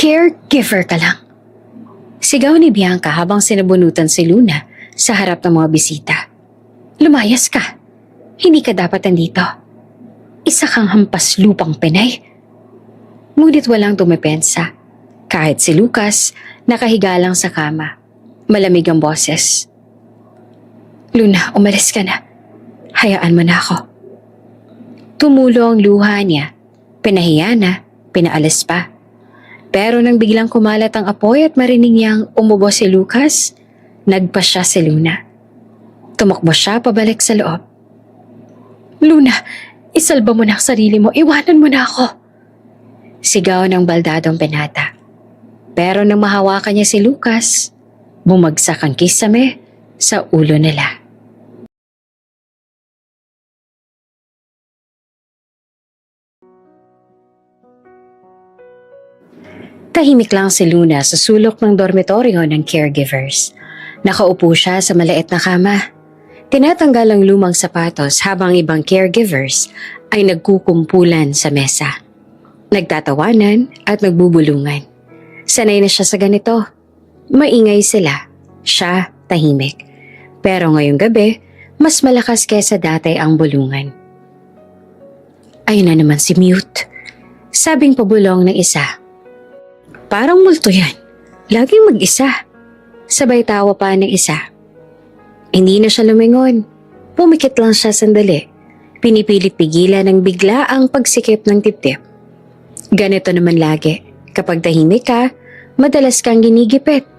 Caregiver ka lang. Sigaw ni Bianca habang sinabunutan si Luna sa harap ng mga bisita. Lumayas ka. Hindi ka dapat nandito. Isa kang hampas lupang Pinay. Ngunit walang tumepensa. Kahit si Lucas, nakahiga lang sa kama. Malamig ang boses. Luna, umalis ka na. Hayaan mo na ako. Tumulo ang luha niya. Pinahiya na, pinaalis pa. Pero nang biglang kumalat ang apoy at marinig niyang umubo si Lucas, nagpa siya si Luna. Tumakbo siya pabalik sa loob. Luna, isalba mo na ang sarili mo, iwanan mo na ako. Sigaw ng baldadong penata. Pero nang mahawakan niya si Lucas, bumagsak ang kisame sa ulo nila. Tahimik lang si Luna sa sulok ng dormitoryo ng caregivers. Nakaupo siya sa maliit na kama. Tinatanggal ang lumang sapatos habang ibang caregivers ay nagkukumpulan sa mesa. Nagtatawanan at nagbubulungan. Sanay na siya sa ganito. Maingay sila. Siya tahimik. Pero ngayong gabi, mas malakas kesa dati ang bulungan. Ayun na naman si Mute. Sabing pabulong ng isa. Parang multo yan. Laging mag-isa. Sabay tawa pa ng isa. Hindi na siya lumingon. Pumikit lang siya sandali. Pinipilit pigilan ng bigla ang pagsikip ng tip-tip. Ganito naman lagi. Kapag tahimik ka, madalas kang ginigipit.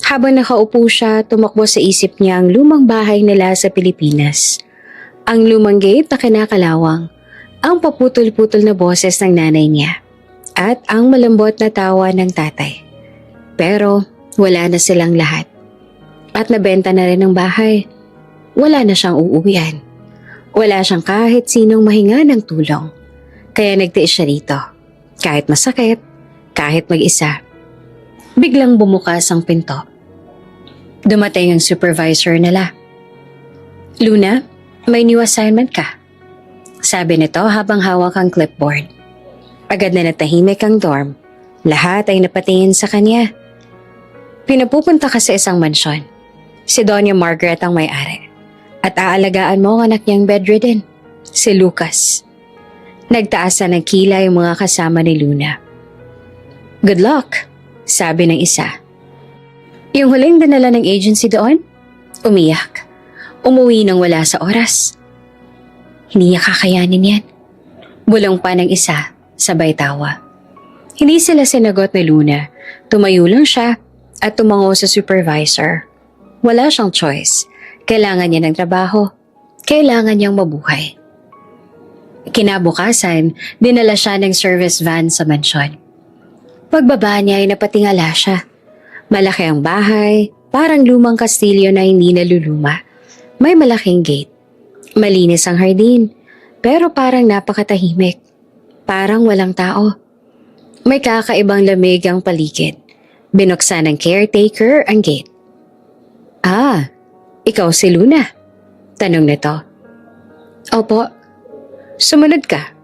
Habang nakaupo siya, tumakbo sa isip niya ang lumang bahay nila sa Pilipinas. Ang lumang gate na kinakalawang. Ang paputol-putol na boses ng nanay niya. At ang malambot na tawa ng tatay. Pero wala na silang lahat. At nabenta na rin ang bahay. Wala na siyang uuwian. Wala siyang kahit sinong mahinga ng tulong. Kaya nagtiis siya rito. Kahit masakit, kahit mag-isa. Biglang bumukas ang pinto. Dumating ang supervisor nila. Luna, may new assignment ka. Sabi nito habang hawak ang clipboard. Agad na natahimik ang dorm. Lahat ay napatingin sa kanya. Pinapupunta ka sa isang mansyon. Si Doña Margaret ang may-ari. At aalagaan mo ang anak niyang bedridden. Si Lucas. Nagtaasan ng kilay ang mga kasama ni Luna. Good luck, sabi ng isa. Yung huling dinala ng agency doon, umiyak. Umuwi nang wala sa oras. Hindi niya kakayanin yan. Bulong pa ng isa. Sabay tawa. Hindi sila sinagot ni Luna. Tumayo lang siya at tumango sa supervisor. Wala siyang choice. Kailangan niya ng trabaho. Kailangan niyang mabuhay. Kinabukasan, dinala siya ng service van sa mansyon. Pagbaba niya ay napatingala siya. Malaki ang bahay, parang lumang kastilyo na hindi naluluma. May malaking gate. Malinis ang hardin, pero parang napakatahimik. Parang walang tao. May kakaibang lamig ang paligid. Binuksan ng caretaker ang gate. Ah, ikaw si Luna? Tanong nito. Opo. Sumunod ka.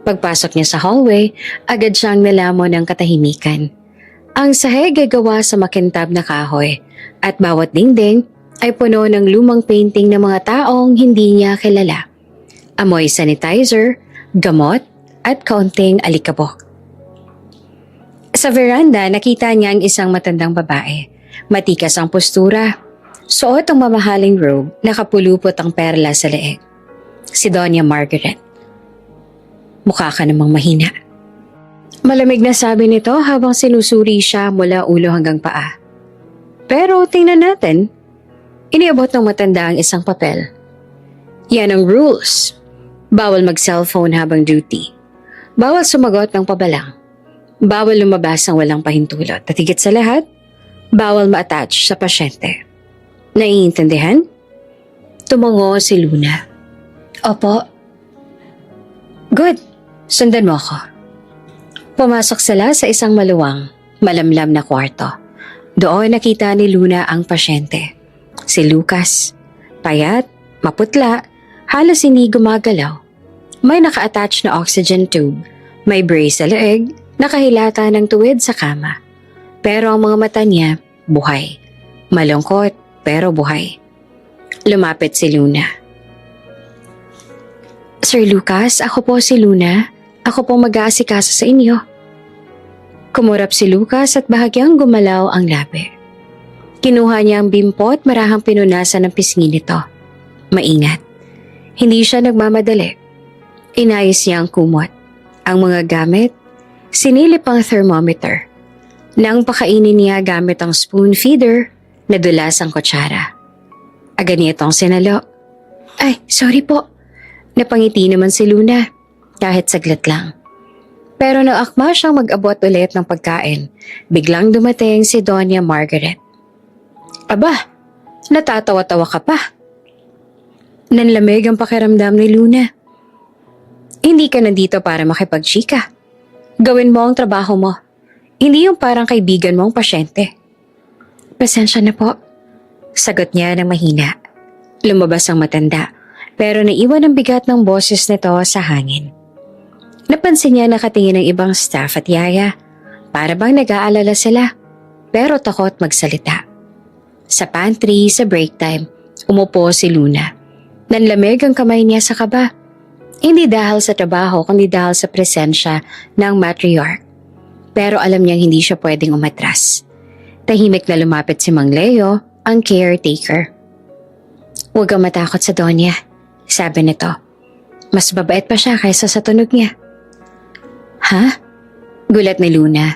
Pagpasok niya sa hallway, agad siyang nalamon ng katahimikan. Ang sahig ay gawa sa makintab na kahoy at bawat dingding ay puno ng lumang painting ng mga taong hindi niya kilala. Amoy sanitizer, gamot, at kaunting alikabok. Sa veranda, nakita niya ang isang matandang babae. Matikas ang postura. Suot ang mamahaling robe, nakapulupot ang perla sa leeg. Si Doña Margaret. Mukha ka namang mahina. Malamig na sabi nito habang sinusuri siya mula ulo hanggang paa. Pero tingnan natin. Iniabot ng matanda ang isang papel. Yan ang rules. Bawal mag-cellphone habang duty. Bawal sumagot ng pabalang. Bawal lumabas ng walang pahintulot. At higit sa lahat, bawal ma-attach sa pasyente. Naiintindihan? Tumango si Luna. Opo. Good. Sundan mo ako. Pumasok sila sa isang maluwang, malamlam na kwarto. Doon nakita ni Luna ang pasyente. Si Lucas. Payat, maputla, halos hindi gumagalaw. May naka-attach na oxygen tube, may brace sa leeg, Nakahilata ng tuwid sa kama. Pero ang mga mata niya, buhay. Malungkot, pero buhay. Lumapit si Luna. Sir Lucas, ako po si Luna. Ako po mag-aasikaso sa inyo. Kumurap si Lucas at bahagyang gumalaw ang labi. Kinuha niya ang bimpo at marahang pinunasan ng pisngi nito. Maingat. Hindi siya nagmamadali. Inayos niya ang kumot. Ang mga gamit, sinilip ang thermometer. Nang pakainin niya gamit ang spoon feeder, nadulas ang kutsara. Agad niya itong sinalo. Ay, sorry po. Napangiti naman si Luna, kahit saglit lang. Pero naakma siyang mag-abot ulit ng pagkain. Biglang dumating si Doña Margaret. Aba, natatawa-tawa ka pa. Nanlamig ang pakiramdam ni Luna. Hindi ka nandito para makipagchika. Gawin mo ang trabaho mo. Hindi yung parang kaibigan mo ang pasyente. Pasensya na po. Sagot niya ng mahina. Lumabas ang matanda, pero naiwan ang bigat ng boses nito sa hangin. Napansin niya nakatingin ng ibang staff at yaya. Para bang nag-aalala sila, pero takot magsalita. Sa pantry, sa break time, umupo si Luna. Nanlamig ang kamay niya sa kaba. Hindi dahil sa trabaho, kundi dahil sa presensya ng matriarch. Pero alam niyang hindi siya pwedeng umatras. Tahimik na lumapit si Mang Leo, ang caretaker. Huwag kang matakot sa Donya, sabi nito. Mas babait pa siya kaysa sa tunog niya. Ha? Gulat ni Luna.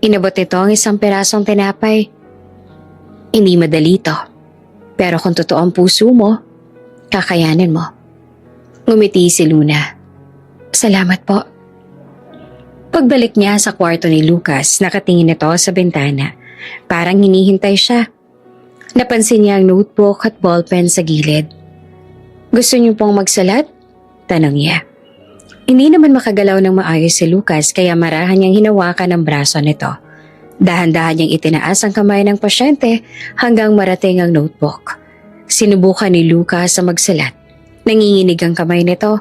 Inabot nito ang isang pirasong tinapay. Hindi madali to. Pero kung totoo ang puso mo, kakayanin mo. Ngumiti si Luna. Salamat po. Pagbalik niya sa kwarto ni Lucas, nakatingin ito sa bintana. Parang hinihintay siya. Napansin niya ang notebook at ballpen sa gilid. Gusto niyo pong magsalat? Tanong niya. Hindi naman makagalaw ng maayos si Lucas kaya marahan niyang hinawakan ang braso nito. Dahan-dahan niyang itinaas ang kamay ng pasyente hanggang marating ang notebook. Sinubukan ni Lucas sa magsalat. Nanginginig ang kamay nito.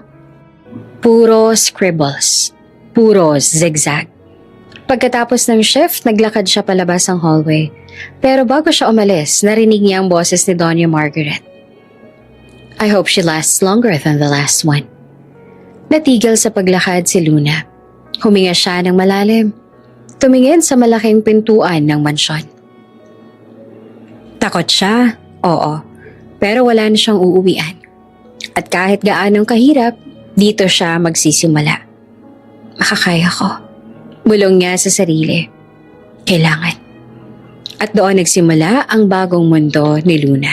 Puro scribbles. Puro zigzag. Pagkatapos ng shift, naglakad siya palabas ang hallway. Pero bago siya umalis, narinig niya ang boses ni Doña Margaret. I hope she lasts longer than the last one. Natigil sa paglakad si Luna. Huminga siya ng malalim. Tumingin sa malaking pintuan ng mansyon. Takot siya, oo. Pero wala na siyang uuwian. At kahit gaanong kahirap, dito siya magsisimula. Makakaya ko. Bulong niya sa sarili. Kailangan. At doon nagsimula ang bagong mundo ni Luna.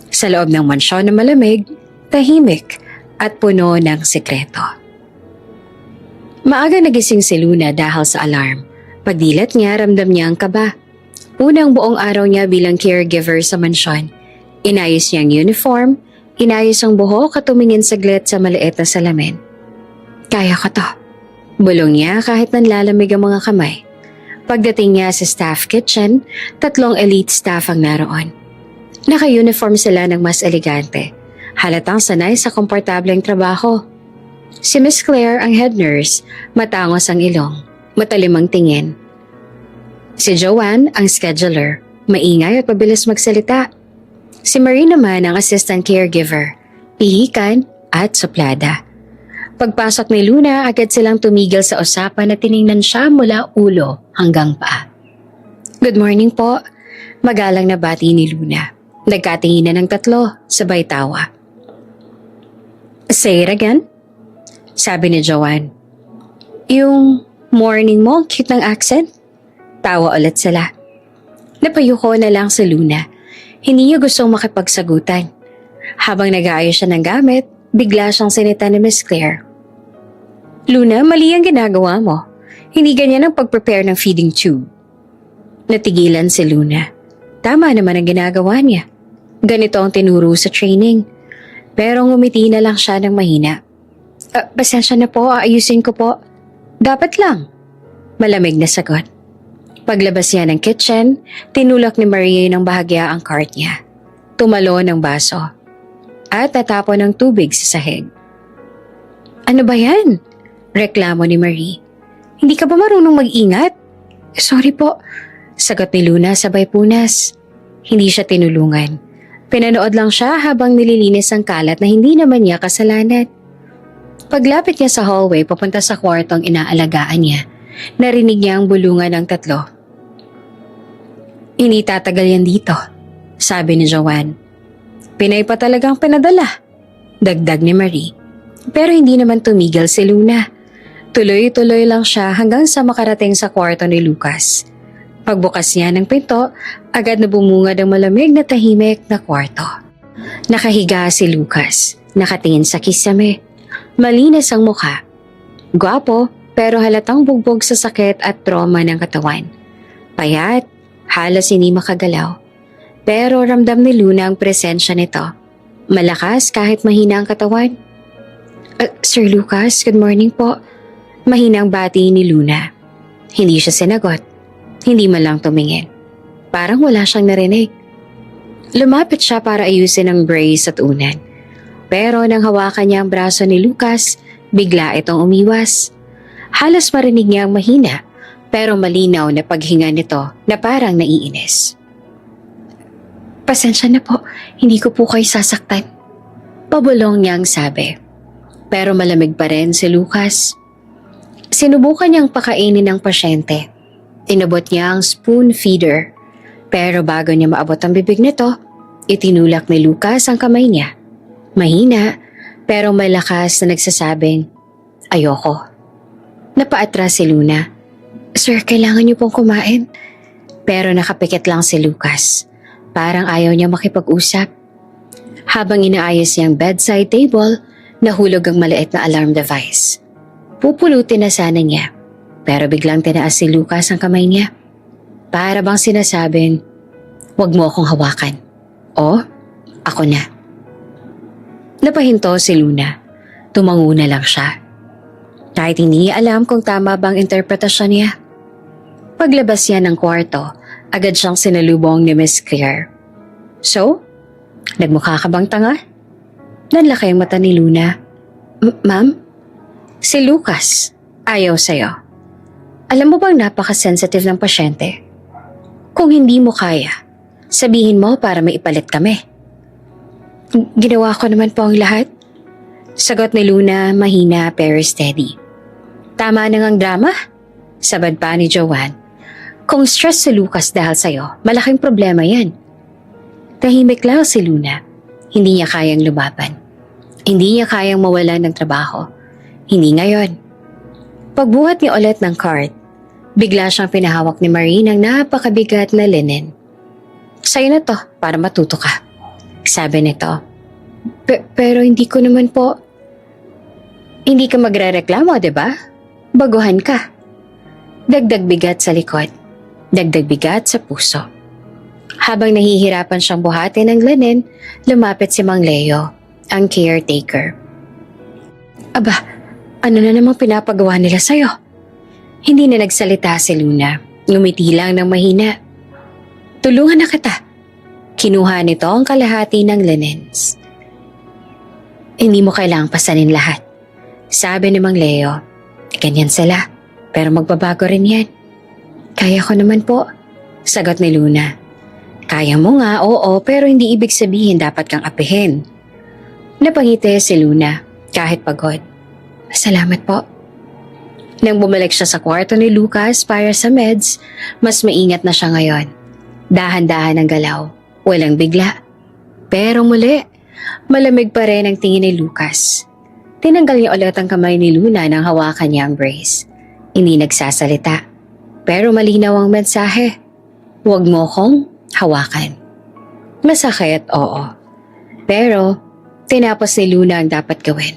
Sa loob ng mansyon na malamig, tahimik at puno ng sekreto. Maaga nagising si Luna dahil sa alarm. Pagdilat niya, ramdam niya ang kaba. Unang buong araw niya bilang caregiver sa mansyon. Inayos niya ang uniform, inayos ang buhok at tumingin saglit sa maliit na salamin. Kaya ko to. Bulong niya kahit nanlalamig ang mga kamay. Pagdating niya sa staff kitchen, 3 elite staff ang naroon. Naka-uniform sila ng mas elegante. Halatang sanay sa komportableng trabaho. Si Miss Claire ang head nurse, matangos ang ilong, matalim ang tingin. Si Joanne ang scheduler, maingay at mabilis magsalita. Si Marie naman ang assistant caregiver, pihikan at suplada. Pagpasok ni Luna, agad silang tumigil sa usapan at tiningnan siya mula ulo hanggang paa. Good morning po. Magalang na bati ni Luna. Nagkatinginan ng 3, sabay tawa. Say it again? Sabi ni Joanne. Yung morning mo, cute ng accent. Tawa ulit sila. Napayuko na lang si Luna. Hindi niya gustong makipagsagutan. Habang nag-aayos siya ng gamit, bigla siyang sinita ni Miss Claire. Luna, mali ang ginagawa mo. Hindi ganyan ang pag-prepare ng feeding tube. Natigilan si Luna. Tama naman ang ginagawa niya. Ganito ang tinuro sa training. Pero ngumiti na lang siya ng mahina. Pasensya na po, aayusin ko po. Dapat lang. Malamig na sagot. Paglabas niya ng kitchen, tinulak ni Maria ng bahagya ang cart niya. Tumalo ng baso. At natapon ng tubig sa sahig. Ano ba yan? Reklamo ni Marie. Hindi ka ba marunong mag-ingat? Sorry po, sagot ni Luna sabay punas. Hindi siya tinulungan. Pinanood lang siya habang nililinis ang kalat na hindi naman niya kasalanan. Paglapit niya sa hallway papunta sa kwartong inaalagaan niya, narinig niya ang bulungan ng tatlo. Hindi tatagal yan dito, sabi ni Joanne. Pinay pa talagang pinadala, dagdag ni Marie. Pero hindi naman tumigil si Luna. Tuloy-tuloy lang siya hanggang sa makarating sa kwarto ni Lucas. Pagbukas niya ng pinto, agad na bumungad ang malamig na tahimik na kwarto. Nakahiga si Lucas, nakatingin sa kisame. Malinis ang mukha. Gwapo, pero halatang bugbog sa sakit at trauma ng katawan. Payat, halos hindi makagalaw. Pero ramdam ni Luna ang presensya nito. Malakas kahit mahina ang katawan. Sir Lucas, good morning po. Mahinang bati ni Luna. Hindi siya sinagot. Hindi man lang tumingin. Parang wala siyang narinig. Lumapit siya para ayusin ang brace at unan. Pero nang hawakan niya ang braso ni Lucas, bigla itong umiwas. Halos marinig niya ang mahina, pero malinaw na paghinga nito na parang naiinis. Pasensya na po, hindi ko po kayo sasaktan. Pabulong niyang sabi. Pero malamig pa rin si Lucas. Sinubukan niyang pakainin ng pasyente. Inabot niya ang spoon feeder. Pero bago niya maabot ang bibig nito, itinulak ni Lucas ang kamay niya. Mahina, pero malakas na nagsasabing, ayoko. Napaatras si Luna. Sir, kailangan niyo pong kumain. Pero nakapikit lang si Lucas. Parang ayaw niya makipag-usap. Habang inaayos niyang bedside table, nahulog ang maliit na alarm device. Pupulutin na sana niya, pero biglang tinaas si Lucas ang kamay niya. Para bang sinasabing, huwag mo akong hawakan. O, ako na. Napahinto si Luna. Tumango na lang siya. Kahit hindi niya alam kung tama bang interpretasyon niya. Paglabas niya ng kwarto, agad siyang sinalubong ni Miss Claire. So, nagmukha ka bang tanga? Nanlaki ang mata ni Luna. Ma'am? Si Lucas, ayaw sa'yo. Alam mo bang napaka-sensitive ng pasyente? Kung hindi mo kaya, sabihin mo para maipalit kami. Ginawa ko naman po ang lahat. Sagot ni Luna, mahina pero steady. Tama na ngang drama? Sabad pa ni Joanne. Kung stress si Lucas dahil sa'yo, malaking problema yan. Tahimik lang si Luna. Hindi niya kayang lumaban. Hindi niya kayang mawalan ng trabaho. Hindi ngayon. Pagbuhat niya ulit ng card, bigla siyang pinahawak ni Marie ng napakabigat na linen. Sa'yo na to para matuto ka, sabi nito. Pero hindi ko naman po. Hindi ka magre-reklamo, diba? Baguhan ka. Dagdag bigat sa likod. Dagdag bigat sa puso. Habang nahihirapan siyang buhatin ng linen, lumapit si Mang Leo, ang caretaker. Aba, ano na namang pinapagawa nila sa'yo? Hindi na nagsalita si Luna. Ngumiti lang ng mahina. Tulungan na kita. Kinuha nito ang kalahati ng linens. Hindi mo kailangang pasanin lahat. Sabi ni Mang Leo, ganyan sila, pero magbabago rin yan. Kaya ko naman po, sagot ni Luna. Kaya mo nga, oo, pero hindi ibig sabihin dapat kang apihin. Napangiti si Luna, kahit pagod. Salamat po. Nang bumalik siya sa kwarto ni Lucas para sa meds, mas maingat na siya ngayon. Dahan-dahan ang galaw, walang bigla. Pero muli, malamig pa rin ang tingin ni Lucas. Tinanggal niya ulit ang kamay ni Luna nang hawakan niya ang brace. Hindi nagsasalita, pero malinaw ang mensahe. Huwag mo kong hawakan. Masakit, oo. Pero tinapos ni Luna ang dapat gawin.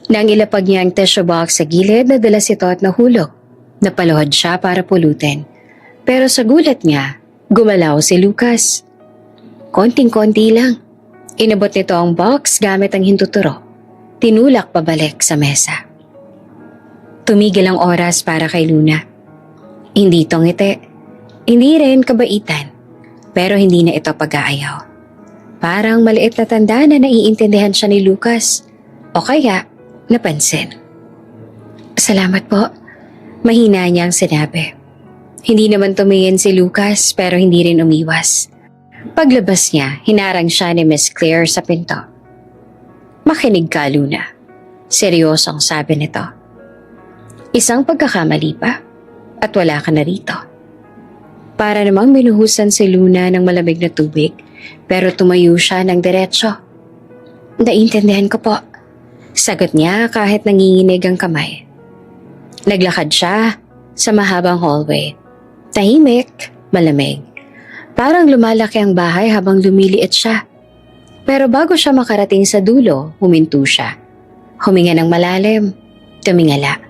Nang ilapag niya ang tissue box sa gilid, nadalas ito at nahulog. Napaluhod siya para pulutin. Pero sa gulat niya, gumalaw si Lucas. Konting-konti lang. Inabot nito ang box gamit ang hintuturo. Tinulak pabalik sa mesa. Tumigil ang oras para kay Luna. Hindi ito ngiti. Hindi rin kabaitan. Pero hindi na ito pag-aayaw. Parang maliit na tanda na naiintindihan siya ni Lucas. O kaya, napansin. Salamat po. Mahina niyang sinabi. Hindi naman tumingin si Lucas pero hindi rin umiwas. Paglabas niya, hinarang siya ni Miss Claire sa pinto. "Makinig ka, Luna." Seryosong sabi nito. "Isang pagkakamali pa at wala ka na rito." Para namang binuhusan si Luna ng malamig na tubig pero tumayo siya ng diretsyo. "Naintindihan ko po," sagot niya kahit nanginginig ang kamay. Naglakad siya sa mahabang hallway. Tahimik, malamig. Parang lumalaki ang bahay habang lumiliit siya. Pero bago siya makarating sa dulo, huminto siya. Huminga ng malalim, tumingala.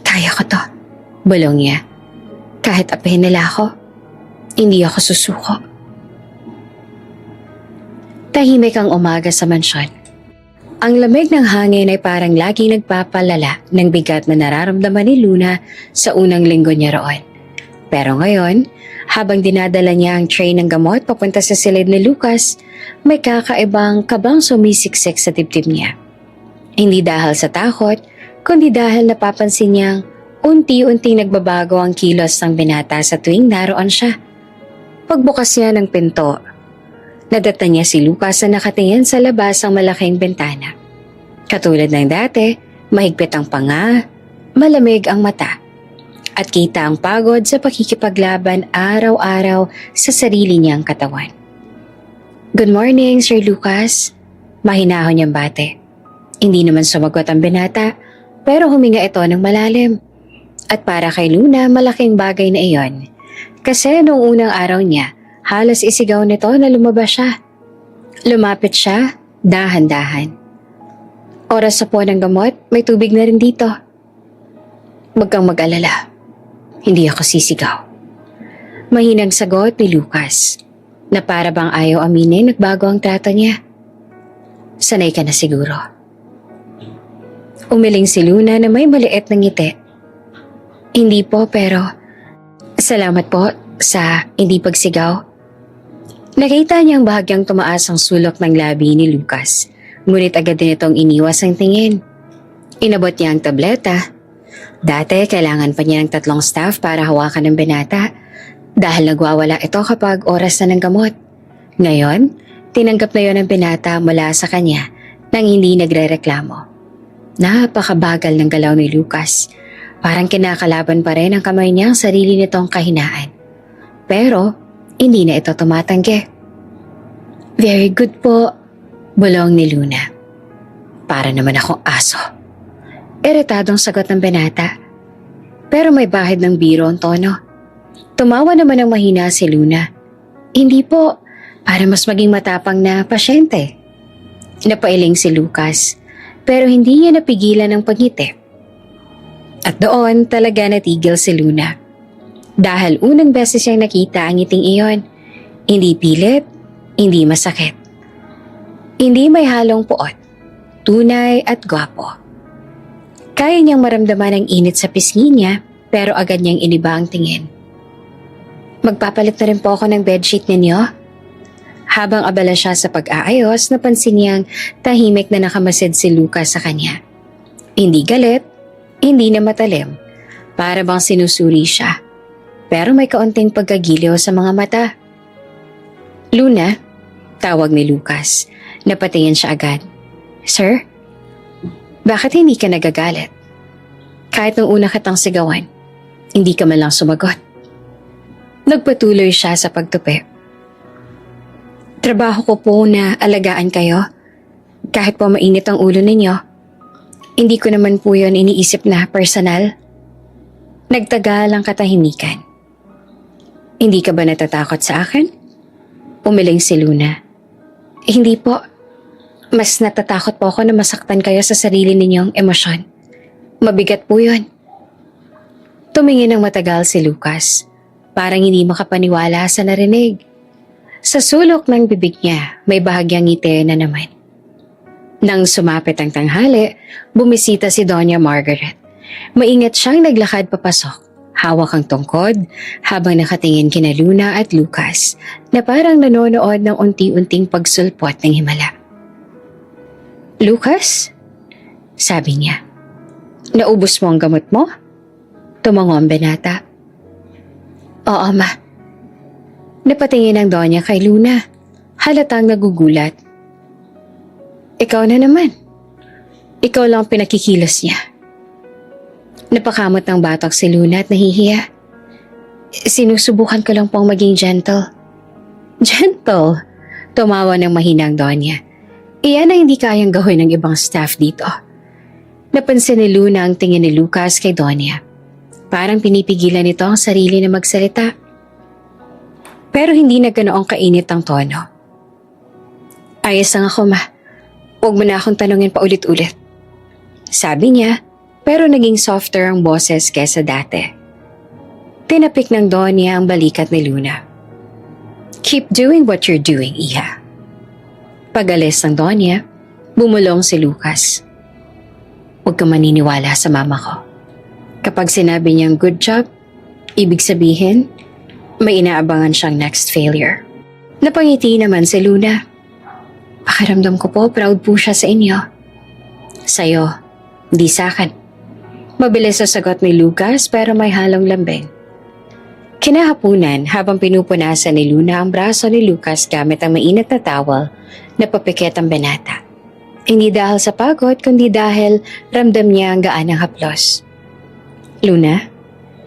"Kaya ko to," bulong niya. "Kahit apahin nila ako, hindi ako susuko." Tahimik ang umaga sa mansyon. Ang lamig ng hangin ay parang laging nagpapalala ng bigat na nararamdaman ni Luna sa unang linggo niya roon. Pero ngayon, habang dinadala niya ang tray ng gamot papunta sa silid ni Lucas, may kakaibang kabang sumisiksik sa dibdib niya. Hindi dahil sa takot, kundi dahil napapansin niyang unti-unting nagbabago ang kilos ng binata sa tuwing naroon siya. Pagbukas niya ng pinto, nadata niya si Lucas na nakatingin sa labas ng malaking bintana. Katulad ng dati, mahigpit ang panga, malamig ang mata, at kita ang pagod sa pakikipaglaban araw-araw sa sarili niyang katawan. "Good morning, Sir Lucas." Mahinahon niyang bate. Hindi naman sumagot ang binata, pero huminga ito ng malalim. At para kay Luna, malaking bagay na iyon. Kasi noong unang araw niya, halos isigaw nito na lumabas siya. Lumapit siya, dahan-dahan. "Oras sa po ng gamot, may tubig na rin dito." "Huwag kang mag-alala. Hindi ako sisigaw." Mahinang sagot ni Lucas, na para bang ayaw aminin nagbago ang trato niya. "Sanay ka na siguro." Umiling si Luna na may maliit na ngiti. "Hindi po, pero salamat po sa hindi pagsigaw." Nakita niyang bahagyang tumaas ang sulok ng labi ni Lucas, ngunit agad din itong iniwas ang tingin. Inabot niya ang tableta. Dati kailangan pa niya ng 3 staff para hawakan ng binata dahil nagwawala ito kapag oras na ng gamot. Ngayon, tinanggap na yon ng binata mula sa kanya nang hindi nagrereklamo. Napakabagal ng galaw ni Lucas. Parang kinakalaban pa rin ang kamay niya ang sarili nitong kahinaan. Pero, hindi na ito tumatanggi. "Very good po," bulong ni Luna. "Para naman akong aso." Iritadong sagot ng binata. Pero may bahid ng biro ang tono. Tumawa naman ng mahina si Luna. "Hindi po, para mas maging matapang na pasyente." Napailing si Lucas, pero hindi niya napigilan ang pagngiti. At doon talaga natigil si Luna. Dahil unang beses siyang nakita ang ngiting iyon. Hindi pilit, hindi masakit. Hindi may halong puot, tunay at gwapo. Kaya niyang maramdaman ang init sa pisngi niya, pero agad niyang iniba ang tingin. "Magpapalit na rin po ako ng bedsheet ninyo." Habang abala siya sa pag-aayos, napansin niyang tahimik na nakamasid si Lucas sa kanya. Hindi galit, hindi na matalim. Para bang sinusuri siya. Pero may kaunting pagkagiliw sa mga mata. "Luna," tawag ni Lucas. Napatingin siya agad. "Sir, bakit hindi ka nagagalit? Kahit nung una kitang sigawan, hindi ka man lang sumagot." Nagpatuloy siya sa pagtupi. "Trabaho ko po na alagaan kayo. Kahit po mainit ang ulo ninyo, hindi ko naman po yun iniisip na personal." Nagtagal ang katahimikan. "Hindi ka ba natatakot sa akin?" Umiling si Luna. "Hindi po. Mas natatakot po ako na masaktan kayo sa sarili ninyong emosyon. Mabigat po yun." Tumingin ng matagal si Lucas. Parang hindi makapaniwala sa narinig. Sa sulok ng bibig niya, may bahagyang ngiti na naman. Nang sumapit ang tanghali, bumisita si Doña Margaret. Maingat siyang naglakad papasok. Hawak ang tungkod habang nakatingin kina Luna at Lucas na parang nanonood ng unti-unting pagsulpot ng himala. "Lucas?" sabi niya. "Naubos mo ang gamot mo?" Tumango ang binata. Oo, ma. Napatingin ang Donya kay Luna. Halatang nagugulat. Ikaw na naman. Ikaw lang ang pinakikilos niya. Napakamot ng batok si Luna at nahihiya. Sinusubukan ko lang pong maging gentle. Gentle? Tumawa ng mahinang Donya. Iyan ang hindi kayang gawin ng ibang staff dito. Napansin ni Luna ang tingin ni Lucas kay Donya. Parang pinipigilan nito ang sarili na magsalita. Pero hindi na ganoong kainit ang tono. Ayos lang ako, ma. Huwag mo na akong tanungin pa ulit-ulit. Sabi niya, pero naging softer ang boses kesa dati. Tinapik ng Donya ang balikat ni Luna. Keep doing what you're doing, Iha. Pag-alis ng Donya, bumulong si Lucas. Huwag kang maniniwala sa mama ko. Kapag sinabi niyang good job, ibig sabihin, may inaabangan siyang next failure. Napangiti naman si Luna. Pakiramdam ko po, proud po siya sa inyo. Sa'yo, hindi sa'kin. Mabilis sa sagot ni Lucas pero may halong lambing. Kinahapunan habang pinupunasan ni Luna ang braso ni Lucas gamit ang mainit na towel na papikit ang binata. Hindi dahil sa pagod kundi dahil ramdam niya ang gaan ng haplos. Luna,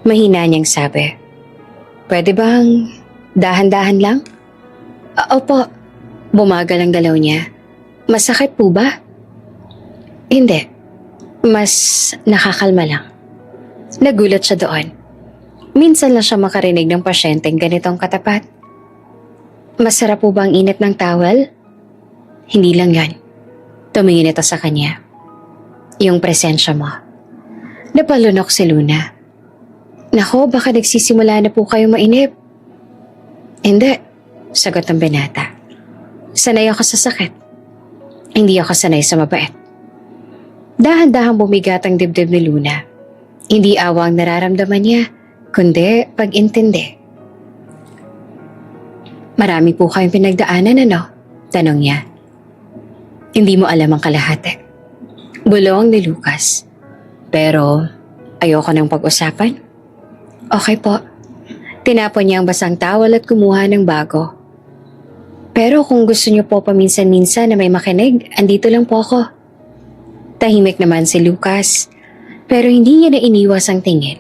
mahina niyang sabi. Pwede bang dahan-dahan lang? Opo, bumagal ang galaw niya. Masakit po ba? Hindi, mas nakakalma lang. Nagulat siya doon. Minsan lang siya makarinig ng pasyenteng ganitong katapat. Masarap po ba ang init ng towel? Hindi lang yan. Tumingin ito sa kanya. Yung presensya mo. Napalunok si Luna. Nako, baka nagsisimula na po kayo mainip. Hindi, sagot ng binata. Sanay ako sa sakit. Hindi ako sanay sa mabait. Dahan-dahang bumigat ang dibdib ni Luna. Hindi awa ang nararamdaman niya, kundi pag-intindi. Marami po kayong pinagdaanan, ano? Tanong niya. Hindi mo alam ang kalahati. Bulong ni Lucas. Pero ayoko nang pag-usapan. Okay po. Tinapon niya ang basang towel at kumuha ng bago. Pero kung gusto niyo po paminsan-minsan na may makinig, andito lang po ako. Tahimik naman si Lucas, pero hindi niya na iniwas ang tingin.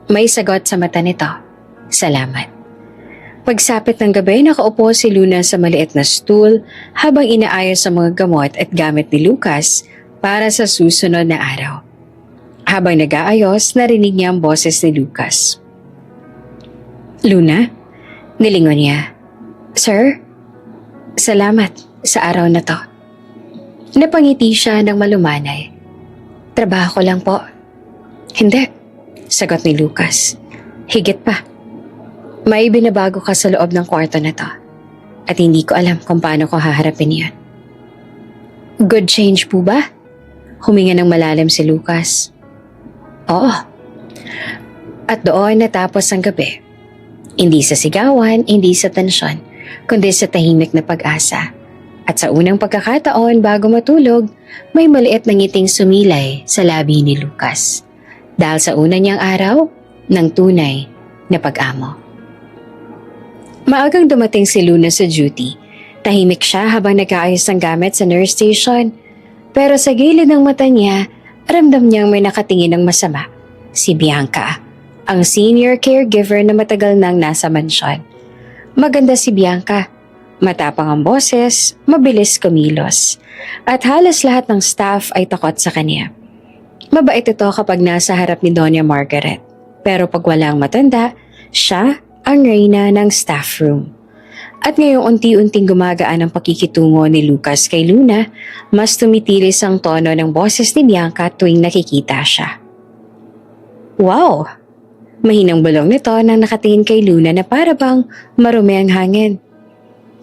May sagot sa mata nito. Salamat. Pagsapit ng gabi, nakaupo si Luna sa maliit na stool habang inaayos ang mga gamot at gamit ni Lucas para sa susunod na araw. Habang nag-aayos, narinig niya ang boses ni Lucas. Luna? Nilingon niya. Sir? Salamat sa araw na to. Napangiti siya ng malumanay. Trabaho ko lang po. Hindi, sagot ni Lucas. Higit pa. May binabago ka sa loob ng kwarto na to. At hindi ko alam kung paano ko haharapin yan. Good change po ba? Huminga ng malalim si Lucas. Oo. At doon natapos ang gabi. Hindi sa sigawan, hindi sa tensyon, kundi sa tahimik na pag-asa. At sa unang pagkakataon bago matulog, may maliit na ngiting sumilay sa labi ni Lucas. Dahil sa una niyang araw ng tunay na pag-amo. Maagang dumating si Luna sa duty. Tahimik siya habang nag-aayos ng gamit sa nurse station. Pero sa gilid ng mata niya, ramdam niyang may nakatingin ng masama. Si Bianca, ang senior caregiver na matagal nang nasa mansyon. Maganda si Bianca. Matapang ang boses, mabilis kumilos. At halos lahat ng staff ay takot sa kanya. Mabait ito kapag nasa harap ni Doña Margaret. Pero pag walang matanda, siya ang reyna ng staff room. At ngayong unti-unting gumagaan ang pakikitungo ni Lucas kay Luna, mas tumitilis ang tono ng boses ni Bianca tuwing nakikita siya. Wow! Mahinang bulong nito nang nakatingin kay Luna na para bang marumi ang hangin.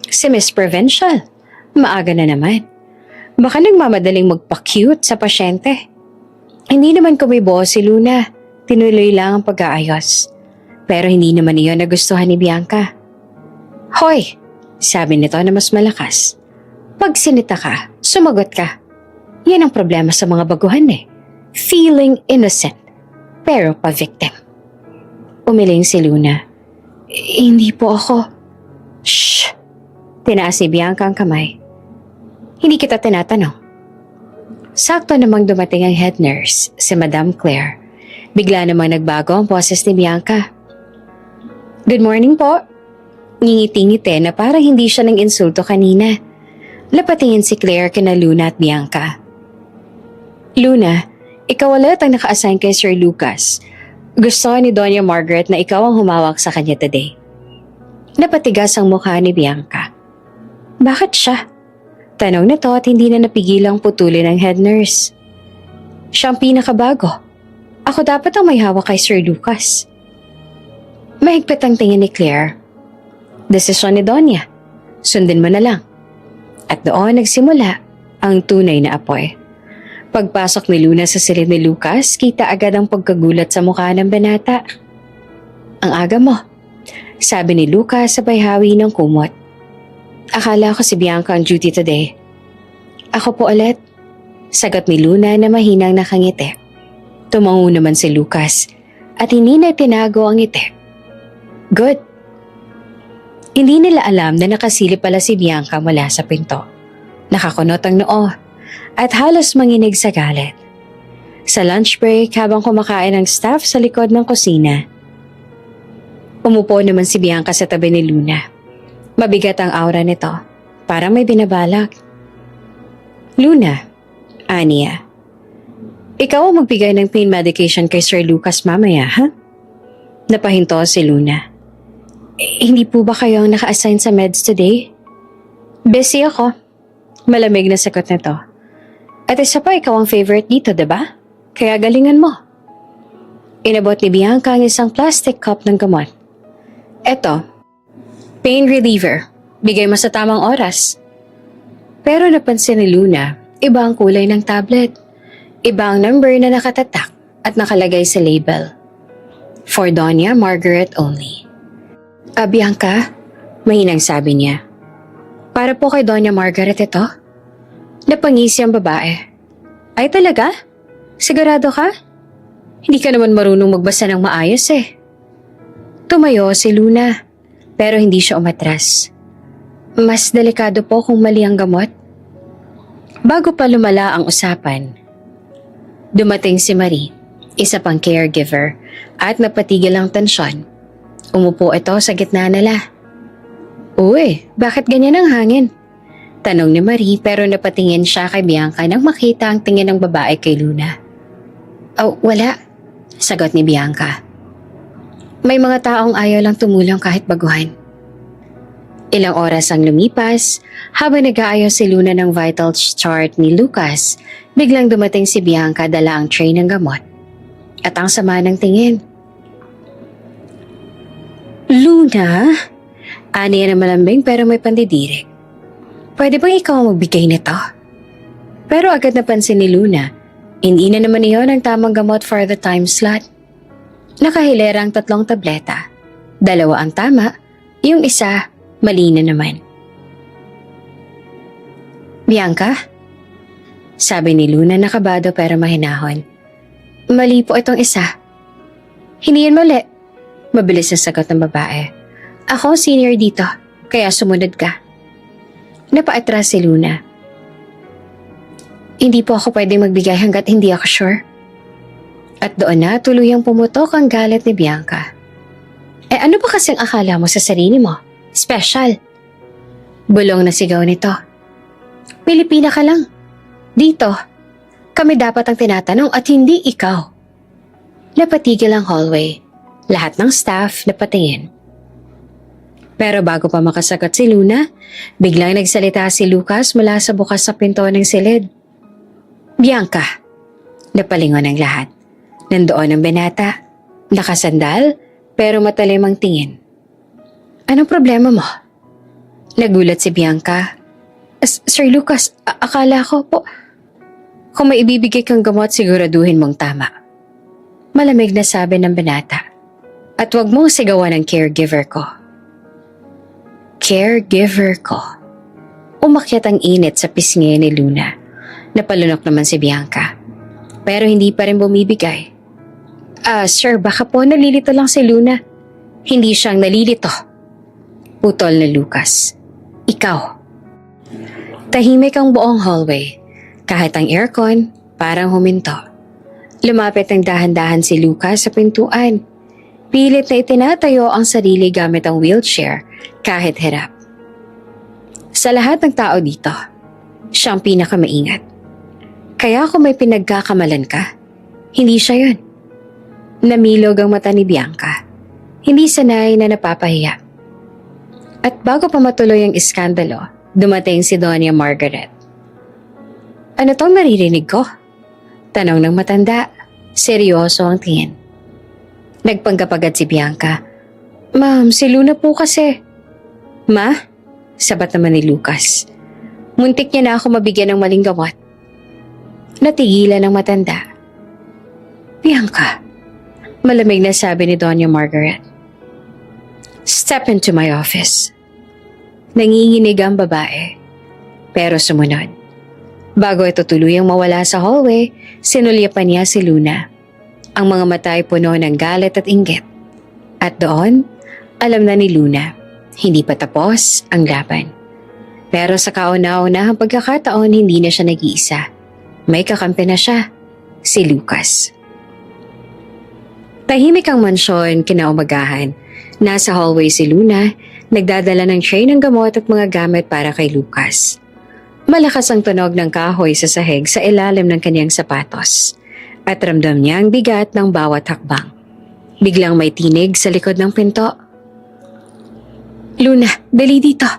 Si Miss Provincial, maaga na naman. Baka nagmamadaling magpa-cute sa pasyente. Hindi naman kumibo si Luna, tinuloy lang ang pag-aayos. Pero hindi naman iyon nagustuhan ni Bianca. Hoy, sabi nito na mas malakas. Pag sinita ka, sumagot ka. Yan ang problema sa mga baguhan eh. Feeling innocent, pero pa-victim. Umiling si Luna. Hindi po ako. Shh! Tinaas ni Bianca ang kamay. Hindi kita tinatanong. Sakto namang dumating ang head nurse, si Madam Claire. Bigla namang nagbago ang boses ni Bianca. Good morning po. Ngingiti-ngiti na parang hindi siya nang insulto kanina. Lapatingin si Claire kina Luna at Bianca. Luna, ikaw ulit ang naka-assign kay Sir Lucas. Gusto ni Doña Margaret na ikaw ang humawak sa kanya today. Napatigas ang mukha ni Bianca. Bakit siya? Tanong nito at hindi na napigilang putulin ng head nurse. Siya ang pinakabago. Ako dapat ang may hawak kay Sir Lucas. Mahigpit ang tingin ni Claire. Desisyon ni Doña. Sundin mo na lang. At doon nagsimula ang tunay na apoy. Pagpasok ni Luna sa silid ni Lucas, kita agad ang pagkagulat sa mukha ng binata. Ang aga mo, sabi ni Lucas sabay hawi ng kumot. Akala ko si Bianca ang duty today. Ako po ulit, sagot ni Luna na mahinang nakangiti. Tumango naman si Lucas at hindi na tinago ang ngiti. Good. Hindi nila alam na nakasilip pala si Bianca mula sa pinto. Nakakunot ang noo at halos manginig sa galit. Sa lunch break habang kumakain ang staff sa likod ng kusina, umupo naman si Bianca sa tabi ni Luna. Mabigat ang aura nito, parang may binabalak. Luna, Ania, ikaw ang magbigay ng pain medication kay Sir Lucas mamaya, ha? Napahinto si Luna. Hindi po ba kayo ang naka-assign sa meds today? Busy ako. Malamig na sagot nito. At isa pa, ikaw ang favorite dito, diba? Kaya galingan mo. Inabot ni Bianca ang isang plastic cup ng gamot. Eto, pain reliever. Bigay mo sa tamang oras. Pero napansin ni Luna, iba ang kulay ng tablet. Iba ang number na nakatatak at nakalagay sa label. For Doña Margaret only. Bianca, mahinang sabi niya. Para po kay Doña Margaret ito? Napangisi ang babae. Ay talaga? Sigurado ka? Hindi ka naman marunong magbasa ng maayos eh. Tumayo si Luna, pero hindi siya umatras. Mas delikado po kung mali ang gamot. Bago pa lumala ang usapan, dumating si Marie, isa pang caregiver, at napatigil ang tensyon. Umupo ito sa gitna nila. Uy, bakit ganyan ang hangin? Tanong ni Marie pero napatingin siya kay Bianca nang makita ang tingin ng babae kay Luna. Oh, wala, sagot ni Bianca. May mga taong ayaw lang tumulong kahit baguhan. Ilang oras ang lumipas, habang nag-aayos si Luna ng vital chart ni Lucas, biglang dumating si Bianca dala ang tray ng gamot. At ang sama ng tingin. Luna? Aniya na malambing pero may pandidirik. Pwede bang ikaw ang magbigay nito? Pero agad napansin ni Luna, hindi na naman iyon ang tamang gamot for the time slot. Nakahilera ang 3 tableta. 2 ang tama, yung isa, mali na naman. Bianca? Sabi ni Luna nakabado pero mahinahon. Mali po itong isa. Hindi yan mali. Mabilis na sagot ng babae. Ako senior dito, kaya sumunod ka. Napaatras si Luna. Hindi po ako pwedeng magbigay hanggat hindi ako sure. At doon na tuluyang pumutok ang galit ni Bianca. Ano ba kasing akala mo sa sarili mo? Special. Bulong na sigaw nito. Pilipina ka lang. Dito, kami dapat ang tinatanong at hindi ikaw. Napatigil ang hallway. Lahat ng staff napatingin. Pero bago pa makasagot si Luna, biglang nagsalita si Lucas mula sa bukas sa pinto ng silid. Bianca, napalingon ang lahat. Nandoon ang binata, nakasandal pero matalim ang tingin. Anong problema mo? Nagulat si Bianca. Sir Lucas, akala ko po, kung may ibibigay kang gamot siguraduhin mong tama. Malamig na sabi ng binata. At huwag mong sigawan ang caregiver ko. Caregiver ko. Umakyat ang init sa pisngi ni Luna. Napalunok naman si Bianca. Pero hindi pa rin bumibigay. Sir, baka po nalilito lang si Luna. Hindi siyang nalilito. Putol na Lucas. Ikaw. Tahimik ang buong hallway. Kahit ang aircon, parang huminto. Lumapit ng dahan-dahan si Lucas sa pintuan. Pilit na itinatayo ang sarili gamit ang wheelchair kahit hirap. Sa lahat ng tao dito, siyang pinakamaingat. Kaya kung may pinagkakamalan ka, hindi siya yun. Namilog ang mata ni Bianca. Hindi sanay na napapahiya. At bago pa matuloy ang iskandalo, dumating si Doña Margaret. Ano tong naririnig ko? Tanong ng matanda. Seryoso ang tingin. Nagpanggap agad si Bianca. Ma'am, si Luna po kasi. Ma? Sabat naman ni Lucas. Muntik niya na ako mabigyan ng maling gamot. Natigilan ang matanda. Bianca, malamig na sabi ni Doña Margaret. Step into my office. Nanginginig ang babae. Pero sumunod. Bago ito tuluyang mawala sa hallway, sinulyapan niya si Luna. Ang mga mata ay puno ng galit at inggit. At doon, alam na ni Luna, hindi pa tapos ang laban. Pero sa kauna-unahang pagkakataon, hindi na siya nag-iisa. May kakampi na siya, si Lucas. Tahimik ang mansyon kinaumagahan. Nasa hallway si Luna, nagdadala ng tray ng gamot at mga gamit para kay Lucas. Malakas ang tunog ng kahoy sa sahig sa ilalim ng kanyang sapatos. At ramdam niya ang bigat ng bawat hakbang. Biglang may tinig sa likod ng pinto. Luna, dali dito.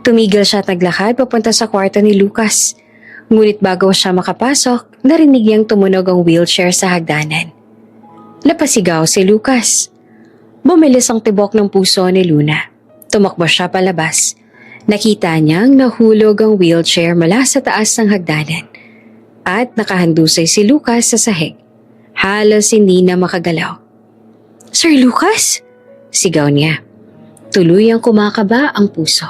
Tumigil siya at naglakad papunta sa kwarto ni Lucas. Ngunit bago siya makapasok, narinig niyang tumunog ang wheelchair sa hagdanan. Napasigaw si Lucas. Bumilis ang tibok ng puso ni Luna. Tumakbo siya palabas. Nakita niyang nahulog ang wheelchair mula sa taas ng hagdanan. At nakahandusay si Lucas sa sahig. Halos hindi na makagalaw. Sir Lucas? Sigaw niya. Tuluyang kumakaba ang puso.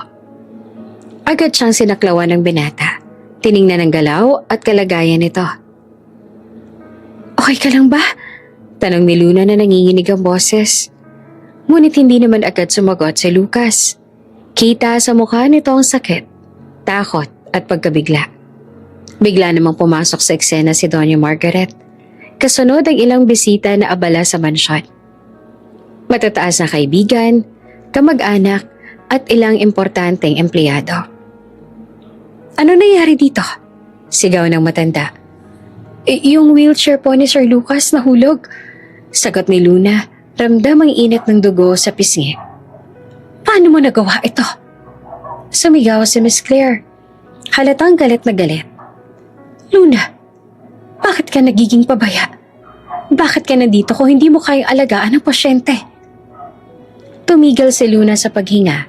Agad siyang sinaklawan ng binata. Tiningnan ang galaw at kalagayan nito. Okay ka lang ba? Tanong ni Luna na nanginginig ang boses. Ngunit hindi naman agad sumagot si Lucas. Kita sa mukha nito ang sakit, takot at pagkabigla. Bigla namang pumasok sa eksena si Doña Margaret. Kasunod ang ilang bisita na abala sa mansyon. Matataas na kaibigan, kamag-anak at ilang importanteng empleyado. Ano nangyari dito? Sigaw ng matanda. Yung wheelchair po ni Sir Lucas nahulog. Sagot ni Luna, ramdam ang init ng dugo sa pisngi. Paano mo nagawa ito? Sumigaw si Miss Claire. Halatang galit na galit. Luna, bakit ka nagiging pabaya? Bakit ka nandito kung hindi mo kayang alagaan ang pasyente? Tumigil si Luna sa paghinga.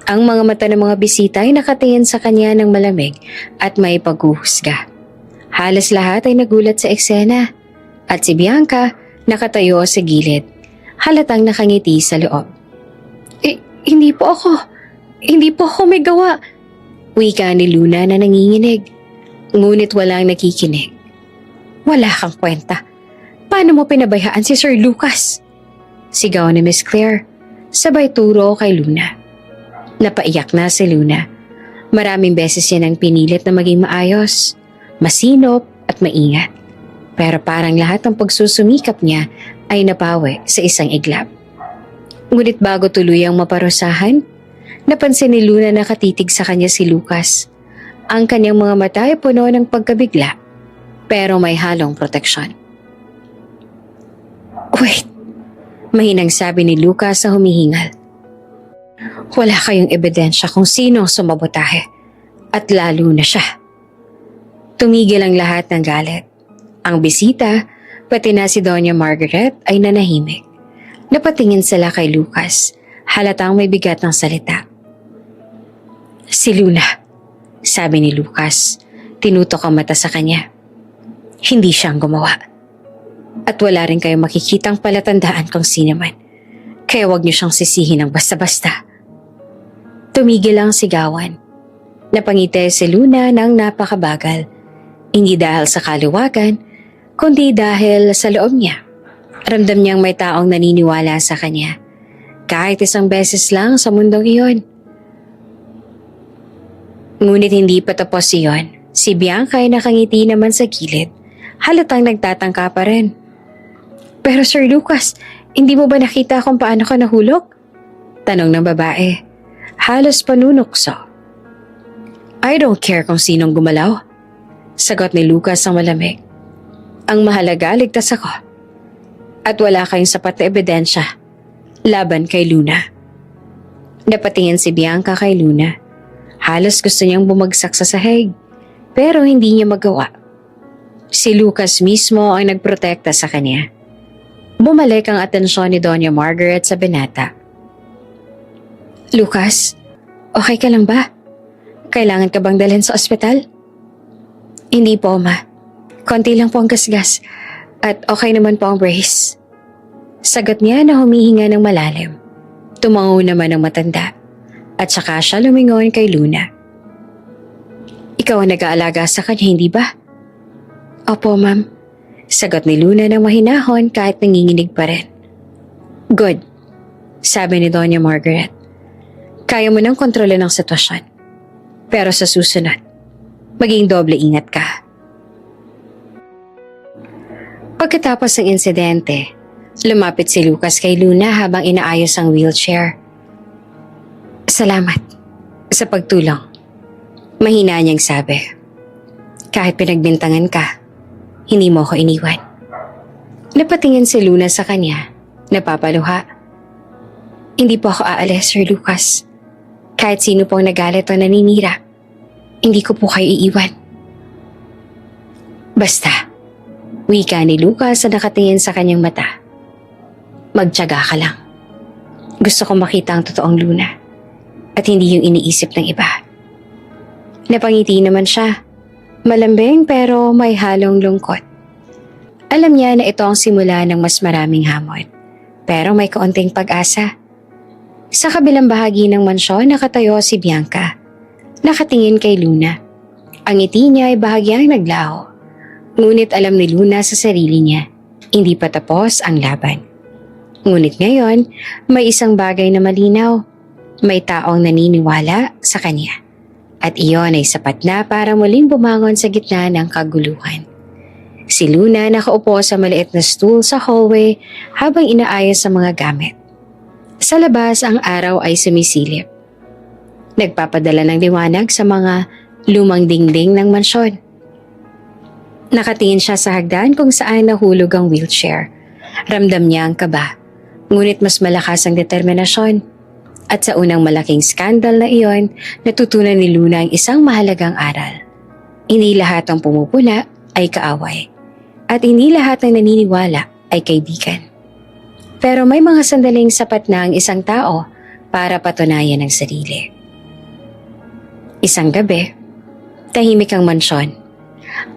Ang mga mata ng mga bisita ay nakatingin sa kanya ng malamig at may paghuhusga. Halos lahat ay nagulat sa eksena at si Bianca nakatayo sa gilid. Halatang nakangiti sa loob. Hindi po ako may gawa. Wika ni Luna na nanginginig. Ngunit walang nakikinig. Wala kang kwenta. Paano mo pinabayaan si Sir Lucas? Sigaw ni Miss Claire. Sabay turo kay Luna. Napaiyak na si Luna. Maraming beses yan ang pinilit na maging maayos, masinop at maingat. Pero parang lahat ng pagsusumikap niya ay napawi sa isang iglap. Ngunit bago tuluyang maparusahan, napansin ni Luna na nakatitig sa kanya si Lucas. Ang kanyang mga mata ay puno ng pagkabigla, pero may halong proteksyon. Wait, mahinang sabi ni Lucas sa humihingal. Wala kayong ebidensya kung sino ang sumabotahe, at lalo na siya. Tumigil ang lahat ng galit. Ang bisita, pati na si Doña Margaret ay nanahimik. Napatingin sila kay Lucas, halatang may bigat ng salita. Si Luna, sabi ni Lucas, tinutok ang mata sa kanya. Hindi siyang gumawa. At wala rin kayong makikitang palatandaan kung sino man. Kaya huwag niyo siyang sisihin ng basta-basta. Tumigil ang sigawan. Napangiti si Luna ng napakabagal. Hindi dahil sa kaluwagan, kundi dahil sa loob niya. Ramdam niyang may taong naniniwala sa kanya. Kahit isang beses lang sa mundong iyon. Ngunit hindi pa tapos iyon. Si Bianca ay nakangiti naman sa gilid. Halatang nagtatangka pa rin. Pero Sir Lucas, hindi mo ba nakita kung paano ka nahulog? Tanong ng babae. Halos panunukso. I don't care kung sinong gumalaw. Sagot ni Lucas ang malamig. Ang mahalaga, ligtas ako. At wala kayong sapat na ebidensya laban kay Luna. Napatingin si Bianca kay Luna. Halos gusto niyang bumagsak sa sahig, pero hindi niya magawa. Si Lucas mismo ang nagprotekta sa kanya. Bumalik ang atensyon ni Doña Margaret sa binata. Lucas, okay ka lang ba? Kailangan ka bang dalhin sa ospital? Hindi po, ma. Konti lang po ang gasgas at okay naman po ang brace. Sagot niya na humihinga ng malalim. Tumango naman ang matanda at saka siya lumingon kay Luna. Ikaw ang nag-aalaga sa kanya, hindi ba? Opo, ma'am. Sagot ni Luna ng mahinahon kahit nanginginig pa rin. Good, sabi ni Doña Margaret. Kaya mo nang kontrolin ang sitwasyon. Pero sa susunod, maging doble ingat ka. Pagkatapos ng insidente, lumapit si Lucas kay Luna habang inaayos ang wheelchair. Salamat sa pagtulong. Mahina niyang sabi. Kahit pinagbintangan ka, hindi mo ko iniwan. Napatingin si Luna sa kanya, napapaluha. Hindi po ako aalis, Sir Lucas. Kahit sino pong nagalit o naninira, hindi ko po kayo iiwan. Basta, wika ni Lucas na nakatingin sa kanyang mata. Magtiyaga ka lang. Gusto kong makita ang totoong Luna at hindi yung iniisip ng iba. Napangiti naman siya. Malambing pero may halong lungkot. Alam niya na ito ang simula ng mas maraming hamon. Pero may kaunting pag-asa. Sa kabilang bahagi ng mansyon nakatayo si Bianca. Nakatingin kay Luna. Ang ngiti niya ay bahagyang naglaho. Ngunit alam ni Luna sa sarili niya, hindi pa tapos ang laban. Ngunit ngayon, may isang bagay na malinaw. May taong naniniwala sa kanya. At iyon ay sapat na para muling bumangon sa gitna ng kaguluhan. Si Luna nakaupo sa maliit na stool sa hallway habang inaayos ang mga gamit. Sa labas ang araw ay sumisilip. Nagpapadala ng liwanag sa mga lumang dingding ng mansyon. Nakatingin siya sa hagdan kung saan nahulog ang wheelchair. Ramdam niya ang kaba, ngunit mas malakas ang determinasyon. At sa unang malaking skandal na iyon, natutunan ni Luna ang isang mahalagang aral. Hindi lahat ng pumupuna ay kaaway. At hindi lahat ng naniniwala ay kaibigan. Pero may mga sandaling sapat na ang isang tao para patunayan ang sarili. Isang gabi, tahimik ang mansyon.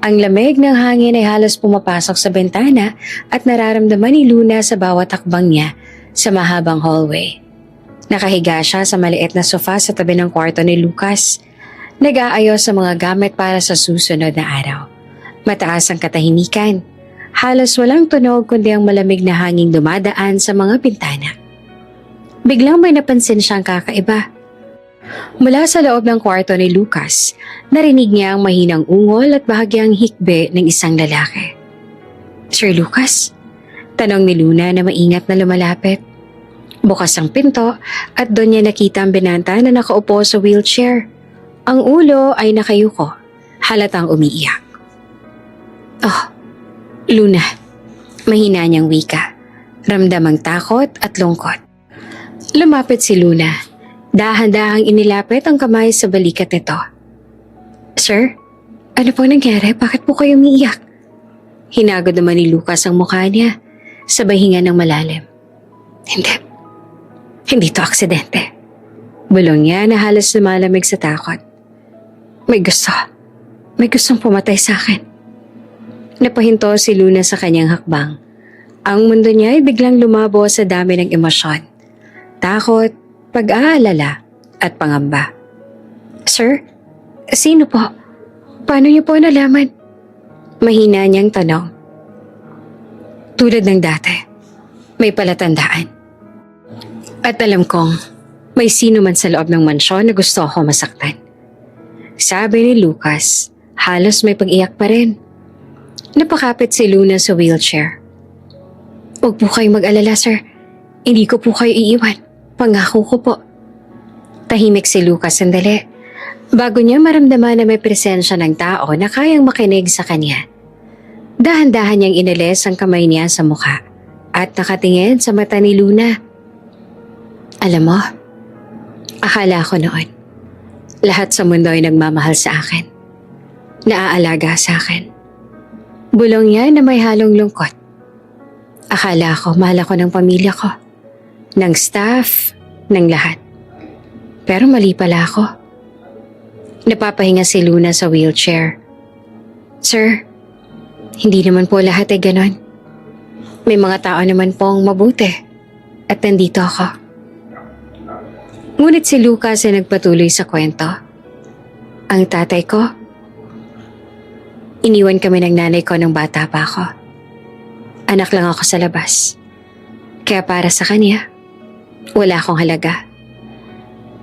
Ang lamig ng hangin ay halos pumapasok sa bintana at nararamdaman ni Luna sa bawat hakbang niya sa mahabang hallway. Nakahiga siya sa maliit na sofa sa tabi ng kwarto ni Lucas. Nag-aayos sa mga gamit para sa susunod na araw. Mataas ang katahimikan. Halos walang tunog kundi ang malamig na hangin dumadaan sa mga bintana. Biglang may napansin siyang kakaiba. Mula sa loob ng kwarto ni Lucas, narinig niya ang mahinang ungol at bahagyang hikbi ng isang lalaki. Sir Lucas? Tanong ni Luna na maingat na lumalapit. Bukas ang pinto at doon niya nakita ang binata na nakaupo sa wheelchair. Ang ulo ay nakayuko, halatang umiiyak. Oh, Luna, mahina niyang wika. Ramdam ang takot at lungkot. Lumapit si Luna. Dahan-dahang inilapit ang kamay sa balikat nito. Sir, ano po nangyari? Bakit po kayo umiiyak? Hinagod naman ni Lucas ang mukha niya, sabay hinga ng malalim. Hindi to aksidente. Bulong niya na halos lumalamig sa takot. May gustong pumatay sa akin. Napahinto si Luna sa kanyang hakbang. Ang mundo niya ay biglang lumabo sa dami ng emosyon. Takot, pag-aalala, at pangamba. Sir, sino po? Paano niyo po nalaman? Mahina niyang tanong. Tulad ng dati, May palatandaan. At alam kong may sino man sa loob ng mansyon na gusto ako masaktan. Sabi ni Lucas, halos may pag-iyak pa rin. Napakapit si Luna sa wheelchair. Huwag po kayong mag-alala, sir. Hindi ko po kayo iiwan. Pangako ko po. Tahimik si Lucas sandali. Bago niya maramdaman na may presensya ng tao na kayang makinig sa kanya. Dahan-dahan niyang inalis ang kamay niya sa mukha at nakatingin sa mata ni Luna. Alam mo, akala ko noon, lahat sa mundo ay nagmamahal sa akin. Naaalaga sa akin. Bulong niya na may halong lungkot. Akala ko mahal ako ng pamilya ko, ng staff, ng lahat. Pero mali pala ako. Napapahinga si Luna sa wheelchair. Sir, hindi naman po lahat ay ganon. May mga tao naman pong mabuti at nandito ako. Ngunit si Lucas ay nagpatuloy sa kwento. Ang tatay ko, iniwan kami ng nanay ko nung bata pa ako. Anak lang ako sa labas. Kaya para sa kanya, wala akong halaga.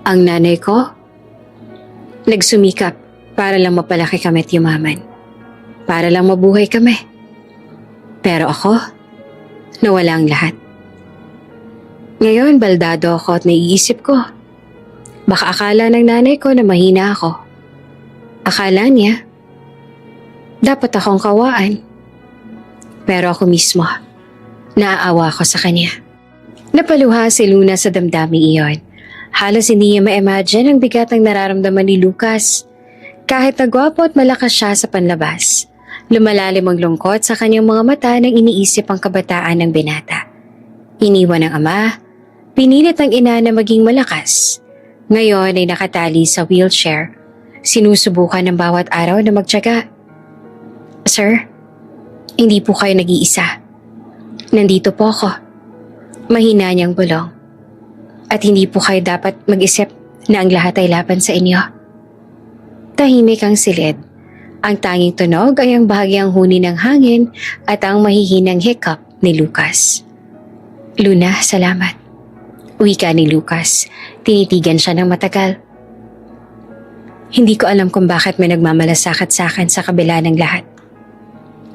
Ang nanay ko, nagsumikap para lang mapalaki kami at yumaman. Para lang mabuhay kami. Pero ako, nawala ang lahat. Ngayon, baldado ako at naiisip ko. Baka akala ng nanay ko na mahina ako. Akala niya, dapat akong kawaan. Pero ako mismo, naaawa ako sa kanya. Napaluha si Luna sa damdaming iyon. Halos hindi niya ma-imagine ang bigat ng nararamdaman ni Lucas. Kahit nagwapo at malakas siya sa panlabas, lumalalim ang lungkot sa kanyang mga mata nang iniisip ang kabataan ng binata. Iniwan ng ama, pinilit ng ina na maging malakas. Ngayon ay nakatali sa wheelchair. Sinusubukan ng bawat araw na magtiyaga. Sir, hindi po kayo nag-iisa. Nandito po ako. Mahina niyang bulong. At hindi po kayo dapat mag-isip na ang lahat ay laban sa inyo. Tahimik ang silid. Ang tanging tunog ay ang bahagyang huni ng hangin at ang mahihinang hiccup ni Lucas. Luna, salamat. Wika ni Lucas. Tinitigan siya ng matagal. Hindi ko alam kung bakit may nagmamalasakit sa akin sa kabila ng lahat.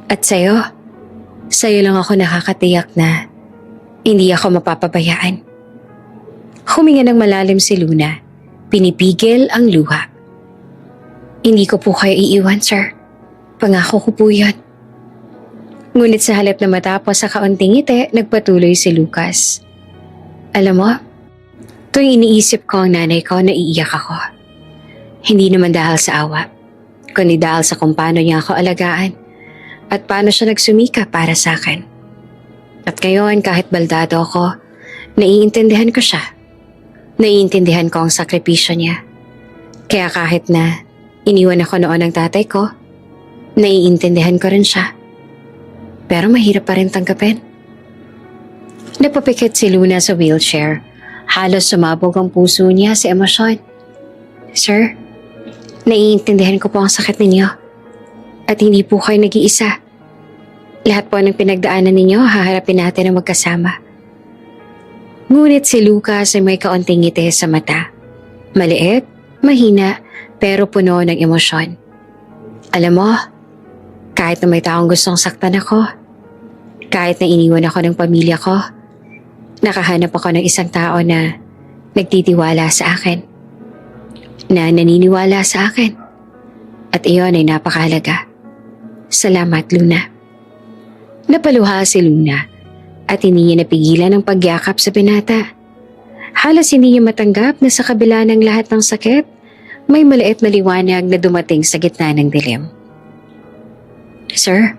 At sa'yo lang ako nakakatiyak na hindi ako mapapabayaan. Huminga ng malalim si Luna. Pinipigil ang luha. Hindi ko po kayo iiwan, sir. Pangako ko po yun. Ngunit sa halip na matapos sa kaunting ngiti, nagpatuloy si Lucas. Alam mo, tuwing iniisip ko ang nanay ko, naiiyak ako. Hindi naman dahil sa awa, kundi dahil sa kung paano niya ako alagaan at paano siya nagsumika para sa akin. At ngayon, kahit baldado ako, naiintindihan ko siya. Naiintindihan ko ang sakripisyo niya. Kaya kahit na iniwan ako noon ng tatay ko, naiintindihan ko rin siya. Pero mahirap pa rin tanggapin. Napapikit si Luna sa wheelchair. Halos sumabog ang puso niya sa emosyon. Sir, naiintindihan ko po ang sakit ninyo. At hindi po kayo nag-iisa. Lahat po ng pinagdaanan ninyo, haharapin natin ang magkasama. Ngunit si Lucas ay may kaunting ngiti sa mata. Maliit, mahina, pero puno ng emosyon. Alam mo, kahit na may taong gustong saktan ako, kahit na iniwan ako ng pamilya ko, nakahanap ako ng isang tao na nagtitiwala sa akin. Na naniniwala sa akin. At iyon ay napakahalaga. Salamat, Luna. Napaluha si Luna at hindi niya napigilan ang pagyakap sa binata. Halos hindi niya matanggap na sa kabila ng lahat ng sakit, may maliit na liwanag na dumating sa gitna ng dilim. Sir,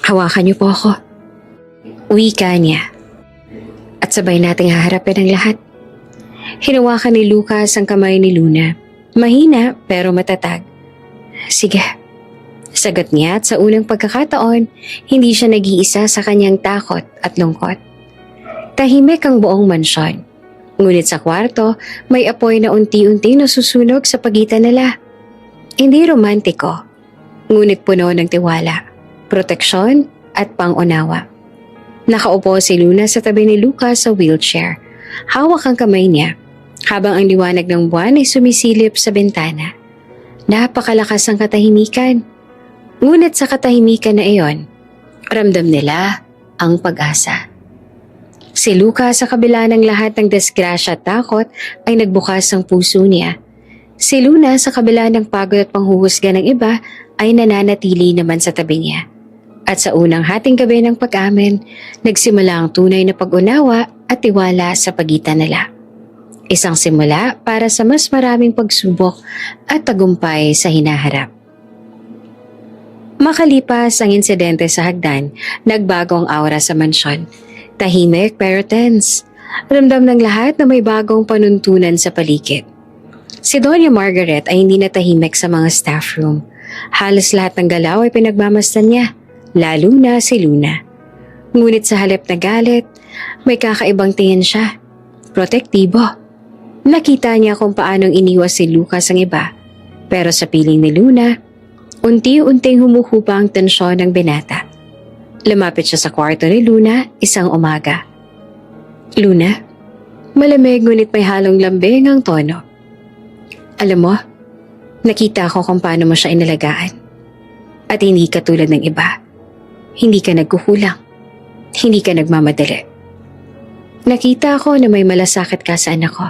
hawakan niyo po ako. Wika niya. At sabay nating haharapin ang lahat. Hinawakan ni Lucas ang kamay ni Luna. Mahina pero matatag. Sige. Sagot niya at sa unang pagkakataon, hindi siya nag-iisa sa kanyang takot at lungkot. Tahimik ang buong mansyon. Ngunit sa kwarto, may apoy na unti-unti nasusunog sa pagitan nila. Hindi romantiko, ngunit puno ng tiwala, proteksyon at pangunawa. Nakaupo si Luna sa tabi ni Lucas sa wheelchair. Hawak ang kamay niya habang ang liwanag ng buwan ay sumisilip sa bintana. Napakalakas ang katahimikan. Ngunit sa katahimikan na iyon, ramdam nila ang pag-asa. Si Lucas sa kabila ng lahat ng disgrasya at takot ay nagbukas ang puso niya. Si Luna sa kabila ng pagod at panghuhusga ng iba ay nananatili naman sa tabi niya. At sa unang hating gabi ng pag-amin, nagsimula ang tunay na pag-unawa at tiwala sa pagitan nila. Isang simula para sa mas maraming pagsubok at tagumpay sa hinaharap. Makalipas ang insidente sa hagdan, nagbago ang aura sa mansyon. Tahimik pero tense. Ramdam ng lahat na may bagong panuntunan sa paligid. Si Doña Margaret ay hindi natahimik sa mga staff room. Halos lahat ng galaw ay pinagmamasdan niya, lalo na si Luna. Ngunit sa halip na galit, may kakaibang tingin siya. Protektibo. Nakita niya kung paanong iniwas si Lucas ang iba. Pero sa piling ni Luna, unti-unting humuhupa ang tensyon ng binata. Lumapit siya sa kwarto ni Luna isang umaga. Luna, malamig ngunit may halong lambing ang tono. Alam mo, nakita ko kung paano mo siya inalagaan. At hindi ka tulad ng iba. Hindi ka nagkukulang. Hindi ka nagmamadali. Nakita ko na may malasakit ka sa anak ko.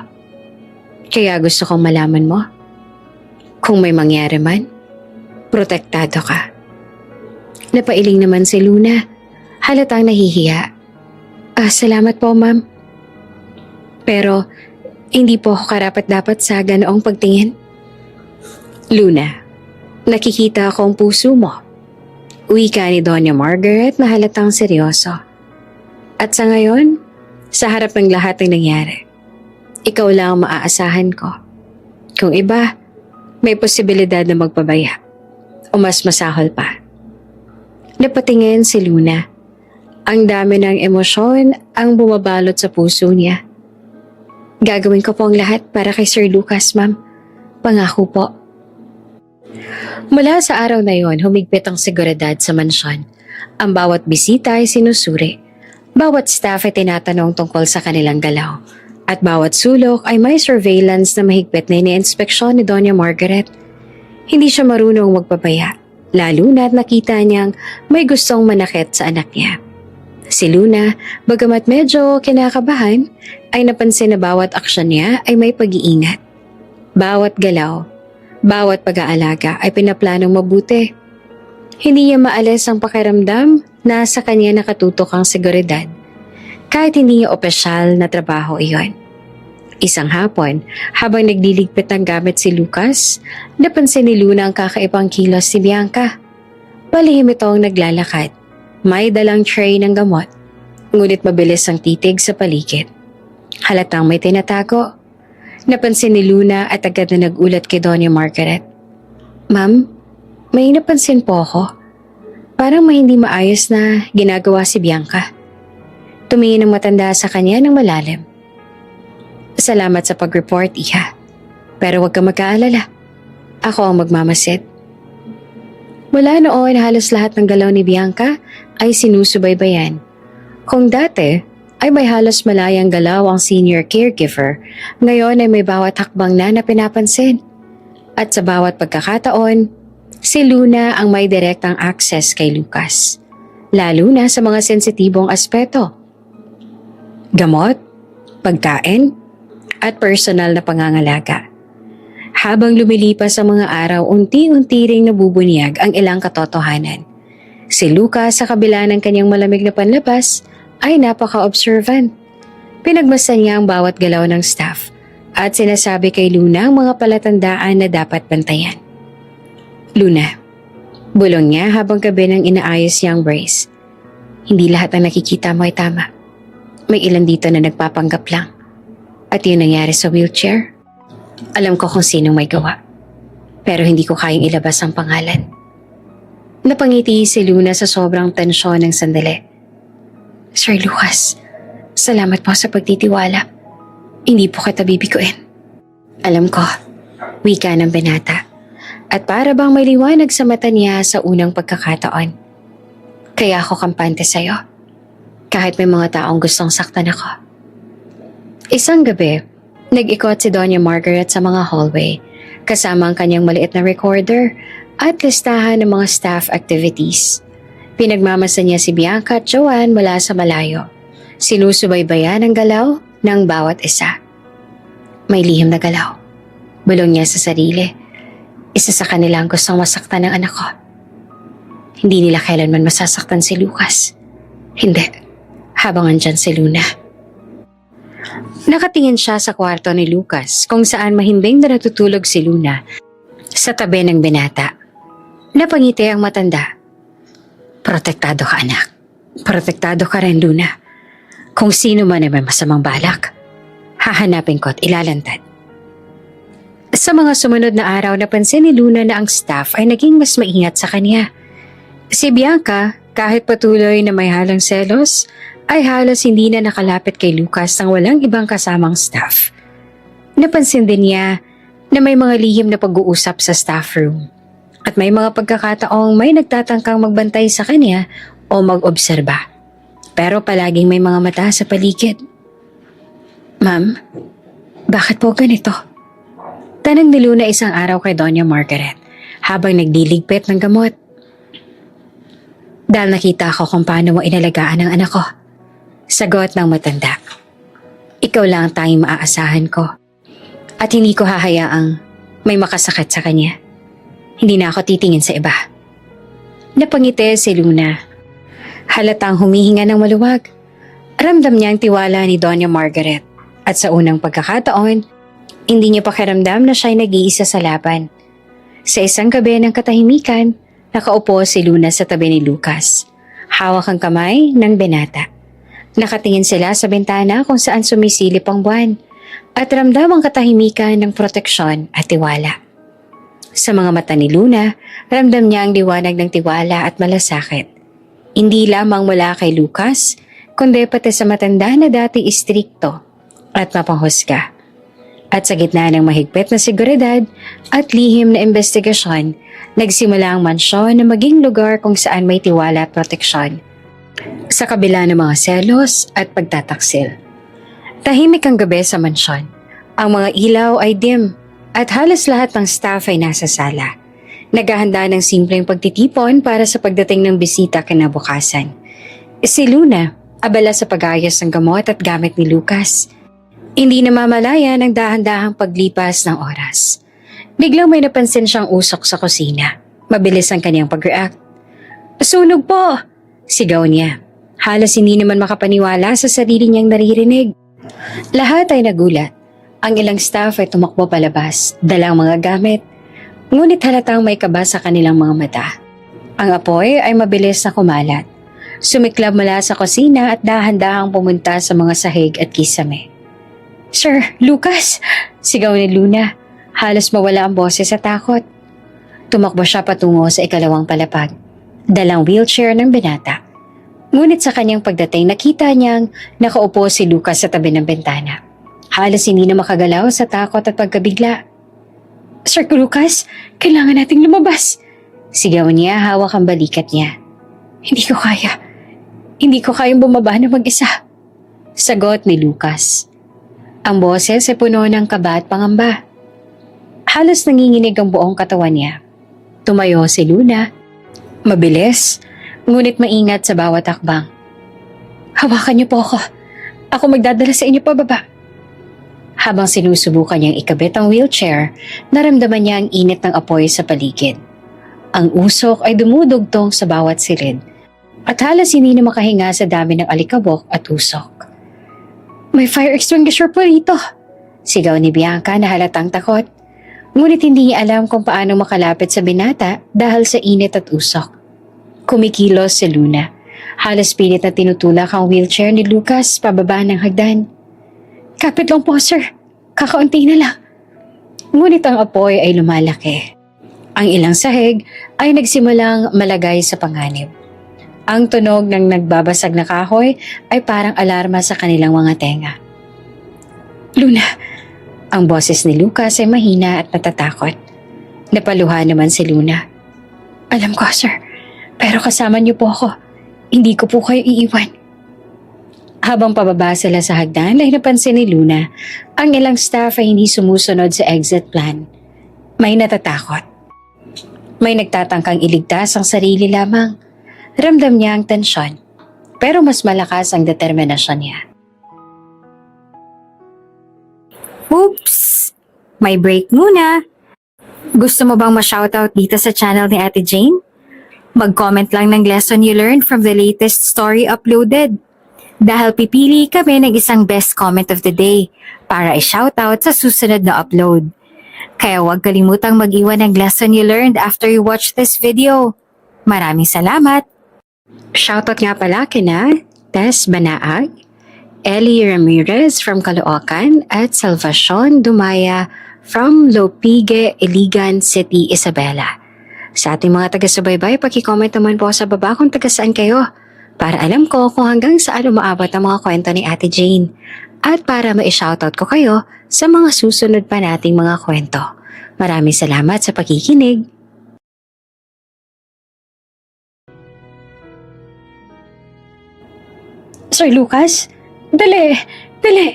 Kaya gusto kong malaman mo. Kung may mangyari man, protektado ka. Napailing naman si Luna. Halatang nahihiya. Salamat po, ma'am. Pero, hindi po ako karapat-dapat sa ganoong pagtingin. Luna, nakikita ko ang puso mo. Wika ni Doña Margaret na halatang seryoso. At sa ngayon, sa harap ng lahat ng nangyari, ikaw lang ang maaasahan ko. Kung iba, may posibilidad na magpabaya. O mas masahol pa. Napatingin si Luna. Ang dami ng emosyon ang bumabalot sa puso niya. Gagawin ko po ang lahat para kay Sir Lucas, ma'am. Pangako po. Mula sa araw na yon, humigpit ang seguridad sa mansyon. Ang bawat bisita ay sinusuri. Bawat staff ay tinatanong tungkol sa kanilang galaw. At bawat sulok ay may surveillance na mahigpit na iniinspeksyon ni Doña Margaret. Hindi siya marunong magpapaya, lalo na at nakita niyang may gustong manakit sa anak niya. Si Luna, bagamat medyo kinakabahan, ay napansin na bawat aksyon niya ay may pag-iingat. Bawat galaw, bawat pag-aalaga ay pinaplanong mabuti. Hindi niya maalis ang pakiramdam na sa kanya nakatutok ang seguridad, kahit hindi niya opisyal na trabaho iyon. Isang hapon, habang nagliligpit ng gamit si Lucas, napansin ni Luna ang kakaibang kilos si Bianca. Palihim itong naglalakad. May dalang tray ng gamot, ngunit mabilis ang titig sa paligid. Halatang may tinatago. Napansin ni Luna at agad na nagulat kay Doña Margaret. Ma'am, may napansin po ako. Parang may hindi maayos na ginagawa si Bianca. Tumingin ang matanda sa kanya ng malalim. Salamat sa pag-report, Iha. Pero huwag ka magkaalala. Ako ang magmamasid. Mula noon, halos lahat ng galaw ni Bianca ay sinusubaybayan. Kung dati ay may halos malayang galaw ang senior caregiver, ngayon ay may bawat hakbang na pinapansin. At sa bawat pagkakataon, si Luna ang may direktang access kay Lucas, lalo na sa mga sensitibong aspeto. Gamot, pagkain, at personal na pangangalaga. Habang lumilipas ang mga araw, unti-unti ring nabubunyag ang ilang katotohanan. Si Lucas sa kabila ng kanyang malamig na panlabas ay napaka-observant. Pinagmasdan niya ang bawat galaw ng staff at sinasabi kay Luna ang mga palatandaan na dapat bantayan. Luna, bulong niya habang gabi nang inaayos niyang brace. Hindi lahat ng nakikita mo ay tama. May ilan dito na nagpapanggap lang. At yun nangyari sa wheelchair. Alam ko kung sinong may gawa. Pero hindi ko kayang ilabas ang pangalan. Napangiti si Luna sa sobrang tensyon ng sandali. Sir Lucas, salamat po sa pagtitiwala. Hindi po kita bibiguin. Alam ko, wika ng binata. At para bang may liwanag sa mata niya sa unang pagkakataon. Kaya ako kampante sa'yo. kahit may mga taong gustong saktan ako. Isang gabi, nag-ikot si Doña Margaret sa mga hallway kasama ang kanyang maliit na recorder at listahan ng mga staff activities. Pinagmamasa niya si Bianca at Joanne mula sa malayo. Sinusubaybayan ang galaw ng bawat isa. May lihim na galaw. Bulong niya sa sarili. Isa sa kanila ang gustong masaktan ng anak ko. Hindi nila kailanman masasaktan si Lucas. Hindi. Habang andyan si Luna. Nakatingin siya sa kwarto ni Lucas kung saan mahimbing na natutulog si Luna sa tabi ng binata. Napangiti ang matanda. Protektado ka, anak. Protektado ka rin, Luna. Kung sino man ay may masamang balak, hahanapin ko at ilalantad. Sa mga sumunod na araw, napansin ni Luna na ang staff ay naging mas maingat sa kanya. Si Bianca, kahit patuloy na may halang selos, ay halos hindi na nakalapit kay Lucas nang walang ibang kasamang staff. Napansin din niya na may mga lihim na pag-uusap sa staff room at may mga pagkakataong may nagtatangkang magbantay sa kanya o mag-obserba. Pero palaging may mga mata sa paligid. Ma'am, bakit po ganito? Tanong ni Luna isang araw kay Doña Margaret habang nagdiligpit ng gamot. Dahil nakita ko kung paano mo inalagaan ang anak ko. Sagot ng matanda. Ikaw lang ang tanging maaasahan ko. At hindi ko hahayaang may makasakit sa kanya. Hindi na ako titingin sa iba. Napangiti si Luna. Halatang humihinga ng maluwag. Ramdam niya ang tiwala ni Doña Margaret. At sa unang pagkakataon, hindi niya pakiramdam na siya'y nag-iisa sa laban. Sa isang gabi ng katahimikan, nakaupo si Luna sa tabi ni Lucas. Hawak ang kamay ng binata. Nakatingin sila sa bintana kung saan sumisilip ang buwan at ramdam ang katahimikan ng proteksyon at tiwala. Sa mga mata ni Luna, ramdam niya ang liwanag ng tiwala at malasakit. Hindi lamang mula kay Lucas, kundi pati sa matanda na dati istrikto at mapanghusga. At sa gitna ng mahigpit na seguridad at lihim na investigasyon, nagsimula ang mansyon na maging lugar kung saan may tiwala at proteksyon. Sa kabila ng mga selos at pagtataksil. Tahimik ang gabi sa mansyon. Ang mga ilaw ay dim at halos lahat ng staff ay nasa sala. Naghahanda ng simpleng pagtitipon para sa pagdating ng bisita kinabukasan. Si Luna, abala sa pag-ayos ng gamot at gamit ni Lucas. Hindi namamalaya ng dahan-dahang paglipas ng oras. Biglang may napansin siyang usok sa kusina. Mabilis ang kanyang pag-react. "Sunog po!" Sigaw niya. Halos hindi naman makapaniwala sa sarili niyang naririnig. Lahat ay nagulat. Ang ilang staff ay tumakbo palabas, dalang mga gamit. Ngunit halatang may kaba sa kanilang mga mata. Ang apoy ay mabilis na kumalat. Sumiklab mula sa kusina at dahan-dahang pumunta sa mga sahig at kisame. "Sir, Lucas!" Sigaw ni Luna. Halos mawala ang boses sa takot. Tumakbo siya patungo sa ikalawang palapag. Dalang wheelchair ng binata. Ngunit sa kanyang pagdating nakita niyang nakaupo si Lucas sa tabi ng bintana. Halos hindi na makagalaw sa takot at pagkabigla. "Sir Lucas, kailangan nating lumabas!" Sigaw niya hawak ang balikat niya. Hindi ko kaya. Hindi ko kayang bumaba na mag-isa." Sagot ni Lucas. Ang boses ay puno ng kaba at pangamba. Halos nanginginig ang buong katawan niya. Tumayo si Luna. Mabilis, ngunit maingat sa bawat akbang. "Hawakan niyo po ako. Ako magdadala sa inyo pababa." Habang sinusubukan niyang ikabit ang wheelchair, naramdaman niya ang init ng apoy sa paligid. Ang usok ay dumudugtong sa bawat silid at halos hindi na makahinga sa dami ng alikabok at usok. "May fire extinguisher po rito!" Sigaw ni Bianca na halatang takot. Ngunit hindi niya alam kung paano makalapit sa binata dahil sa init at usok. Kumikilos si Luna. Halos pilit na tinutulak ang wheelchair ni Lucas pababa ng hagdan. "Kapit lang po, sir. Kakaunti na lang." Ngunit ang apoy ay lumalaki. Ang ilang sahig ay nagsimulang malagay sa panganib. Ang tunog ng nagbabasag na kahoy ay parang alarma sa kanilang mga tenga. "Luna!" Ang boses ni Lucas ay mahina at natatakot. Napaluha naman si Luna. "Alam ko, sir. Pero kasama niyo po ako. Hindi ko po kayo iiwan." Habang pababa sila sa hagdan ay napansin ni Luna ang ilang staff ay hindi sumusunod sa exit plan. May natatakot. May nagtatangkang iligtas ang sarili lamang. Ramdam niya ang tensyon, pero mas malakas ang determinasyon niya. Oops! May break muna. Gusto mo bang ma-shoutout dito sa channel ni Ate Jane? Mag-comment lang ng lesson you learned from the latest story uploaded. Dahil pipili kami ng isang best comment of the day para i-shoutout sa susunod na upload. Kaya huwag kalimutang mag-iwan ng lesson you learned after you watch this video. Maraming salamat! Shoutout nga pala kina Tess Banaag, Ellie Ramirez from Caloocan at Salvacion Dumaya from Lopige, Iligan City, Isabela. Sa ating mga taga-subaybay, paki-comment naman po sa baba kung taga-saan kayo para alam ko kung hanggang saan umaabot ang mga kwento ni Ate Jane at para ma-shoutout ko kayo sa mga susunod pa nating mga kwento. Maraming salamat sa pakikinig. Sir Lucas, dali, dali!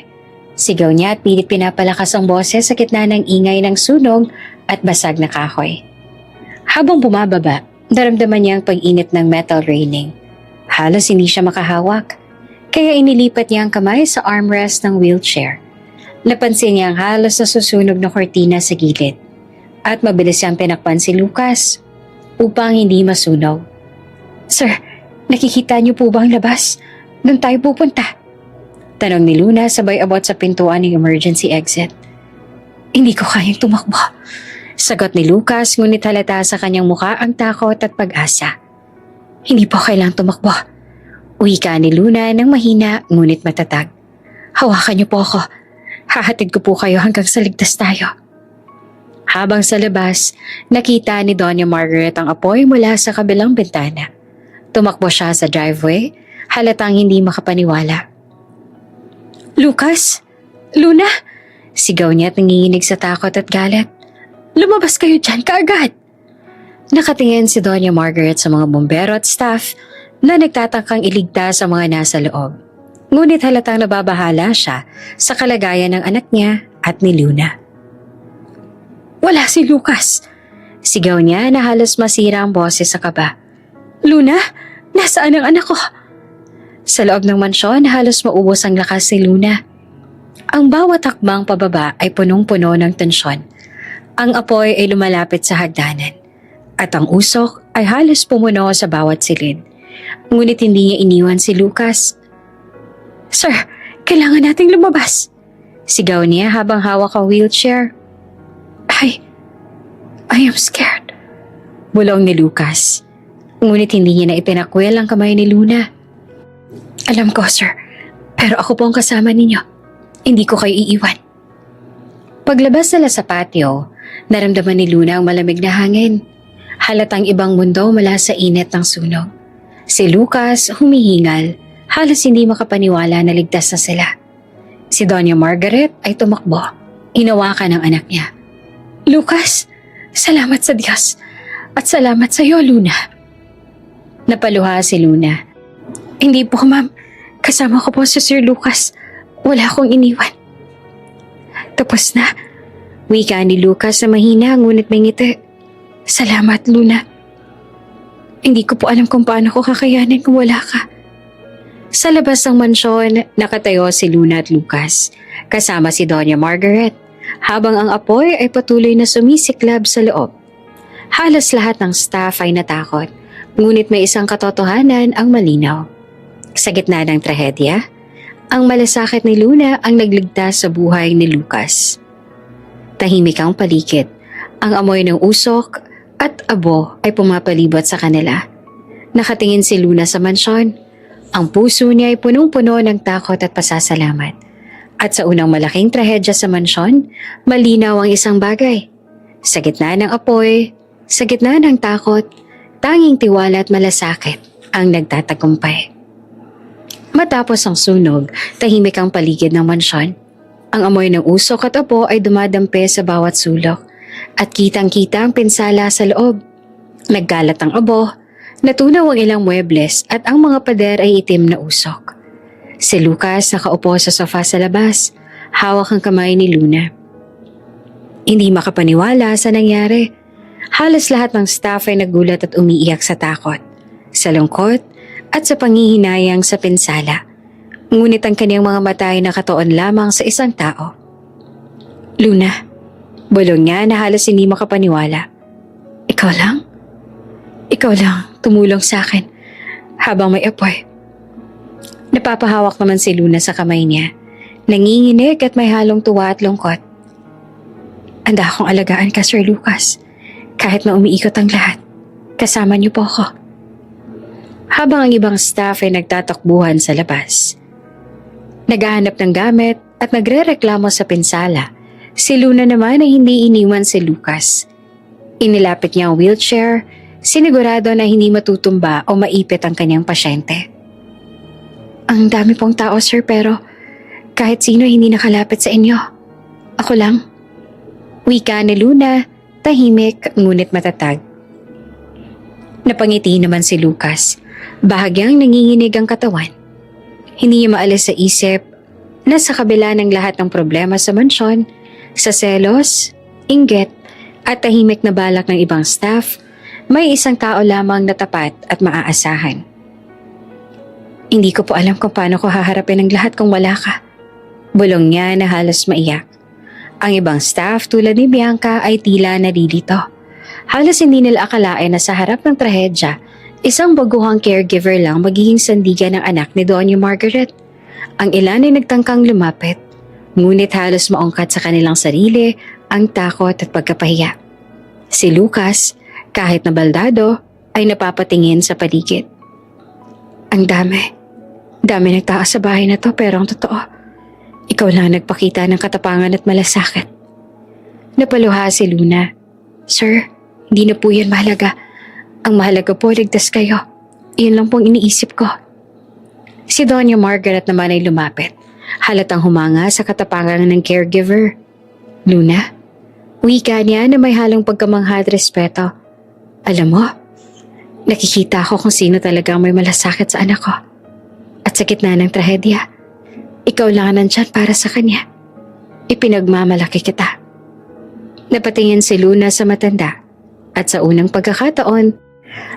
Sigaw niya at pilit pinapalakas ang boses sa gitna ng ingay ng sunog at basag na kahoy. Habang bumababa, naramdaman niya ang pag-init ng metal railing. Halos hindi siya makahawak, kaya inilipat niya ang kamay sa armrest ng wheelchair. Napansin niya ang halos nasusunog na kortina sa gilid at mabilis siyang tinakpan si Lucas upang hindi masunog. Sir, nakikita niyo po ba ang labas? Doon tayo pupunta. Tanong ni Luna sabay abot sa pintuan ng emergency exit. Hindi ko kayang tumakbo. Sagot ni Lucas ngunit halata sa kanyang mukha ang takot at pag-asa. Hindi po kailang tumakbo. Wika ni Luna ng mahina ngunit matatag. Hawakan niyo po ako. Hahatid ko po kayo hanggang sa ligtas tayo. Habang sa labas, nakita ni Doña Margaret ang apoy mula sa kabilang bintana. Tumakbo siya sa driveway, halatang hindi makapaniwala. Lucas? Luna? Sigaw niya at nanginginig sa takot at galit. Lumabas kayo dyan kaagad! Nakatingin si Doña Margaret sa mga bumbero at staff na nagtatangkang iligtas sa mga nasa loob. Ngunit halatang nababahala siya sa kalagayan ng anak niya at ni Luna. Wala si Lucas! Sigaw niya na halos masira ang boses sa kaba. Luna? Nasaan ang anak ko? Sa loob ng mansyon, halos maubos ang lakas ni Luna. Ang bawat hakbang pababa ay punong-puno ng tensyon. Ang apoy ay lumalapit sa hagdanan at ang usok ay halos pumuno sa bawat silid. Ngunit hindi niya iniwan si Lucas. Sir, kailangan nating lumabas. Sigaw niya habang hawak ang wheelchair. I am scared. Bulong ni Lucas. Ngunit hindi niya na ipinakwel ang kamay ni Luna. Alam ko, sir. Pero ako po ang kasama ninyo. Hindi ko kayo iiwan. Paglabas nila sa patio, naramdaman ni Luna ang malamig na hangin. Halatang ibang mundo mula sa init ng sunog. Si Lucas humihingal, halos hindi makapaniwala na ligtas na sila. Si Doña Margaret ay tumakbo, hinawakan ng anak niya. Lucas, salamat sa Diyos at salamat sa iyo, Luna. Napaluha si Luna. Hindi po, ma'am. Kasama ko po si Sir Lucas. Wala akong iniwan. Tapos na. Wika ni Lucas na mahina ngunit may ngiti. Salamat, Luna. Hindi ko po alam kung paano ko kakayanin kung wala ka. Sa labas ng mansyon, nakatayo si Luna at Lucas, kasama si Doña Margaret, habang ang apoy ay patuloy na sumisiklab sa loob. Halos lahat ng staff ay natakot, ngunit may isang katotohanan ang malinaw. Sa gitna ng trahedya, ang malasakit ni Luna ang nagligtas sa buhay ni Lucas. Tahimik ang paligid, ang amoy ng usok at abo ay pumapalibot sa kanila. Nakatingin si Luna sa mansyon. Ang puso niya ay punong-puno ng takot at pasasalamat. At sa unang malaking trahedya sa mansyon, malinaw ang isang bagay. Sa gitna ng apoy, sa gitna ng takot, tanging tiwala at malasakit ang nagtatagumpay. Matapos ang sunog, tahimik ang paligid ng mansyon. Ang amoy ng usok at abo ay dumadampi sa bawat sulok at kitang-kita ang pinsala sa loob. Nagkalat ang abo, natunaw ang ilang muebles at ang mga pader ay itim na usok. Si Lucas nakaupo sa sofa sa labas, hawak ang kamay ni Luna. Hindi makapaniwala sa nangyari. Halos lahat ng staff ay nagulat at umiiyak sa takot, sa lungkot at sa panghihinayang sa pinsala. Ngunit ang kaniyang mga mata ay nakatuon lamang sa isang tao. Luna, bulong niya na halos hindi makapaniwala. Ikaw lang? Ikaw lang tumulong sa akin habang may apoy. Napapahawak naman si Luna sa kamay niya. Nanginginig at may halong tuwa at lungkot. Handa akong alagaan ka, Sir Lucas. Kahit na umiikot ang lahat, kasama niyo po ako. Habang ang ibang staff ay nagtatakbuhan sa labas. Naghahanap ng gamit at nagrereklamo sa pinsala, si Luna naman ay hindi iniwan si Lucas. Inilapit niya ang wheelchair, sinigurado na hindi matutumba o maipit ang kanyang pasyente. Ang dami pong tao, sir, pero kahit sino hindi nakalapit sa inyo. Ako lang. Wika ni Luna, tahimik ngunit matatag. Napangiti naman si Lucas, bahagyang nanginginig ang katawan. Hindi niya maalis sa isip na sa kabila ng lahat ng problema sa mansyon, sa selos, inggit at tahimik na balak ng ibang staff, may isang tao lamang na tapat at maaasahan. Hindi ko po alam kung paano ko haharapin ang lahat kung wala ka. Bulong niya na halos maiyak. Ang ibang staff tulad ni Bianca ay tila nalilito. Halos hindi nila akalain na sa harap ng trahedya, isang baguhang caregiver lang magiging sandigan ng anak ni Doña Margaret. Ang ilan ay nagtangkang lumapit, ngunit halos maungkat sa kanilang sarili ang takot at pagkapahiya. Si Lucas, kahit nabaldado, ay napapatingin sa paligid. Ang dami nagtao sa bahay na to pero ang totoo, ikaw lang nagpakita ng katapangan at malasakit. Napaluha si Luna. Sir, hindi na po yan mahalaga. Ang mahalaga po, ligtas kayo. Iyon lang pong iniisip ko. Si Doña Margaret naman ay lumapit. Halatang humanga sa katapangan ng caregiver. Luna, wika niya na may halong pagkamangha at respeto. Alam mo, nakikita ko kung sino talagang may malasakit sa anak ko. At sa gitna ng trahedya, ikaw lang nandyan para sa kanya. Ipinagmamalaki kita. Napatingin si Luna sa matanda at sa unang pagkakataon,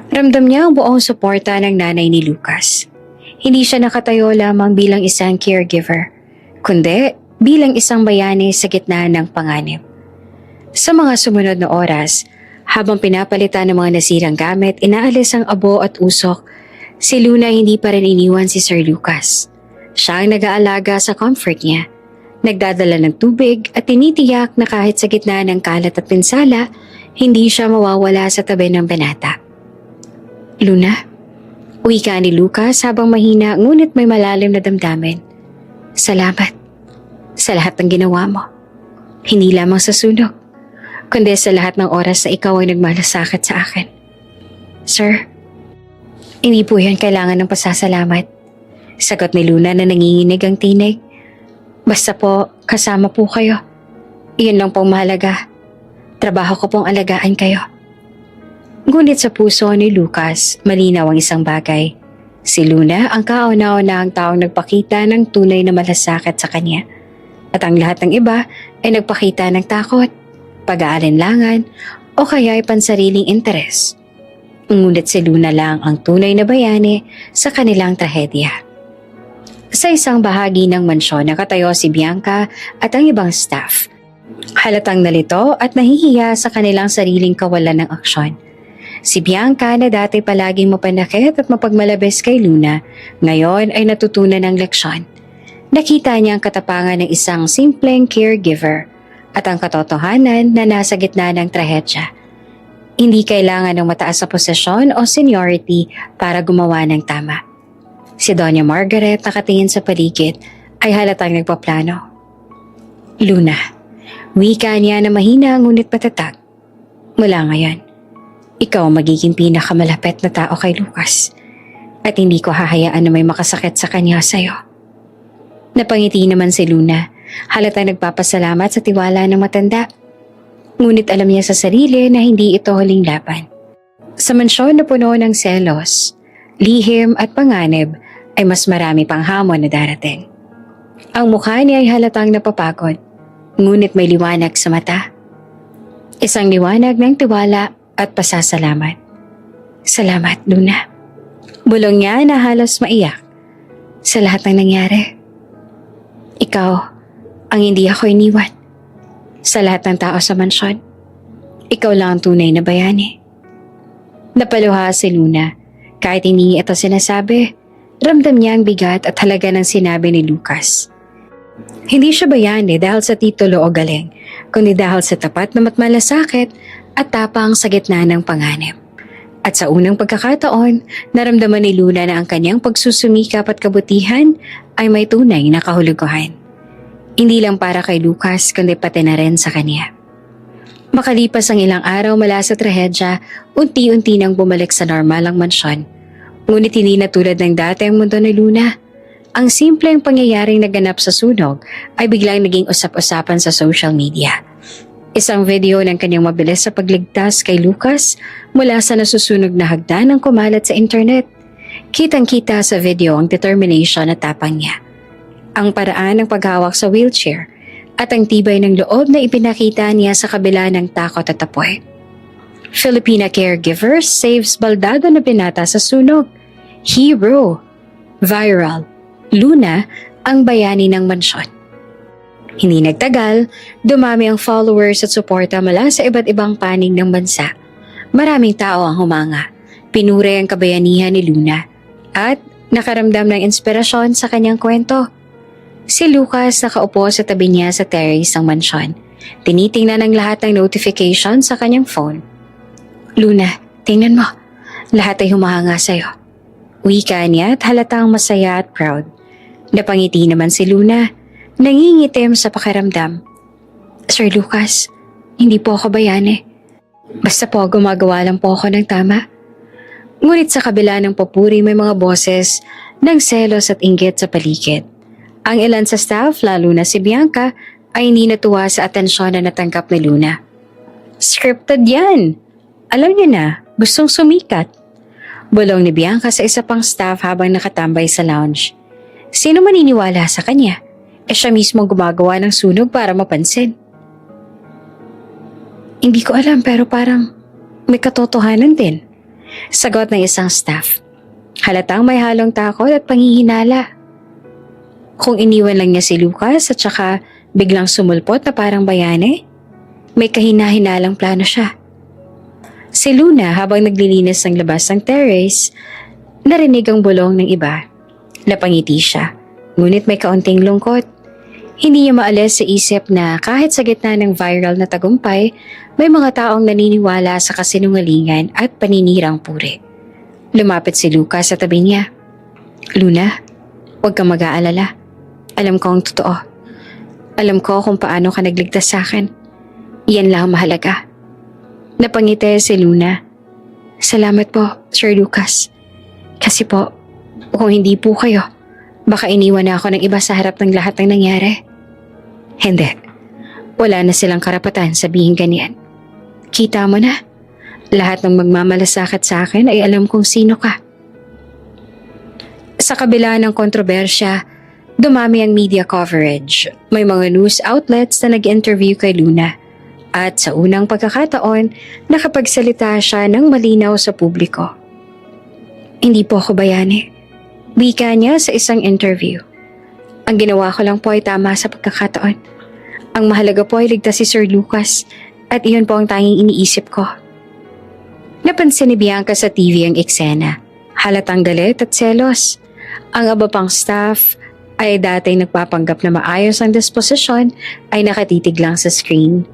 ramdam niya ang buong suporta ng nanay ni Lucas. Hindi siya nakatayo lamang bilang isang caregiver, kundi bilang isang bayani sa gitna ng panganib. Sa mga sumunod na oras, habang pinapalitan ng mga nasirang gamit, inaalis ang abo at usok, si Luna hindi pa rin iniwan si Sir Lucas. Siya ang nag-aalaga sa comfort niya, nagdadala ng tubig at tinitiyak na kahit sa gitna ng kalat at pinsala, hindi siya mawawala sa tabi ng binata. Luna, wika ni Lucas habang mahina ngunit may malalim na damdamin. Salamat sa lahat ng ginawa mo. Hindi lamang sa sunog, kundi sa lahat ng oras na ikaw ay nagmalasakit sa akin. Sir, hindi po yan kailangan ng pasasalamat. Sagot ni Luna na nanginginig ang tinig. Basta po, kasama po kayo. Iyon lang pong mahalaga. Trabaho ko pong alagaan kayo. Ngunit sa puso ni Lucas, malinaw ang isang bagay. Si Luna ang kauna-unahang taong nagpakita ng tunay na malasakit sa kanya. At ang lahat ng iba ay nagpakita ng takot, pag-aalinlangan o kaya ay pansariling interes. Ngunit si Luna lang ang tunay na bayani sa kanilang trahedya. Sa isang bahagi ng mansyon nakatayo si Bianca at ang ibang staff. Halatang nalito at nahihiya sa kanilang sariling kawalan ng aksyon. Si Bianca na dati palaging mapanakit at mapagmalabis kay Luna, ngayon ay natutunan ng leksyon. Nakita niya ang katapangan ng isang simpleng caregiver at ang katotohanan na nasa gitna ng trahedya. Hindi kailangan ng mataas na posisyon o seniority para gumawa ng tama. Si Doña Margaret nakatingin sa paligid ay halatang nagpaplano. Luna, wika niya na mahina ngunit matatag. Mula ngayon, ikaw magiging pinakamalapit na tao kay Lucas at hindi ko hahayaan na may makasakit sa kanya sa'yo. Napangiti naman si Luna, halatang nagpapasalamat sa tiwala ng matanda. Ngunit alam niya sa sarili na hindi ito huling laban. Sa mansyon na puno ng selos, lihim at panganib, ay mas marami pang hamon na darating. Ang mukha niya ay halatang napapagod, ngunit may liwanag sa mata. Isang liwanag ng tiwala at pasasalamat. Salamat, Luna. Bulong niya na halos maiyak sa lahat ng nangyari. Ikaw ang hindi ako iniwan. Sa lahat ng tao sa mansyon, ikaw lang ang tunay na bayani. Napaluha si Luna. Kahit hindi ito sinasabi, ramdam niya ang bigat at halaga ng sinabi ni Lucas. Hindi siya bayani dahil sa titulo o galing, kundi dahil sa tapat na matmalasakit at tapang sa gitna ng panganib. At sa unang pagkakataon, naramdaman ni Luna na ang kanyang pagsusumikap at kabutihan ay may tunay na kahulugan. Hindi lang para kay Lucas kundi pati na rin sa kanya. Makalipas ang ilang araw mula sa trahedya, unti-unti nang bumalik sa normal ang mansyon. Ngunit hindi na tulad ng dati ang mundo ni Luna. Ang simpleng pangyayaring naganap sa sunog ay biglang naging usap-usapan sa social media. Isang video ng kanyang mabilis sa pagligtas kay Lucas mula sa nasusunog na hagdan ang kumalat sa internet. Kitang-kita sa video ang determination at tapang niya. Ang paraan ng paghawak sa wheelchair at ang tibay ng loob na ipinakita niya sa kabila ng takot at apoy. Filipina caregiver saves baldado na binata sa sunog. Hero. Viral. Luna ang bayani ng mansyon. Hindi nagtagal, dumami ang followers at suporta mula sa iba't ibang panig ng bansa. Maraming tao ang humanga, pinuri ang kabayanihan ni Luna, at nakaramdam ng inspirasyon sa kanyang kwento. Si Lucas nakaupo sa tabi niya sa terrace ng mansyon. Tinitingnan ang lahat ng notification sa kanyang phone. Luna, tingnan mo. Lahat ay humahanga sa'yo. Wika niya at halatang masaya at proud. Napangiti naman si Luna. Nangingitim sa pakiramdam. Sir Lucas, hindi po ako bayani. Basta po gumagawa lang po ako ng tama. Ngunit sa kabila ng papuri may mga boses ng selos at inggit sa paligid. Ang ilan sa staff, lalo na si Bianca, ay hindi natuwa sa atensyon na natanggap ni Luna. Scripted yan! Alam niyo na, gustong sumikat. Bulong ni Bianca sa isa pang staff habang nakatambay sa lounge. Sino maniniwala sa kanya? Siya mismo gumagawa ng sunog para mapansin. Hindi ko alam pero parang may katotohanan din. Sagot ng isang staff. Halatang may halong takot at panghihinala. Kung iniwan lang niya si Lucas at saka biglang sumulpot na parang bayani, may kahina-hinalang plano siya. Si Luna habang naglilinis ng labas ng terrace, narinig ang bulong ng iba. Napangiti siya, ngunit may kaunting lungkot. Hindi niya maalis sa isip na kahit sa gitna ng viral na tagumpay, may mga taong naniniwala sa kasinungalingan at paninirang puri. Lumapit si Lucas sa tabi niya. Luna, huwag kang mag-aalala. Alam ko ang totoo. Alam ko kung paano ka nagligtas sa akin. Iyan lang ang mahalaga. Napangiti si Luna. Salamat po, Sir Lucas. Kasi po, kung hindi po kayo, baka iniwan na ako ng iba sa harap ng lahat ng nangyari. Hindi. Wala na silang karapatan sabihin ganyan. Kita mo na. Lahat ng magmamalasakit sa akin ay alam kong sino ka. Sa kabila ng kontrobersya, dumami ang media coverage. May mga news outlets na nag-interview kay Luna. At sa unang pagkakataon, nakapagsalita siya ng malinaw sa publiko. Hindi po ako bayani. Wika niya sa isang interview. Ang ginawa ko lang po ay tama sa pagkakataon. Ang mahalaga po ay ligtas si Sir Lucas at iyon po ang tanging iniisip ko. Napansin ni Bianca sa TV ang eksena. Halatang galit at selos. Ang iba pang staff ay dating nagpapanggap na maayos ang disposisyon ay nakatitig lang sa screen.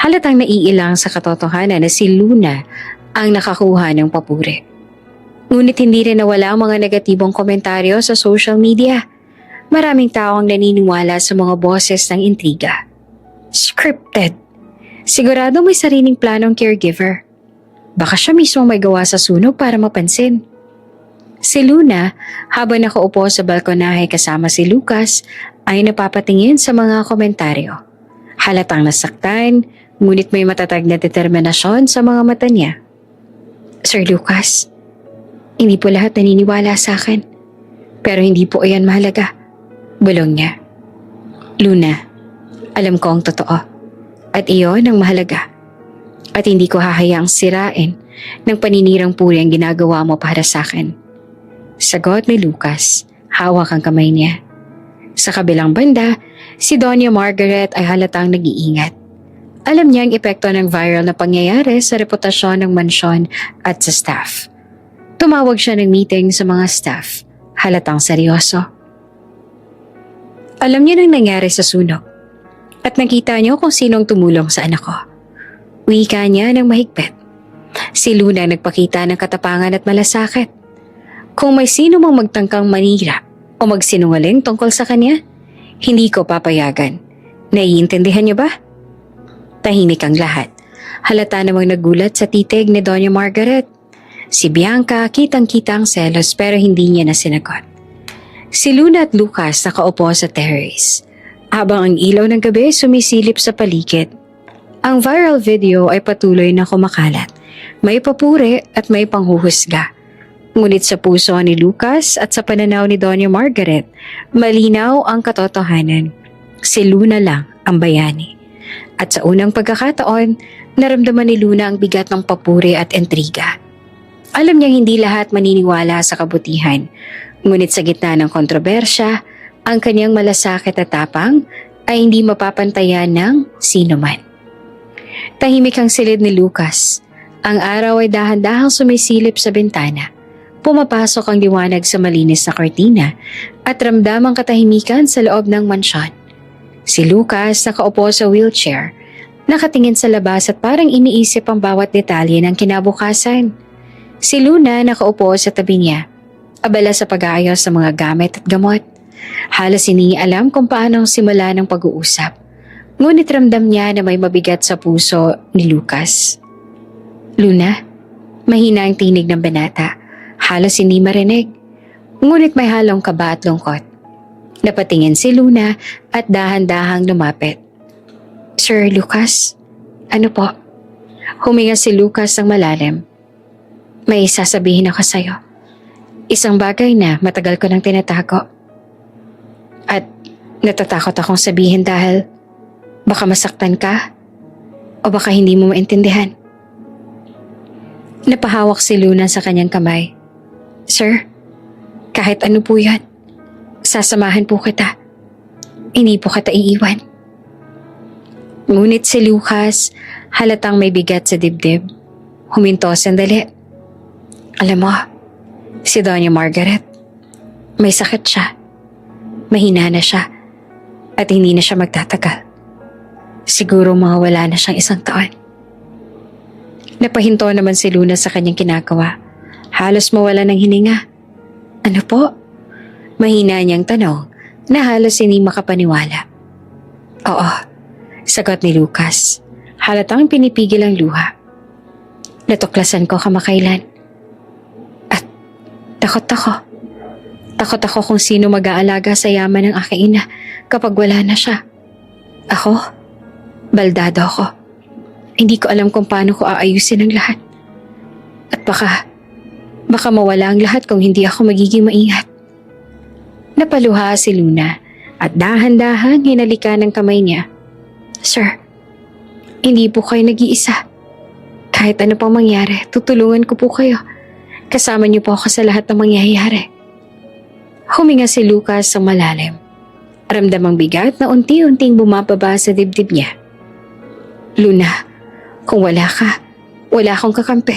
Halatang naiilang sa katotohanan na si Luna ang nakakuha ng papuri. Ngunit hindi rin nawala ang mga negatibong komentaryo sa social media. Maraming tao ang naniniwala sa mga boses ng intriga. Scripted. Sigurado may sariling planong caregiver. Baka siya mismo may gawa sa sunog para mapansin. Si Luna, habang nakaupo sa balkonahe kasama si Lucas, ay napapatingin sa mga komentaryo. Halatang nasaktan, ngunit may matatag na determinasyon sa mga mata niya. Sir Lucas, hindi po lahat naniniwala sa akin. Pero hindi po iyan mahalaga. Bulong niya. Luna, alam ko ang totoo. At iyon ang mahalaga. At hindi ko hahayaang sirain ng paninirang puri ang ginagawa mo para sa akin. Sagot ni Lucas, hawak ang kamay niya. Sa kabilang banda, si Doña Margaret ay halatang nag-iingat. Alam niya ang epekto ng viral na pangyayari sa reputasyon ng mansyon at sa staff. Tumawag siya ng meeting sa mga staff, halatang seryoso. Alam niya nang nangyari sa sunog at nakita niyo kung sinong tumulong sa anak ko. Wika niya ng mahigpit. Si Luna nagpakita ng katapangan at malasakit. Kung may sino mang magtangkang manira o magsinungaling tungkol sa kanya, hindi ko papayagan. Naiintindihan niyo ba? Tahimik ang lahat. Halata namang nagulat sa titig ni Doña Margaret. Si Bianca kitang-kita ang selos pero hindi niya na sinagot. Si Luna at Lucas nakaupo sa terrace. Habang ang ilaw ng gabi sumisilip sa paligid. Ang viral video ay patuloy na kumakalat. May papuri at may panghuhusga. Ngunit sa puso ni Lucas at sa pananaw ni Doña Margaret, malinaw ang katotohanan. Si Luna lang ang bayani. At sa unang pagkakataon, naramdaman ni Luna ang bigat ng papuri at intriga. Alam niyang hindi lahat maniniwala sa kabutihan. Ngunit sa gitna ng kontrobersya, ang kanyang malasakit at tapang ay hindi mapapantayan ng sino man. Tahimik ang silid ni Lucas. Ang araw ay dahan-dahang sumisilip sa bintana. Pumapasok ang liwanag sa malinis na kortina at ramdam ang katahimikan sa loob ng mansyon. Si Lucas nakaupo sa wheelchair, nakatingin sa labas at parang iniisip ang bawat detalye ng kinabukasan. Si Luna nakaupo sa tabi niya, abala sa pag-aayos sa mga gamit at gamot. Halos hindi niya alam kung paano simula ng pag-uusap. Ngunit ramdam niya na may mabigat sa puso ni Lucas. Luna, mahina ang tinig ng binata. Halos hindi marinig. Ngunit may halong kaba at lungkot. Napatingin si Luna at dahan-dahang lumapit. Sir Lucas, ano po? Huminga si Lucas ng malalim. May sasabihin ako sa'yo. Isang bagay na matagal ko nang tinatago. At natatakot akong sabihin dahil baka masaktan ka o baka hindi mo maintindihan. Napahawak si Luna sa kanyang kamay. Sir, kahit ano po yan, sasamahan po kita. Hindi po kita iiwan. Ngunit si Lucas halatang may bigat sa dibdib. Huminto sandali. Alam mo, si Doña Margaret, may sakit siya. Mahina na siya at hindi na siya magtatagal. Siguro mawawala na siyang 1 taon. Napahinto naman si Luna sa kanyang kinagawa. Halos mawala ng hininga. Ano po? Mahina niyang tanong na halos hindi makapaniwala. Oo, sagot ni Lucas. Halatang pinipigil ang luha. Natuklasan ko kamakailan. At takot ako. Takot ako kung sino mag-aalaga sa yaman ng aking ina kapag wala na siya. Ako? Baldado ako. Hindi ko alam kung paano ko aayusin ang lahat. At baka mawala ang lahat kung hindi ako magiging maingat. Napaluha si Luna at dahan-dahan hinalikan ng kamay niya. Sir, hindi po kayo nag-iisa. Kahit ano pang mangyari, tutulungan ko po kayo. Kasama niyo po ako sa lahat ng mangyayari. Huminga si Lucas sa malalim. Ramdam ang bigat na unti-unting bumababa sa dibdib niya. Luna, kung wala ka, wala akong kakampi.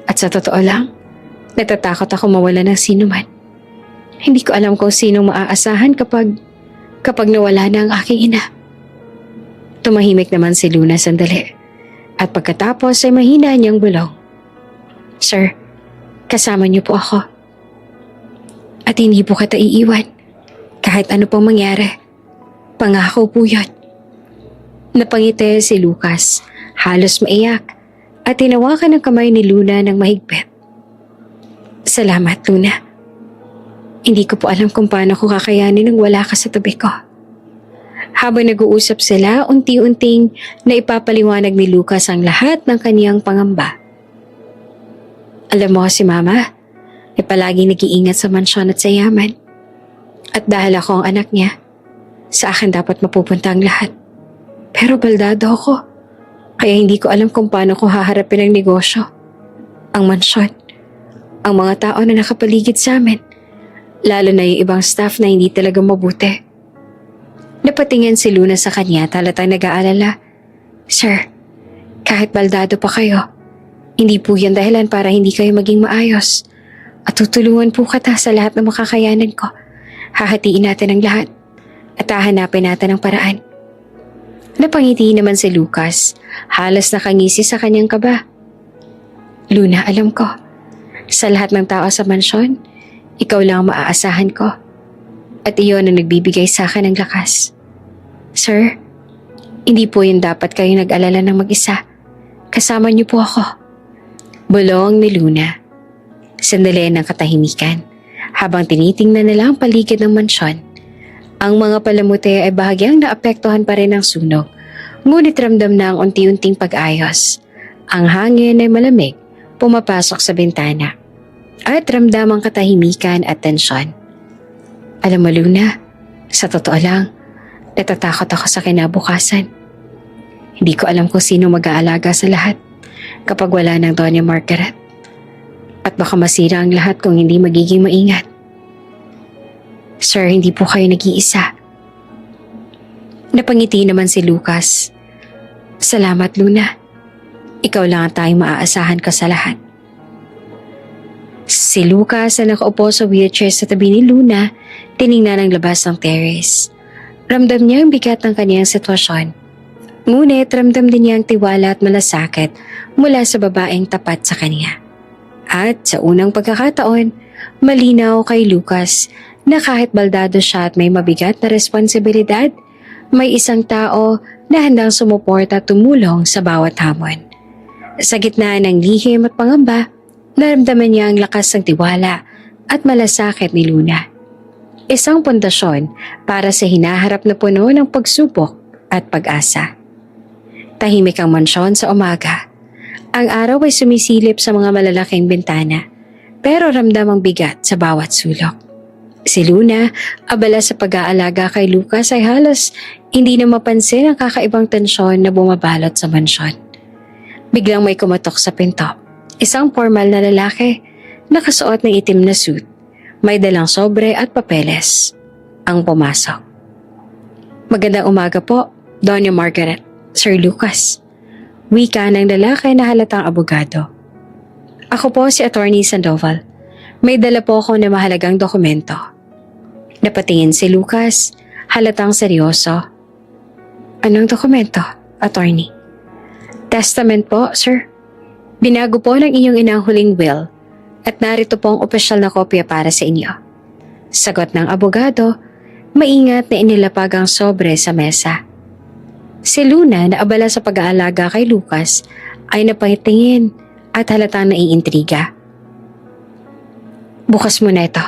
At sa totoo lang, natatakot ako mawala ng sino man. Hindi ko alam kung sinong maaasahan kapag nawala na ang aking ina. Tumahimik naman si Luna sandali. At pagkatapos ay mahina niyang bulong. Sir, kasama niyo po ako. At hindi po kita iiwan. Kahit ano pang mangyari. Pangako po yun. Napangiti si Lucas, halos maiyak, at tinawakan ng kamay ni Luna ng mahigpit. Salamat, Luna. Hindi ko po alam kung paano ko kakayanin nang wala ka sa tabi ko. Habang nag-uusap sila, unti-unting naipapaliwanag ni Lucas ang lahat ng kaniyang pangamba. Alam mo si Mama, ay palaging nag-iingat sa mansyon at sa yaman. At dahil ako ang anak niya, sa akin dapat mapupunta ang lahat. Pero baldado ako, kaya hindi ko alam kung paano ko haharapin ang negosyo, ang mansyon, ang mga tao na nakapaligid sa amin, lalo na yung ibang staff na hindi talaga mabuti. Napatingin si Luna sa kanya at halatang nag-aalala. Sir, kahit baldado pa kayo, hindi po yan dahilan para hindi kayo maging maayos. At tutulungan po kita sa lahat ng makakayanan ko. Hahatiin natin ang lahat at hahanapin natin ang paraan. Napangiti naman si Lucas, halos nakangisi sa kanyang kaba. Luna, alam ko, sa lahat ng tao sa mansyon, ikaw lang ang maaasahan ko. At iyon ang nagbibigay sa akin ng lakas. Sir, hindi po yun dapat kayo nag-alala ng mag-isa. Kasama niyo po ako. Bulong ni Luna. Sandali ng katahimikan habang tinitingnan nila ang paligid ng mansyon. Ang mga palamuti ay bahagyang naapektuhan pa rin ng sunog, ngunit ramdam na ang unti-unting pag-ayos. Ang hangin ay malamig, pumapasok sa bintana, at ramdam ang katahimikan at tensyon. Alam mo Luna, sa totoo lang, natatakot ako sa kinabukasan. Hindi ko alam kung sino mag-aalaga sa lahat kapag wala ng Doña Margaret. At baka masira ang lahat kung hindi magiging maingat. Sir, hindi po kayo nag-iisa. Napangiti naman si Lucas. Salamat, Luna. Ikaw lang ang tayong maaasahan ko sa lahat. Si Lucas na nakaupo sa wheelchair sa tabi ni Luna, tiningnan ang labas ng terrace. Ramdam niya ang bigat ng kaniyang sitwasyon. Ngunit ramdam din niya ang tiwala at malasakit mula sa babaeng tapat sa kaniya. At sa unang pagkakataon, malinaw kay Lucas na kahit baldado siya at may mabigat na responsibilidad, may isang tao na handang sumuporta at tumulong sa bawat hamon. Sa gitna ng lihim at pangamba, naramdaman niya ang lakas ng tiwala at malasakit ni Luna. Isang pundasyon para sa hinaharap na puno ng pagsubok at pag-asa. Tahimik ang mansyon sa umaga. Ang araw ay sumisilip sa mga malalaking bintana, pero ramdam ang bigat sa bawat sulok. Si Luna, abala sa pag-aalaga kay Lucas ay halos hindi na mapansin ang kakaibang tensyon na bumabalot sa mansyon. Biglang may kumatok sa pinto. Isang formal na lalaki, nakasuot ng itim na suit, may dalang sobre at papeles. Ang pumasok. Magandang umaga po, Doña Margaret, Sir Lucas. Wika ng lalaki na halatang abogado. Ako po si Attorney Sandoval. May dala po ako na mahalagang dokumento. Napatingin si Lucas, halatang seryoso. Anong dokumento, Attorney? Testament po, sir. Binago po ng inyong inang huling will at narito po ang opisyal na kopya para sa inyo. Sagot ng abogado, maingat na inilapag ang sobre sa mesa. Si Luna na abala sa pag-aalaga kay Lucas ay napatingin at halatang naiintriga. Bukas mo na ito.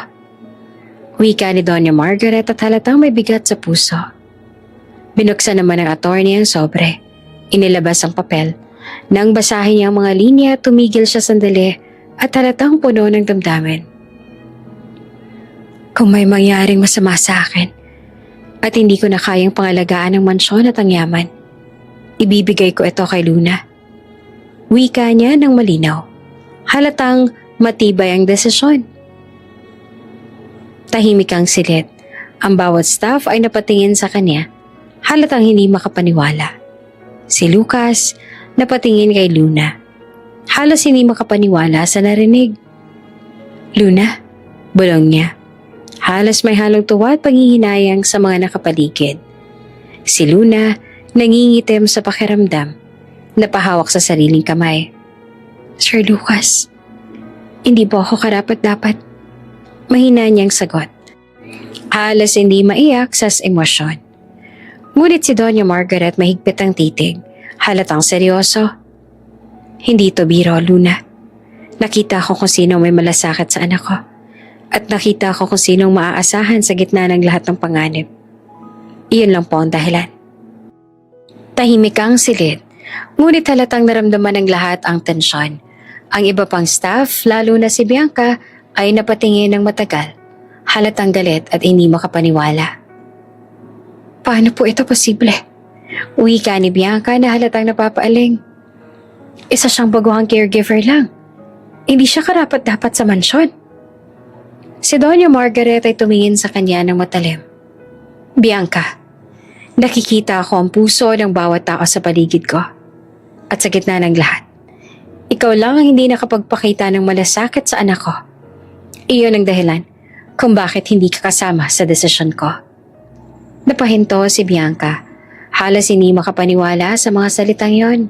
Wika ni Doña Margaret at halatang may bigat sa puso. Binuksan naman ng attorney ang sobre. Inilabas ang papel. Nang basahin niya ang mga linya, tumigil siya sandali at halatang puno ng damdamin. Kung may mangyaring masama sa akin at hindi ko na kayang pangalagaan ng mansyon at ang yaman, ibibigay ko ito kay Luna. Wika niya ng malinaw. Halatang matibay ang desisyon. Tahimik ang silid. Ang bawat staff ay napatingin sa kanya, halatang hindi makapaniwala. Si Lucas napatingin kay Luna. Halos hindi makapaniwala sa narinig. Luna, bulong niya. Halos may halong tuwa at panghihinayang sa mga nakapaligid. Si Luna nangingitim sa pakiramdam, napahawak sa sariling kamay. Sir Lucas, hindi po ako karapat-dapat. Mahina niyang sagot. Halos hindi maiyak sa emosyon. Ngunit si Doña Margaret mahigpit ang titig, halatang seryoso. Hindi to biro, Luna. Nakita ko kung sino may malasakit sa anak ko. At nakita ko kung sinong maaasahan sa gitna ng lahat ng panganib. Iyon lang po ang dahilan. Tahimik ang silid, ngunit halatang naramdaman ng lahat ang tensyon. Ang iba pang staff, lalo na si Bianca, ay napatingin ng matagal, halatang galit at hindi makapaniwala. Paano po ito posible? Wika ni Bianca na halatang napapaaling. Isa siyang baguhang caregiver lang. Hindi siya karapat-dapat sa mansyon. Si Doña Margaret ay tumingin sa kanya ng matalim. Bianca, nakikita ko ang puso ng bawat tao sa paligid ko. At sa gitna ng lahat, ikaw lang ang hindi nakapagpakita ng malasakit sa anak ko. Iyon ang dahilan kung bakit hindi ka kasama sa desisyon ko. Napahinto si Bianca. Halos hindi makapaniwala sa mga salitang yon.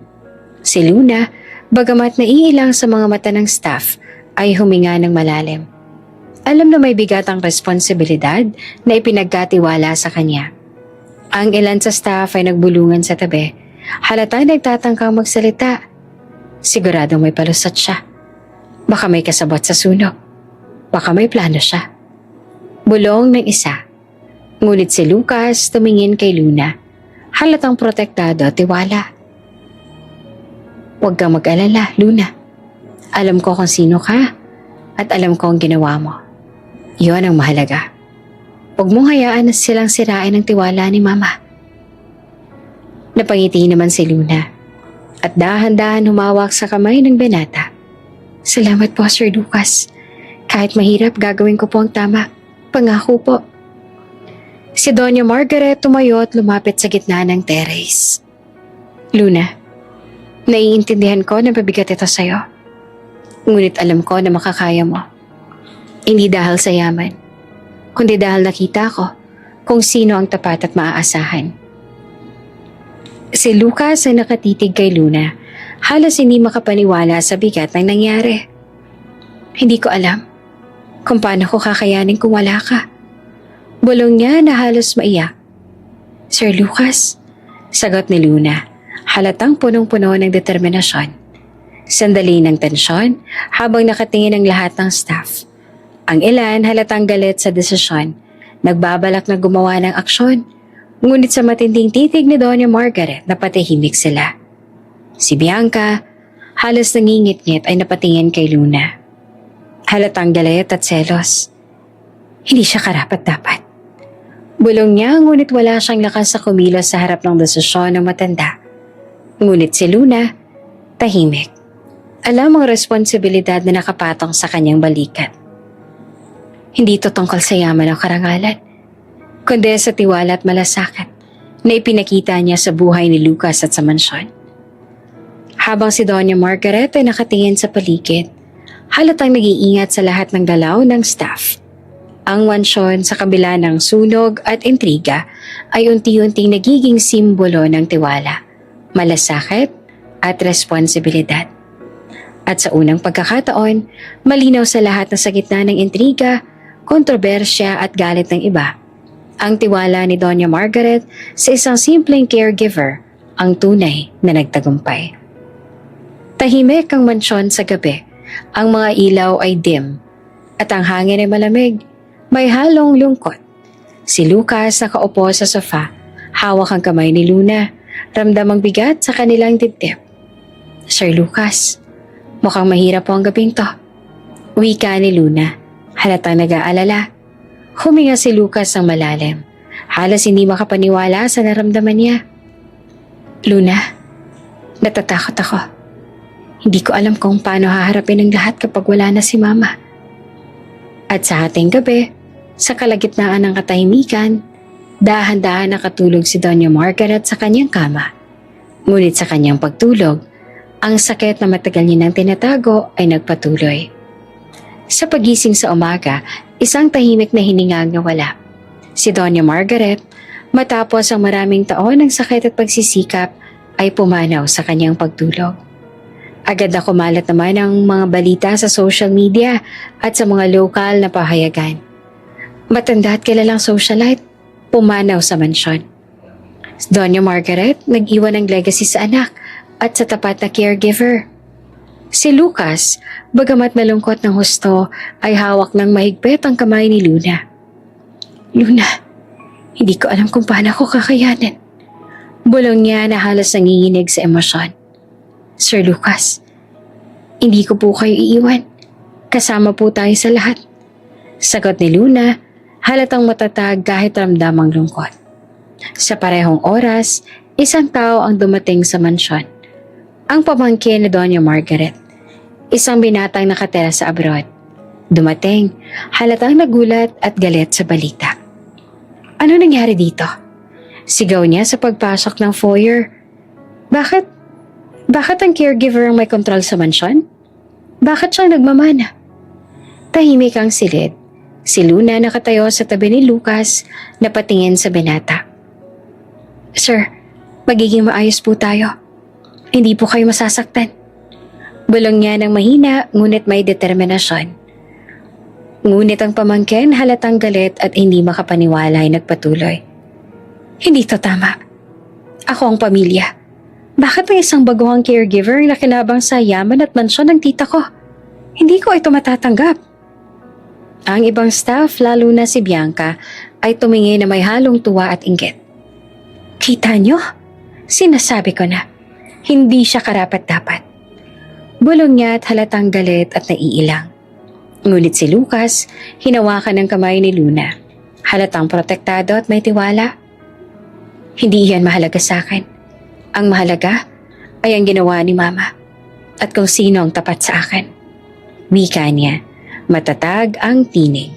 Si Luna, bagamat naiilang sa mga mata ng staff, ay huminga ng malalim. Alam na may bigat ang responsibilidad na ipinagkatiwala sa kanya. Ang ilan sa staff ay nagbulungan sa tabi. Halatang nagtatangkang magsalita. Siguradong may palusot siya. Baka may kasabot sa sunog. Baka may plano siya. Bulong ng isa. Ngunit si Lucas tumingin kay Luna. Halatang protektado at tiwala. Huwag kang mag-alala, Luna. Alam ko kung sino ka at alam ko ang ginawa mo. Iyon ang mahalaga. Huwag mong hayaan na silang sirain ang tiwala ni Mama. Napangiti naman si Luna at dahan-dahan humawak sa kamay ng binata. Salamat po, Sir Lucas. Kahit mahirap, gagawin ko po ang tama. Pangako po. Si Doña Margaret tumayo at lumapit sa gitna ng terrace. Luna, naiintindihan ko na mabigat ito sa'yo. Ngunit alam ko na makakaya mo. Hindi dahil sa yaman, kundi dahil nakita ko kung sino ang tapat at maaasahan. Si Lucas ay nakatitig kay Luna, halos hindi makapaniwala sa bigat ng nangyari. Hindi ko alam kung paano ko kakayanin kung wala ka. Bulong niya na halos maiyak. Sir Lucas, sagot ni Luna, halatang punong-puno ng determinasyon. Sandali ng tensyon habang nakatingin ang lahat ng staff. Ang ilan halatang galit sa desisyon, nagbabalak na gumawa ng aksyon. Ngunit sa matinding titig ni Doña Margaret, napatahimik sila. Si Bianca, halos nangingit-ngit ay napatingin kay Luna. Halatang galit at selos. Hindi siya karapat-dapat. Bulong niya ngunit wala siyang lakas sa kumilos sa harap ng desisyon ng matanda. Ngunit si Luna, tahimik. Alam ang responsibilidad na nakapatong sa kanyang balikat. Hindi ito tungkol sa yaman o karangalan, kundi sa tiwala at malasakit na ipinakita niya sa buhay ni Lucas at sa mansyon. Habang si Doña Margaret ay nakatingin sa paligid, halatang nag-iingat sa lahat ng galaw ng staff. Ang mansyon sa kabila ng sunog at intriga ay unti-unting nagiging simbolo ng tiwala, malasakit at responsibilidad. At sa unang pagkakataon, malinaw sa lahat na sa gitna ng intriga, kontrobersya at galit ng iba, ang tiwala ni Doña Margaret sa isang simpleng caregiver ang tunay na nagtagumpay. Tahimik ang mansyon sa gabi, ang mga ilaw ay dim at ang hangin ay malamig. May halong lungkot. Si Lucas nakaupo sa sofa, hawak ang kamay ni Luna, ramdam ang bigat sa kanilang dibdib. Sir Lucas, mukhang mahirap po ang gabing to. Wika ni Luna, halatang nag-aalala. Huminga si Lucas ng malalim. Halos hindi makapaniwala sa naramdaman niya. Luna, natatakot ako. Hindi ko alam kung paano haharapin ang lahat kapag wala na si Mama. At sa ating gabi, sa kalagitnaan ng katahimikan, dahan-dahan nakatulog si Doña Margaret sa kanyang kama. Ngunit sa kanyang pagtulog, ang sakit na matagal niya nang tinatago ay nagpatuloy. Sa pagising sa umaga, isang tahimik na hininga ang nawala. Si Doña Margaret, matapos ang maraming taon ng sakit at pagsisikap, ay pumanaw sa kanyang pagtulog. Agad na kumalat naman ang mga balita sa social media at sa mga lokal na pahayagan. Matanda at kilalang socialite, pumanaw sa mansyon. Doña Margaret nag-iwan ng legacy sa anak at sa tapat na caregiver. Si Lucas, bagamat malungkot ng husto, ay hawak ng mahigpit ang kamay ni Luna. Luna, hindi ko alam kung paano ko kakayanin. Bulong niya na halos nanginginig sa emosyon. Sir Lucas, hindi ko po kayo iiwan. Kasama po tayo sa lahat. Sagot ni Luna, halatang matatag kahit ramdamang lungkot. Sa parehong oras, isang tao ang dumating sa mansyon. Ang pamangkin ni Doña Margaret, isang binatang nakatira sa abroad. Dumating, halatang nagulat at galit sa balita. Ano nangyari dito? Sigaw niya sa pagpasok ng foyer. Bakit? Bakit ang caregiver ang may kontrol sa mansyon? Bakit siyang nagmamana? Tahimik ang silid. Si Luna nakatayo sa tabi ni Lucas na patingin sa binata. Sir, magiging maayos po tayo. Hindi po kayo masasaktan. Bulong niya ng mahina ngunit may determinasyon. Ngunit ang pamangkin halatang galit at hindi makapaniwala ay nagpatuloy. Hindi to tama. Ako ang pamilya. Bakit ang isang baguhang caregiver na kinabang sa yaman at mansyon ng tita ko? Hindi ko ito matatanggap. Ang ibang staff, lalo na si Bianca, ay tumingin na may halong tuwa at inggit. Kita nyo? Sinasabi ko na, hindi siya karapat-dapat. Bulong niya at halatang galit at naiilang. Ngunit si Lucas, hinawakan ng kamay ni Luna. Halatang protektado at may tiwala. Hindi iyan mahalaga sa akin. Ang mahalaga ay ang ginawa ni Mama at kung sino ang tapat sa akin. Wika niya. Matatag ang tinig.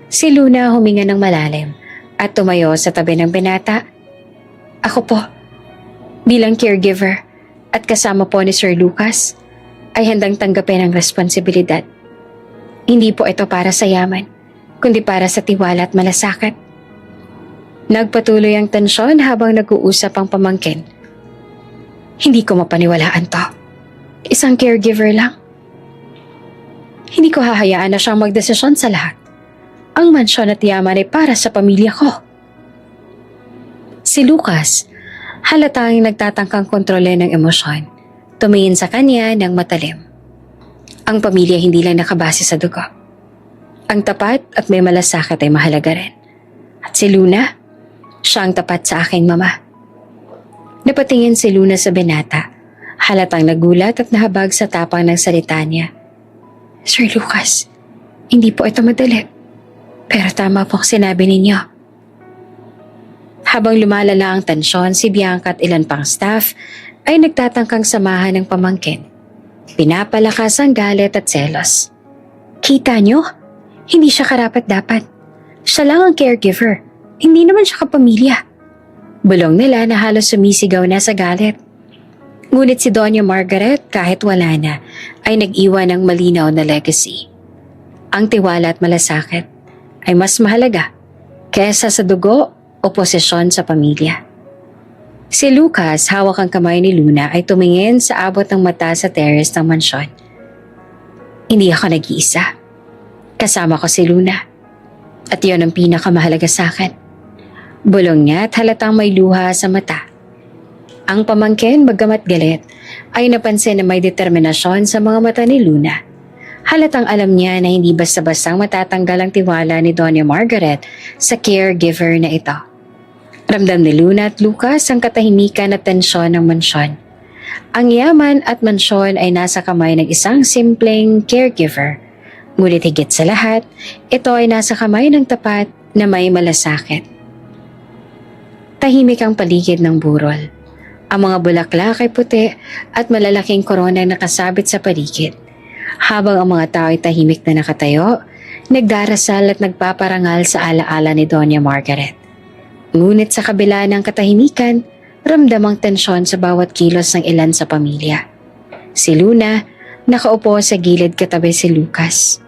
Si Luna huminga ng malalim at tumayo sa tabi ng binata. Ako po, bilang caregiver at kasama po ni Sir Lucas, ay handang tanggapin ang responsibilidad. Hindi po ito para sa yaman, kundi para sa tiwala at malasakit. Nagpatuloy ang tensyon habang nag-uusap ang pamangkin. Hindi ko mapaniwalaan to. Isang caregiver lang. Hindi ko hahayaan na siyang magdesisyon sa lahat. Ang mansyon at yaman ay para sa pamilya ko. Si Lucas, halatang nagtatangkang kontrole ng emosyon, tumingin sa kanya ng matalim. Ang pamilya hindi lang nakabase sa dugo. Ang tapat at may malasakit ay mahalaga rin. At si Luna, siya ang tapat sa aking mama. Napatingin si Luna sa binata, halatang nagulat at nahabag sa tapang ng salita niya. Sir Lucas, hindi po ito madali. Pero tama po ang sinabi ninyo. Habang lumalala ang tensyon, si Bianca at ilan pang staff ay nagtatangkang samahan ng pamangkin. Pinapalakas ang galit at selos. Kita nyo? Hindi siya karapat-dapat. Siya lang ang caregiver. Hindi naman siya kapamilya. Bulong nila na halos sumisigaw na sa galit. Ngunit si Doña Margaret, kahit wala na, ay nag-iwan ng malinaw na legacy. Ang tiwala at malasakit ay mas mahalaga kaysa sa dugo o posisyon sa pamilya. Si Lucas, hawak ang kamay ni Luna, ay tumingin sa abot ng mata sa terrace ng mansyon. Hindi ako nag-iisa. Kasama ko si Luna. At iyon ang pinakamahalaga sa akin. Bulong niya at halatang may luha sa mata. Ang pamangkin, bagamat galit, ay napansin na may determinasyon sa mga mata ni Luna. Halatang alam niya na hindi basta-bastang matatanggal ang tiwala ni Doña Margaret sa caregiver na ito. Ramdam ni Luna at Lucas ang katahimikan at tensyon ng mansyon. Ang yaman at mansyon ay nasa kamay ng isang simpleng caregiver. Ngunit higit sa lahat, ito ay nasa kamay ng tapat na may malasakit. Tahimik ang paligid ng burol. Ang mga bulaklak ay puti at malalaking korona nakasabit sa paligid. Habang ang mga tao ay tahimik na nakatayo, nagdarasal at nagpaparangal sa alaala ni Doña Margaret. Ngunit sa kabila ng katahimikan, ramdam ang tensyon sa bawat kilos ng ilan sa pamilya. Si Luna, nakaupo sa gilid katabi si Lucas.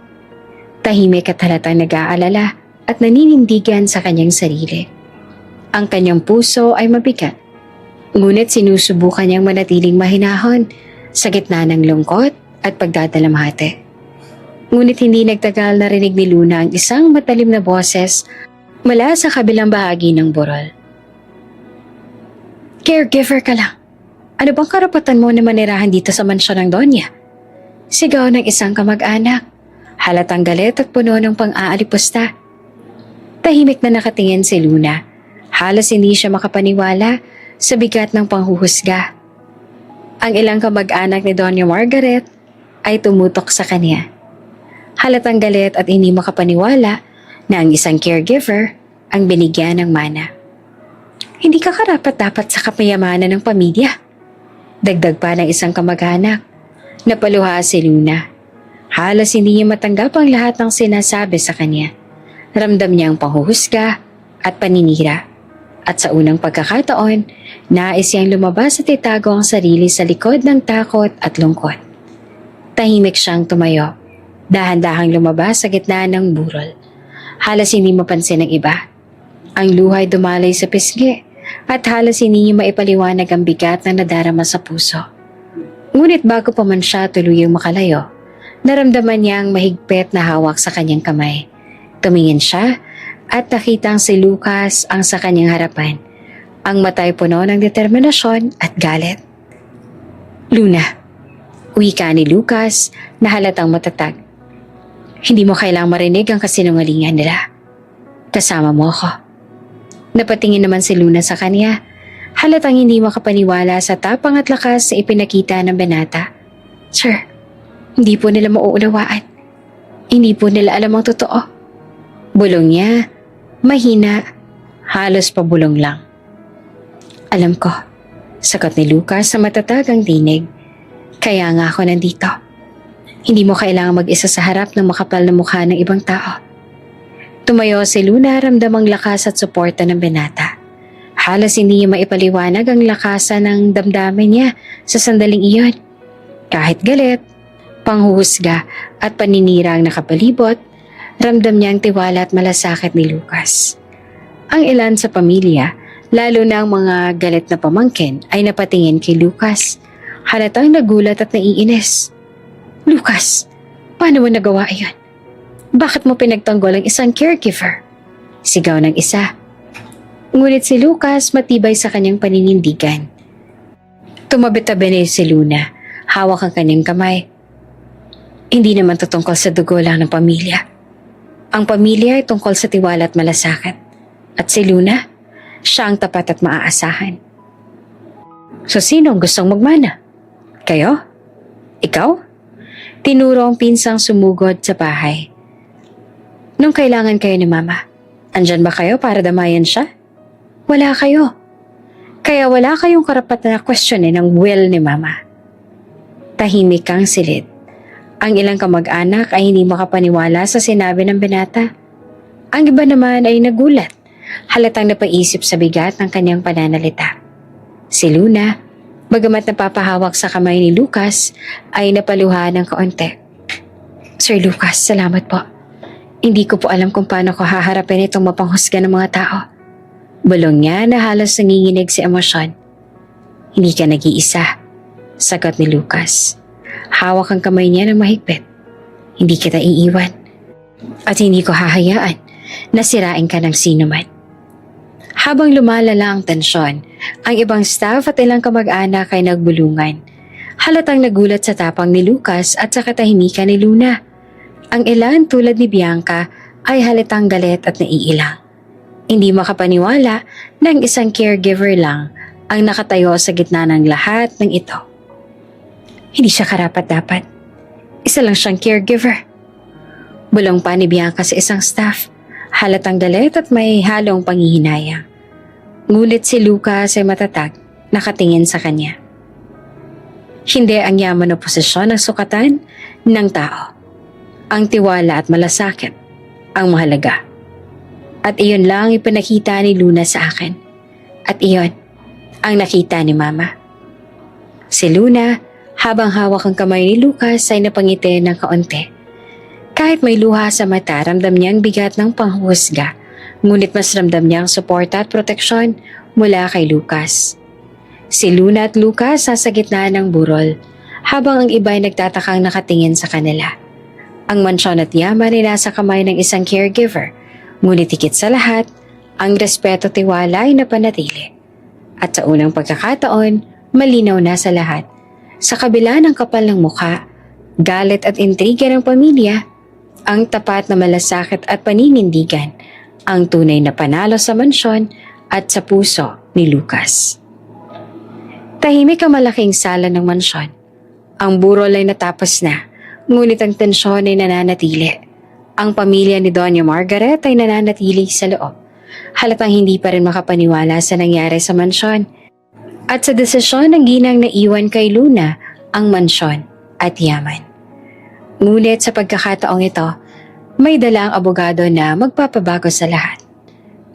Tahimik at halatang nag-aalala at naninindigan sa kanyang sarili. Ang kanyang puso ay mabigat. Ngunit sinusubukan niyang manatiling mahinahon sa gitna ng lungkot at pagdadalamhati. Ngunit hindi nagtagal narinig ni Luna ang isang matalim na boses mula sa kabilang bahagi ng burol. Caregiver ka lang. Ano bang karapatan mo na manirahan dito sa mansyon ng Donya? Sigaw ng isang kamag-anak. Halatang galit at puno ng pang-aalipusta. Tahimik na nakatingin si Luna. Halos hindi siya makapaniwala sa bigat ng panghuhusga. Ang ilang kamag-anak ni Doña Margaret ay tumutok sa kanya. Halatang galit at hindi makapaniwala na ang isang caregiver ang binigyan ng mana. Hindi ka karapat-dapat sa kapayamanan ng pamilya. Dagdag pa ng isang kamag-anak. Napaluha si Luna. Halos hindi niya matanggap ang lahat ng sinasabi sa kanya. Ramdam niya ang panghuhusga at paninira. At sa unang pagkakataon, nais niyang lumabas at itago ang sarili sa likod ng takot at lungkot. Tahimik siyang tumayo. Dahan-dahang lumabas sa gitna ng burol. Halos hindi mapansin ng iba. Ang luhay dumalay sa pisngi at halos hindi niya maipaliwanag ang bigat na nadarama sa puso. Ngunit bago pa man siya tuluyang makalayo, naramdaman niya ang mahigpit na hawak sa kanyang kamay. Tumingin siya at nakitang si Lucas ang sa kanyang harapan. Ang mata'y puno ng determinasyon at galit. Luna, wika ni Lucas na halatang matatag. Hindi mo kailangang marinig ang kasinungalingan nila. Kasama mo ako. Napatingin naman si Luna sa kanya. Halatang hindi makapaniwala sa tapang at lakas na ipinakita ng binata. Sir, hindi po nila mauunawaan. Hindi po nila alam ang totoo. Bulong niya, mahina, halos pabulong lang. Alam ko, sagot ni Lucas sa matatagang tinig. Kaya nga ako nandito. Hindi mo kailangang mag-isa sa harap ng makapal na mukha ng ibang tao. Tumayo si Luna ramdamang lakas at suporta ng binata. Halos hindi niya maipaliwanag ang lakasan ng damdamin niya sa sandaling iyon. Kahit galit, panghuhusga at paninira ang nakapalibot, ramdam niya ang tiwala at malasakit ni Lucas. Ang ilan sa pamilya, lalo na ang mga galit na pamangkin, ay napatingin kay Lucas. Halatang nagulat at naiinis. Lucas, paano mo nagawa iyon? Bakit mo pinagtanggol ang isang caregiver? Sigaw ng isa. Ngunit si Lucas matibay sa kanyang paninindigan. Tumabi-tabi ni si Luna, hawak ang kanyang kamay. Hindi naman ito tungkol sa dugo lang ng pamilya. Ang pamilya ay tungkol sa tiwala at malasakit. At si Luna, siya ang tapat at maaasahan. So sino ang gustong magmana? Kayo? Ikaw? Tinuro ang pinsang sumugod sa bahay. Nung kailangan kayo ni Mama, andyan ba kayo para damayan siya? Wala kayo. Kaya wala kayong karapatan na questionin ang will ni Mama. Tahimik kang silid. Ang ilang kamag-anak ay hindi makapaniwala sa sinabi ng binata. Ang iba naman ay nagulat, halatang napaisip sa bigat ng kanyang pananalita. Si Luna, bagamat napapahawak sa kamay ni Lucas, ay napaluha ng kaunti. Sir Lucas, salamat po. Hindi ko po alam kung paano ko haharapin itong mapanghusga ng mga tao. Bulong niya na halos nanginginig si emosyon. Hindi ka nag-iisa, sagot ni Lucas. Hawak ang kamay niya ng mahigpit. Hindi kita iiwan. At hindi ko hahayaan na sirain ka ng sino man. Habang lumalala ang tensyon, ang ibang staff at ilang kamag-anak ay nagbulungan. Halatang nagulat sa tapang ni Lucas at sa katahimikan ni Luna. Ang ilan tulad ni Bianca ay halatang galit at naiilang. Hindi makapaniwala na ang isang caregiver lang ang nakatayo sa gitna ng lahat ng ito. Hindi siya karapat-dapat. Isa lang siyang caregiver. Bulong pa ni Bianca sa isang staff, halatang galit at may halong panghihinayang. Ngunit si Lucas ay matatag, nakatingin sa kanya. Hindi ang yaman o posisyon ng sukatan ng tao. Ang tiwala at malasakit ang mahalaga. At iyon lang ipinakita ni Luna sa akin. At iyon ang nakita ni Mama. Si Luna, habang hawak ang kamay ni Lucas ay napangiti ng kaunti. Kahit may luha sa mata, ramdam niya ang bigat ng panghuhusga. Ngunit mas ramdam niya ang suporta at proteksyon mula kay Lucas. Si Luna at Lucas nasa gitna ng burol, habang ang iba ay nagtatakang nakatingin sa kanila. Ang mansyon at yaman ay nasa kamay ng isang caregiver, ngunit higit sa lahat, ang respeto at tiwala ay napanatili. At sa unang pagkakataon, malinaw na sa lahat. Sa kabila ng kapal ng mukha, galit at intriga ng pamilya, ang tapat na malasakit at paninindigan, ang tunay na panalo sa mansyon at sa puso ni Lucas. Tahimik ang malaking sala ng mansyon. Ang burol ay natapos na, ngunit ang tensyon ay nananatili. Ang pamilya ni Doña Margaret ay nananatili sa loob. Halatang hindi pa rin makapaniwala sa nangyari sa mansyon. At sa desisyon ng ginang na iwan kay Luna ang mansyon at yaman. Ngunit sa pagkakataong ito, may dala ang abogado na magpapabago sa lahat.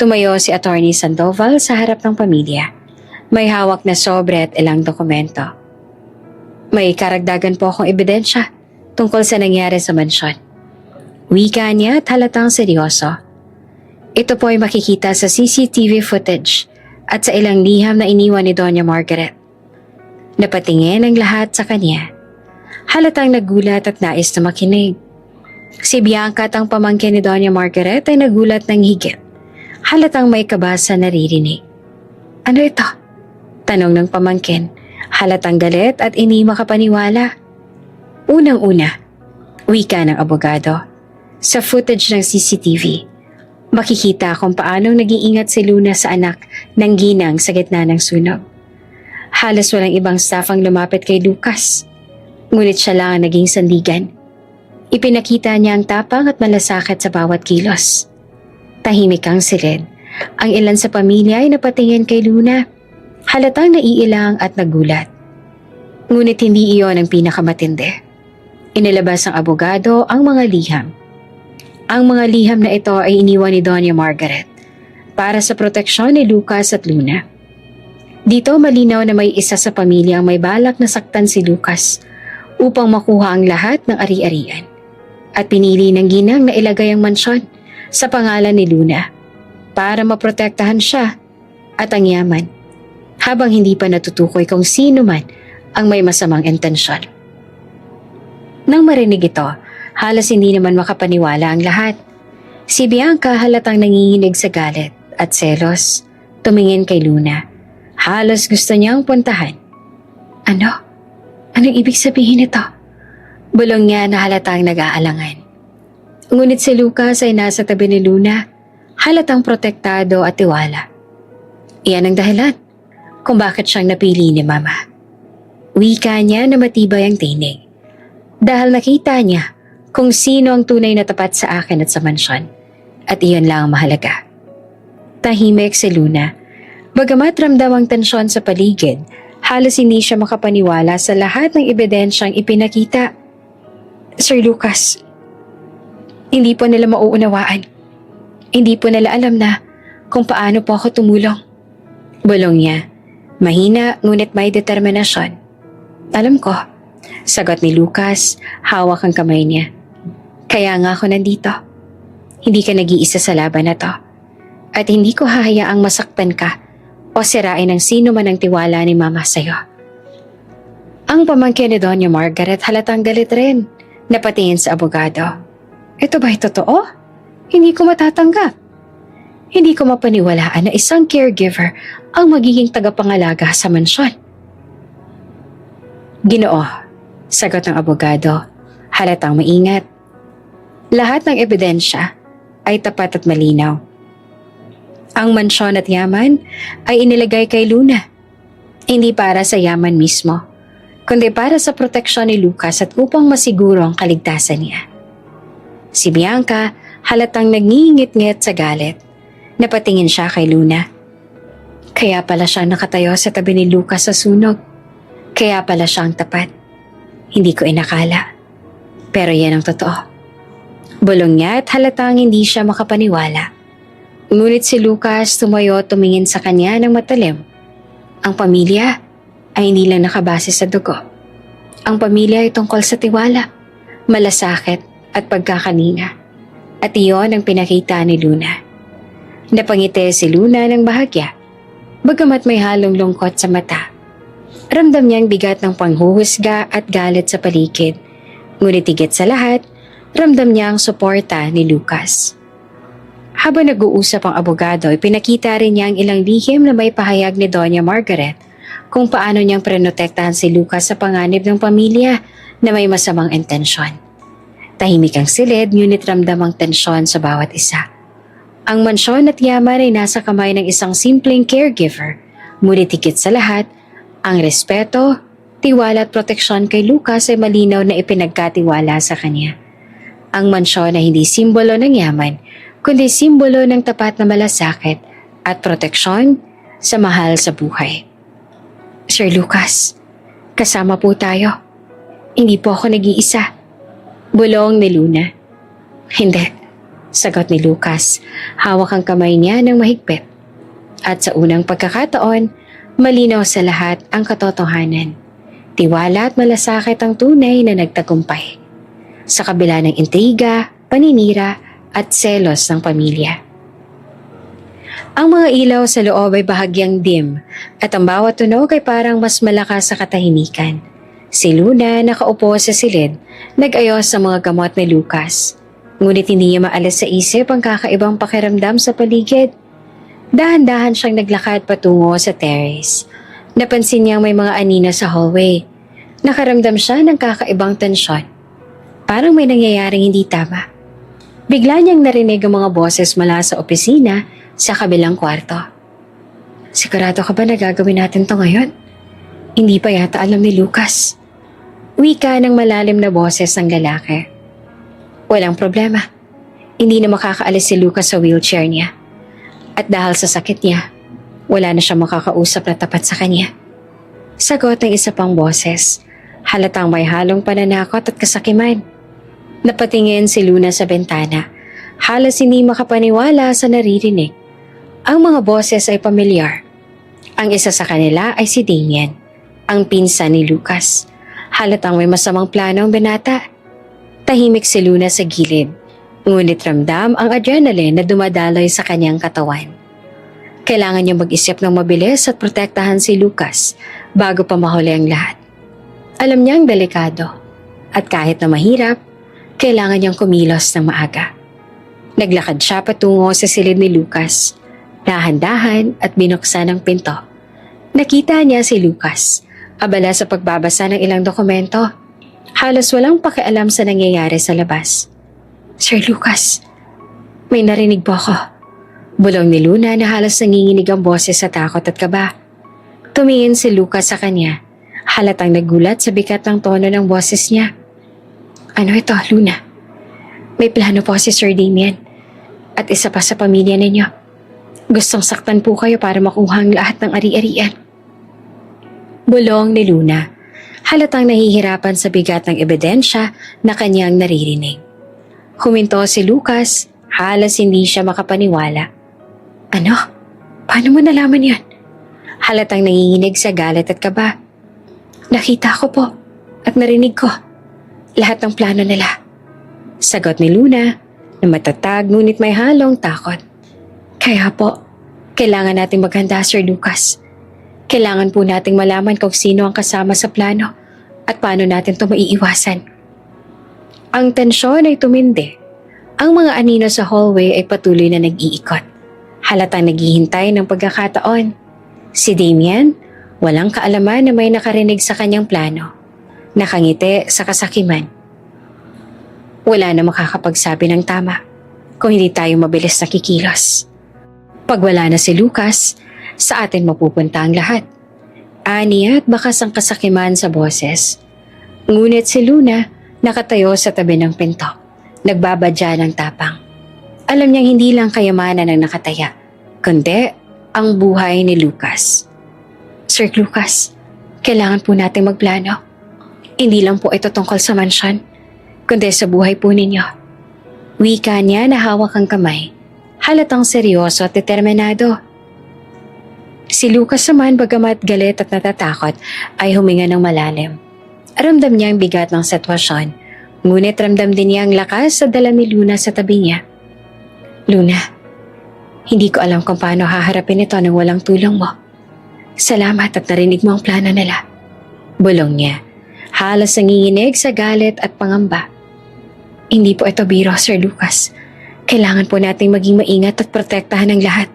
Tumayo si Attorney Sandoval sa harap ng pamilya. May hawak na sobre at ilang dokumento. May karagdagan po akong ebidensya tungkol sa nangyari sa mansyon. Wika niya at halatang seryoso. Ito po ay makikita sa CCTV footage at sa ilang liham na iniwan ni Doña Margaret. Napatingin ang lahat sa kanya. Halatang nagulat at nais na makinig. Si Bianca at ang pamangkin ni Doña Margaret ay nagulat ng higit. Halatang may kabasa naririnig. Ano ito? Tanong ng pamangkin. Halatang galit at hindi makapaniwala. Unang-una, wika ng abogado. Sa footage ng CCTV, makikita kung paanong nag-iingat si Luna sa anak ng ginang sa gitna ng sunog. Halos walang ibang staff ang lumapit kay Lucas. Ngunit siya lang ang naging sandigan. Ipinakita niya ang tapang at malasakit sa bawat kilos. Tahimik ang silid. Ang ilan sa pamilya ay napatingin kay Luna. Halatang naiilang at nagulat. Ngunit hindi iyon ang pinakamatindi. Inilabas ng abogado ang mga liham. Ang mga liham na ito ay iniwan ni Doña Margaret para sa proteksyon ni Lucas at Luna. Dito malinaw na may isa sa pamilya ang may balak na saktan si Lucas upang makuha ang lahat ng ari-arian. At pinili ng ginang na ilagay ang mansyon sa pangalan ni Luna para maprotektahan siya at ang yaman habang hindi pa natutukoy kung sino man ang may masamang intensyon. Nang marinig ito, halos hindi naman makapaniwala ang lahat. Si Bianca halatang nanginginig sa galit at selos, tumingin kay Luna. Halos gusto niyang puntahan. Ano? Anong ibig sabihin nito? Bulong niya na halatang nag-aalangan. Ngunit si Lucas ay nasa tabi ni Luna, halatang protektado at tiwala. Iyan ang dahilan kung bakit siyang napili ni Mama. Wika niya na matibay ang tinig. Dahil nakita niya kung sino ang tunay na tapat sa akin at sa mansyon. At iyon lang ang mahalaga. Tahimik si Luna. Bagamat ramdam ang tensyon sa paligid, halos hindi siya makapaniwala sa lahat ng ebidensyang ipinakita. Sir Lucas, hindi po nila mauunawaan. Hindi po nila alam na kung paano po ako tumulong. Bulong niya. Mahina ngunit may determinasyon. Alam ko, sagot ni Lucas, hawak ang kamay niya. Kaya nga ako nandito. Hindi ka nag-iisa sa laban na to. At hindi ko hahayaang masaktan ka o sirain ang sino man ang tiwala ni Mama sa'yo. Ang pamangkin ni Doña Margaret halatang galit rin. Napatingin sa abogado. Ito ba'y totoo? Hindi ko matatanggap. Hindi ko mapaniwalaan na isang caregiver ang magiging tagapangalaga sa mansyon. Ginoo, sagot ng abogado, halatang maingat. Lahat ng ebidensya ay tapat at malinaw. Ang mansyon at yaman ay inilagay kay Luna. Hindi para sa yaman mismo, kundi para sa proteksyon ni Lucas at upang masiguro ang kaligtasan niya. Si Bianca halatang nangingit-ngit sa galit. Napatingin siya kay Luna. Kaya pala siya nakatayo sa tabi ni Lucas sa sunog. Kaya pala siya ang tapat. Hindi ko inakala. Pero yan ang totoo. Bulong niya at halatang hindi siya makapaniwala. Ngunit si Lucas tumayo tumingin sa kanya ng matalim. Ang pamilya ay hindi lang nakabase sa dugo. Ang pamilya ay tungkol sa tiwala, malasakit at pagkakaninga. At iyon ang pinakita ni Luna. Napangiti si Luna ng bahagya, bagamat may halong lungkot sa mata. Ramdam niya ang bigat ng panghuhusga at galit sa paligid. Ngunit higit sa lahat, ramdam niya ang suporta ni Lucas. Habang nag-uusap ang abogado, ipinakita rin niya ang ilang lihim na may pahayag ni Doña Margaret kung paano niyang prenotektahan si Lucas sa panganib ng pamilya na may masamang intensyon. Tahimik ang silid, ngunit ramdam ang tensyon sa bawat isa. Ang mansyon at yaman ay nasa kamay ng isang simpleng caregiver, ngunit higit sa lahat, ang respeto, tiwala at proteksyon kay Lucas ay malinaw na ipinagkatiwala sa kanya. Ang mansyon ay hindi simbolo ng yaman, kundi simbolo ng tapat na malasakit at proteksyon sa mahal sa buhay. Sir Lucas, kasama po tayo. Hindi po ako nag-iisa. Bulong ni Luna. Hindi, sagot ni Lucas. Hawak ang kamay niya ng mahigpit. At sa unang pagkakataon, malinaw sa lahat ang katotohanan. Tiwala at malasakit ang tunay na nagtagumpay. Sa kabila ng intriga, paninira at selos ng pamilya. Ang mga ilaw sa loob ay bahagyang dim at ang bawat tunog ay parang mas malakas sa katahimikan. Si Luna nakaupo sa silid, nag-ayos sa mga gamot ni Lucas. Ngunit hindi niya maalis sa isip ang kakaibang pakiramdam sa paligid. Dahan-dahan siyang naglakad patungo sa terrace. Napansin niyang may mga anino sa hallway. Nakaramdam siya ng kakaibang tensyon. Parang may nangyayaring hindi tama. Bigla niyang narinig ang mga boses mula sa opisina sa kabilang kwarto. Sigurado ka ba na gagawin natin to ngayon? Hindi pa yata alam ni Lucas. Wika ng malalim na boses ng lalaki. Walang problema. Hindi na makakaalis si Lucas sa wheelchair niya. At dahil sa sakit niya, wala na siya makakausap na tapat sa kanya. Sagot ng isa pang boses. Halatang may halong pananakot at kasakiman. Napatingin si Luna sa bentana. Halos hindi makapaniwala sa naririnig. Ang mga boses ay pamilyar. Ang isa sa kanila ay si Damien, ang pinsan ni Lucas. Halatang may masamang plano ang binata. Tahimik si Luna sa gilid, ngunit ramdam ang adrenaline na dumadaloy sa kanyang katawan. Kailangan niya mag-isip ng mabilis at protektahan si Lucas bago pa mahuli ang lahat. Alam niyang delikado at kahit na mahirap, kailangan niyang kumilos ng maaga. Naglakad siya patungo sa silid ni Lucas. Dahan-dahan at binuksan ang pinto. Nakita niya si Lucas, abala sa pagbabasa ng ilang dokumento. Halos walang pakialam sa nangyayari sa labas. Sir Lucas, may narinig po ako. Bulong ni Luna na halos nanginginig ang boses sa takot at kaba. Tumingin si Lucas sa kanya. Halatang nagulat sa bigat ng tono ng boses niya. Ano ito, Luna? May plano po si Sir Damien at isa pa sa pamilya ninyo. Gustong saktan po kayo para makuha ang lahat ng ari-arian. Bulong ni Luna. Halatang nahihirapan sa bigat ng ebidensya na kanyang naririnig. Huminto si Lucas, halos hindi siya makapaniwala. Ano? Paano mo nalaman yan? Halatang nanginginig sa galit at kaba. Nakita ko po at narinig ko lahat ng plano nila. Sagot ni Luna na matatag ngunit may halong takot. Kaya po, kailangan nating maghanda, Sir Lucas. Kailangan po nating malaman kung sino ang kasama sa plano at paano natin ito maiiwasan. Ang tensyon ay tumindi. Ang mga anino sa hallway ay patuloy na nag-iikot. Halatang naghihintay ng pagkakataon. Si Damien, walang kaalaman na may nakarinig sa kanyang plano. Nakangiti sa kasakiman. Wala na makakapagsabi ng tama kung hindi tayo mabilis na kikilos. Pag wala na si Lucas, sa atin mapupunta ang lahat. Ani at bakas ang kasakiman sa boses. Ngunit si Luna nakatayo sa tabi ng pinto, nagbabadya ng tapang. Alam niyang hindi lang kayamanan ang nakataya, kundi ang buhay ni Lucas. Sir Lucas, kailangan po natin magplano. Hindi lang po ito tungkol sa mansyon, kundi sa buhay po ninyo. Wika niya na hawak ang kamay. Halatang seryoso at determinado. Si Lucas naman bagamat galit at natatakot ay huminga ng malalim. Ramdam niya ang bigat ng sitwasyon, ngunit ramdam din niya ang lakas sa dala ni Luna sa tabi niya. Luna, hindi ko alam kung paano haharapin ito nang walang tulong mo. Salamat at narinig mo ang plano nila. Bulong niya, halos nanginginig sa galit at pangamba. Hindi po ito biro, Sir Lucas. Kailangan po nating maging maingat at protektahan ang lahat.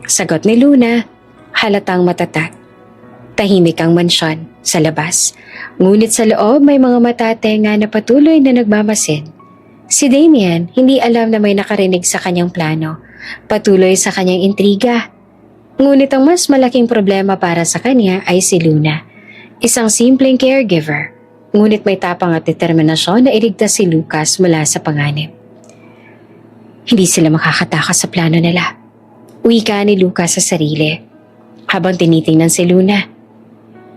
Sagot ni Luna, halatang matatag. Tahimik ang mansyon sa labas, ngunit sa loob may mga matatenga na patuloy na nagmamasid. Si Damien hindi alam na may nakarinig sa kanyang plano, patuloy sa kanyang intriga. Ngunit ang mas malaking problema para sa kanya ay si Luna. Isang simpleng caregiver, ngunit may tapang at determinasyon na iligtas si Lucas mula sa panganib. Hindi sila makakatakas sa plano nila. Wika ni Lucas sa sarili, habang tinitingnan si Luna.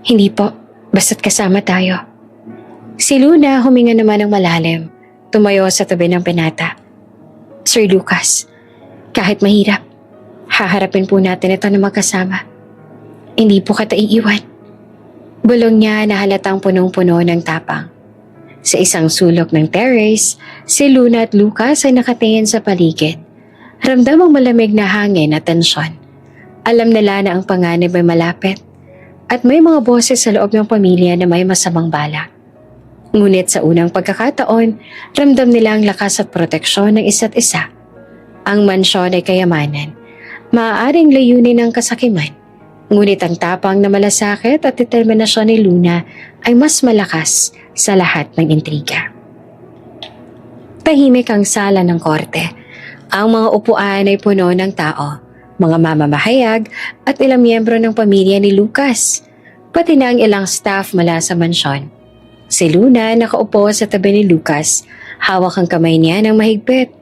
Hindi po, basta't kasama tayo. Si Luna huminga naman ng malalim, tumayo sa tabi ng pinata. Sir Lucas, kahit mahirap, haharapin po natin ito na magkasama. Hindi po kita iiwan. Bulong niya na halatang punong-puno ng tapang. Sa isang sulok ng terrace, si Luna at Lucas ay nakatingin sa paligid. Ramdam ang malamig na hangin at tensyon. Alam nila na ang panganib ay malapit at may mga boses sa loob ng pamilya na may masamang balak. Ngunit sa unang pagkakataon, ramdam nila ang lakas at proteksyon ng isa't isa. Ang mansyon ay kayamanan, maaaring layunin ng kasakiman. Ngunit ang tapang na malasakit at determinasyon ni Luna ay mas malakas sa lahat ng intriga. Tahimik ang sala ng korte. Ang mga upuan ay puno ng tao, mga mamamahayag at ilang miyembro ng pamilya ni Lucas, pati na ang ilang staff mula sa mansyon. Si Luna nakaupo sa tabi ni Lucas, hawak ang kamay niya ng mahigpit.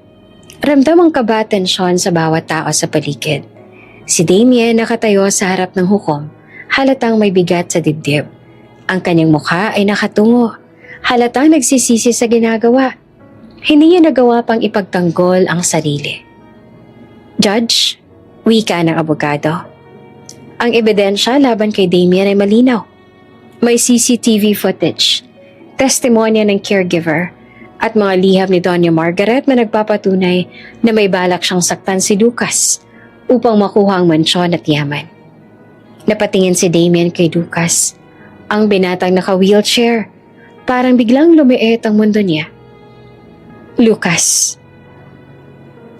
Ramdam ang kaba at tensyon sa bawat tao sa paligid. Si Damien nakatayo sa harap ng hukom, halatang may bigat sa dibdib. Ang kanyang mukha ay nakatungo, halatang nagsisisi sa ginagawa. Hindi niya nagawa pang ipagtanggol ang sarili. Judge, wika ng abogado. Ang ebidensya laban kay Damien ay malinaw. May CCTV footage, testimonya ng caregiver, at mga liham ni Doña Margaret na nagpapatunay na may balak siyang saktan si Lucas upang makuha ang mansyon at yaman. Napatingin si Damien kay Lucas, ang binatang naka-wheelchair. Parang biglang lumiit ang mundo niya. Lucas.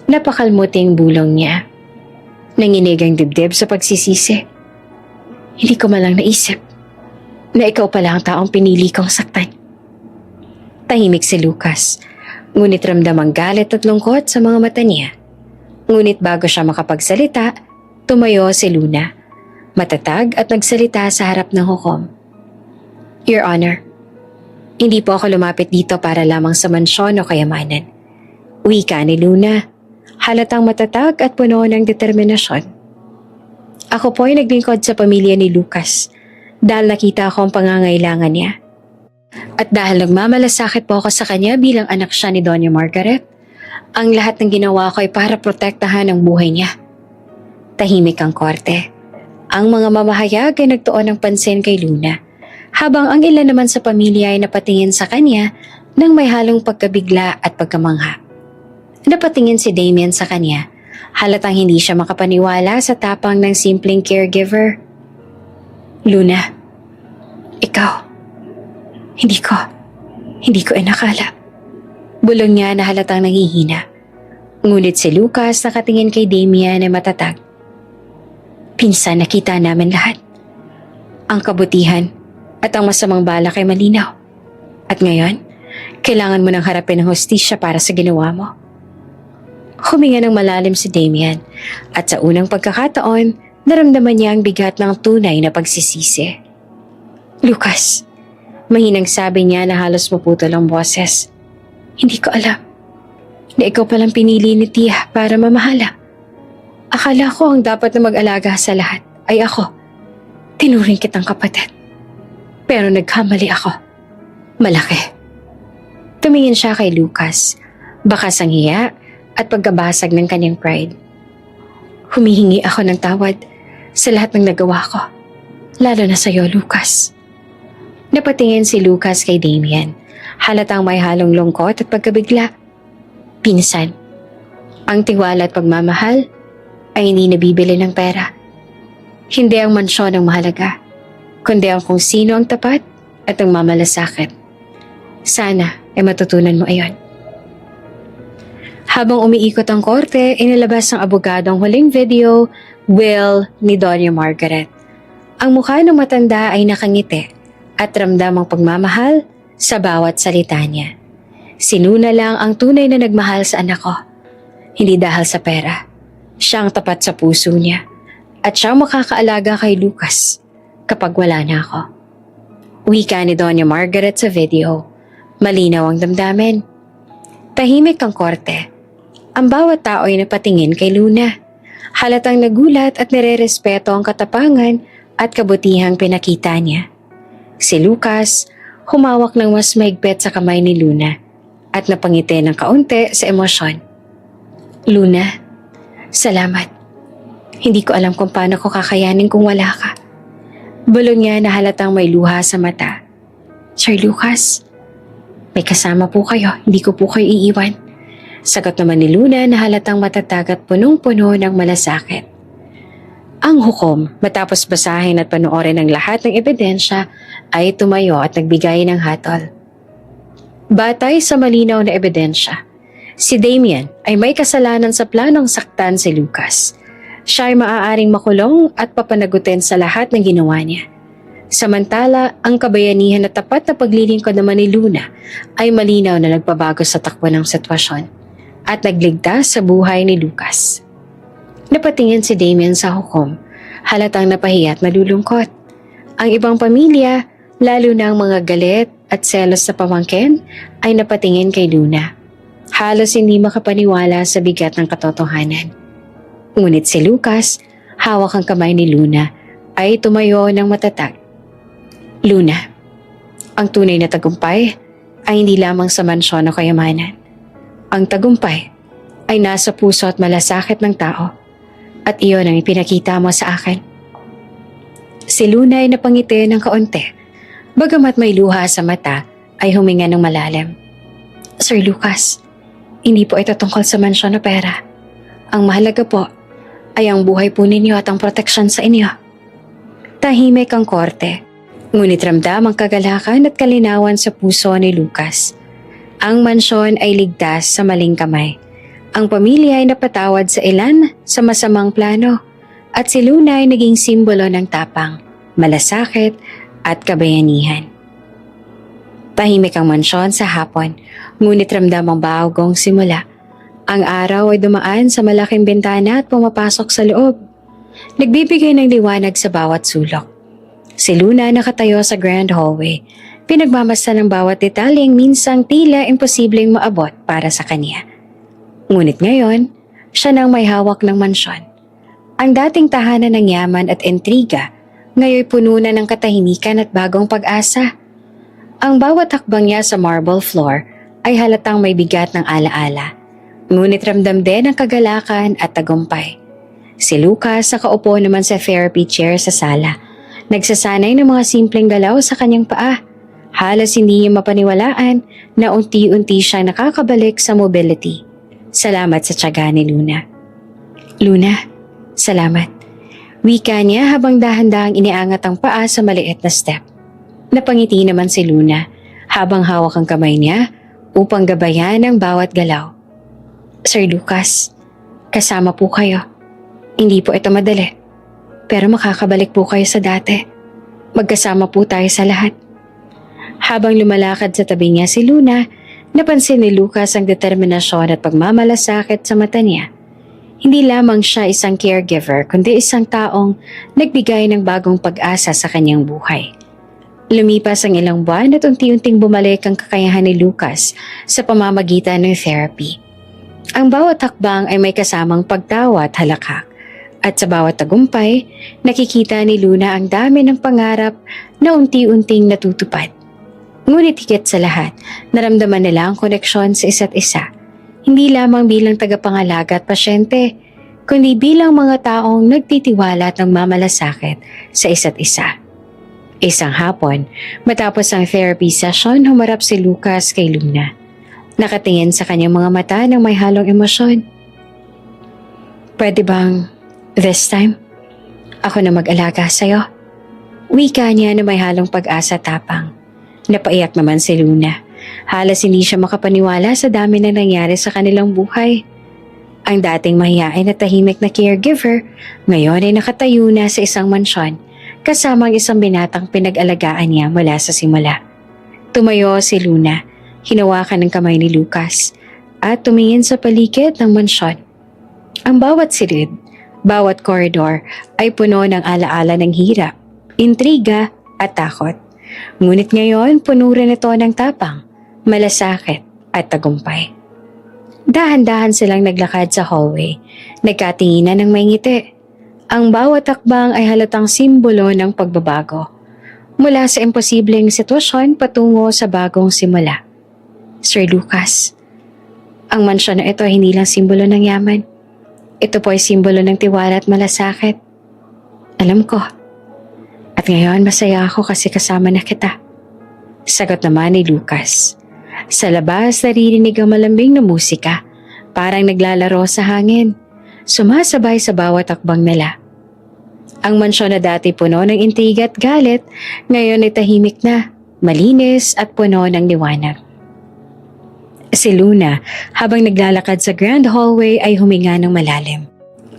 Napakalmuting bulong niya. Nanginig ang dibdib sa pagsisisi. Hindi ko malang naisip na ikaw pala ang taong pinili kong saktan. Tahimik si Lucas, ngunit ramdam ang galit at lungkot sa mga mata niya. Ngunit bago siya makapagsalita, tumayo si Luna, matatag at nagsalita sa harap ng hukom. Your Honor, hindi po ako lumapit dito para lamang sa mansyon o kayamanan. Wika ni Luna, halatang matatag at puno ng determinasyon. Ako po ay naglingkod sa pamilya ni Lucas dahil nakita ko ang pangangailangan niya. At dahil nagmamalasakit po ako sa kanya bilang anak siya ni Doña Margaret, ang lahat ng ginawa ko ay para protektahan ang buhay niya. Tahimik ang korte. Ang mga mamahayag ay nagtuon ng pansin kay Luna, habang ang ilan naman sa pamilya ay napatingin sa kanya nang may halong pagkabigla at pagkamangha. Napatingin si Damien sa kanya, halatang hindi siya makapaniwala sa tapang ng simpleng caregiver. Luna, ikaw, hindi ko inakala. Bulong niya na halatang nanghihina. Ngunit si Lucas nakatingin kay Damien ay matatag. Pinsan, nakita namin lahat. Ang kabutihan at ang masamang balak ay malinaw. At ngayon, kailangan mo nang harapin ang hustisya para sa ginawa mo. Huminga ng malalim si Damien at sa unang pagkakataon, naramdaman niya ang bigat ng tunay na pagsisisi. Lucas, mahinang sabi niya na halos maputol ang boses. Hindi ko alam na ikaw palang pinili ni Tia para mamahala. Akala ko ang dapat na mag-alaga sa lahat ay ako. Tinuring kitang kapatid. Pero nagkamali ako. Malaki. Tumingin siya kay Lucas, bakas ang hiya at pagkabasag ng kanyang pride. Humihingi ako ng tawad sa lahat ng nagawa ko, lalo na sa iyo, Lucas. Napatingin si Lucas kay Damien, halatang may halong lungkot at pagkabigla. Pinsan, ang tiwala at pagmamahal ay hindi nabibili ng pera. Hindi ang mansyon ang mahalaga, kundi ang kung sino ang tapat at ang mamalasakit. Sana ay matutunan mo ayon. Habang umiikot ang korte, inilabas ng abogado ang huling video, will ni Doña Margaret. Ang mukha ng matanda ay nakangiti at ramdam ang pagmamahal sa bawat salita niya. Si Luna lang ang tunay na nagmahal sa anak ko. Hindi dahil sa pera. Siya ang tapat sa puso niya. At siyang makakaalaga kay Lucas kapag wala na ako. Wika ni Doña Margaret sa video. Malinaw ang damdamin. Tahimik ang korte. Ang bawat tao ay napatingin kay Luna. Halatang nagulat at nirerespeto ang katapangan at kabutihang pinakita niya. Si Lucas, humawak ng mas mahigpit sa kamay ni Luna at napangiti ng kaunti sa emosyon. Luna, salamat. Hindi ko alam kung paano ko kakayanin kung wala ka. Bulong niya na halatang may luha sa mata. Sir Lucas, may kasama po kayo, hindi ko po kayo iiwan. Sagot naman ni Luna na halatang matatag at punong-puno ng malasakit. Ang hukom, matapos basahin at panoorin ang lahat ng ebidensya, ay tumayo at nagbigay ng hatol. Batay sa malinaw na ebidensya, si Damien ay may kasalanan sa planong saktan si Lucas. Siya ay maaaring makulong at papanagutin sa lahat ng ginawa niya. Samantala, ang kabayanihan at tapat na paglilingkod naman ni Luna ay malinaw na nagpabago sa takbo ng sitwasyon at nagligtas sa buhay ni Lucas. Napatingin si Damien sa hukom, halatang napahiya at nalulungkot. Ang ibang pamilya, lalo na ang mga galit at selos sa pamangkin, ay napatingin kay Luna. Halos hindi makapaniwala sa bigat ng katotohanan. Ngunit si Lucas, hawak ang kamay ni Luna, ay tumayo ng matatag. Luna, ang tunay na tagumpay ay hindi lamang sa mansyon o kayamanan. Ang tagumpay ay nasa puso at malasakit ng tao at iyon ang ipinakita mo sa akin. Si Luna ay napangiti ng kaunti. Bagamat may luha sa mata ay huminga ng malalim. Sir Lucas, hindi po ito tungkol sa mansyon o pera. Ang mahalaga po ay ang buhay po ninyo at ang proteksyon sa inyo. Tahimik ang korte, ngunit ramdam ang kagalakan at kalinawan sa puso ni Lucas. Ang mansyon ay ligtas sa maling kamay. Ang pamilya ay napatawad sa ilan sa masamang plano at si Luna ay naging simbolo ng tapang, malasakit at kabayanihan. Tahimik ang mansyon sa hapon, ngunit ramdam ang bagong simula. Ang araw ay dumaan sa malaking bintana at pumapasok sa loob. Nagbibigay ng liwanag sa bawat sulok. Si Luna nakatayo sa grand hallway. Pinagmamasa ng bawat detalyeng minsang tila imposibleng maabot para sa kanya. Ngunit ngayon, siya nang may hawak ng mansyon. Ang dating tahanan ng yaman at intriga, ngayon puno na ng katahimikan at bagong pag-asa. Ang bawat hakbang niya sa marble floor ay halatang may bigat ng alaala. Ngunit ramdam din ang kagalakan at tagumpay. Si Lucas nakaupo naman sa therapy chair sa sala. Nagsasanay ng mga simpleng galaw sa kanyang paa. Halos hindi niya mapaniwalaan na unti-unti siyang nakakabalik sa mobility. Salamat sa tiyaga ni Luna. Luna, salamat. Wika niya habang dahan-dahang iniangat ang paa sa maliit na step. Napangiti naman si Luna habang hawak ang kamay niya upang gabayan ang bawat galaw. Sir Lucas, kasama po kayo. Hindi po ito madali. Pero makakabalik po kayo sa dati. Magkasama po tayo sa lahat. Habang lumalakad sa tabi niya si Luna, napansin ni Lucas ang determinasyon at pagmamalasakit sa mata niya. Hindi lamang siya isang caregiver kundi isang taong nagbigay ng bagong pag-asa sa kanyang buhay. Lumipas ang ilang buwan at unti-unting bumalik ang kakayahan ni Lucas sa pamamagitan ng therapy. Ang bawat hakbang ay may kasamang pagtawa at halakak. At sa bawat tagumpay, nakikita ni Luna ang dami ng pangarap na unti-unting natutupad. Ngunit higit sa lahat, naramdaman nila ang koneksyon sa isa't isa. Hindi lamang bilang tagapangalaga at pasyente, kundi bilang mga taong nagtitiwala at nagmamalasakit sa isa't isa. Isang hapon, matapos ang therapy session, humarap si Lucas kay Luna. Nakatingin sa kanyang mga mata ng may halong emosyon. Pwede bang this time, ako na mag-alaga sa'yo? Wika niya na may halong pag-asa tapang. Napaiyak naman si Luna. Halos hindi siya makapaniwala sa dami na nangyari sa kanilang buhay. Ang dating mahiyain at tahimik na caregiver, ngayon ay nakatayo na sa isang mansyon, kasama ang isang binatang pinag-alagaan niya mula sa simula. Tumayo si Luna, hinawakan ng kamay ni Lucas, at tumingin sa paligid ng mansyon. Ang bawat silid, bawat koridor ay puno ng alaala ng hirap, intriga at takot. Ngunit ngayon, puno rin ito ng tapang, malasakit at tagumpay. Dahan-dahan silang naglakad sa hallway, nagkatinginan ng may ngiti. Ang bawat hakbang ay halatang simbolo ng pagbabago. Mula sa imposibleng sitwasyon patungo sa bagong simula. Sir Lucas, ang mansyon na ito ay hindi lang simbolo ng yaman. Ito po ay simbolo ng tiwala at malasakit. Alam ko. At ngayon masaya ako kasi kasama na kita. Sagot naman ni Lucas. Sa labas naririnig ang malambing na musika. Parang naglalaro sa hangin. Sumasabay sa bawat akbang nila. Ang mansyon na dati puno ng intriga at galit, ngayon ay tahimik na, malinis at puno ng liwanag. Si Luna, habang naglalakad sa grand hallway ay huminga ng malalim.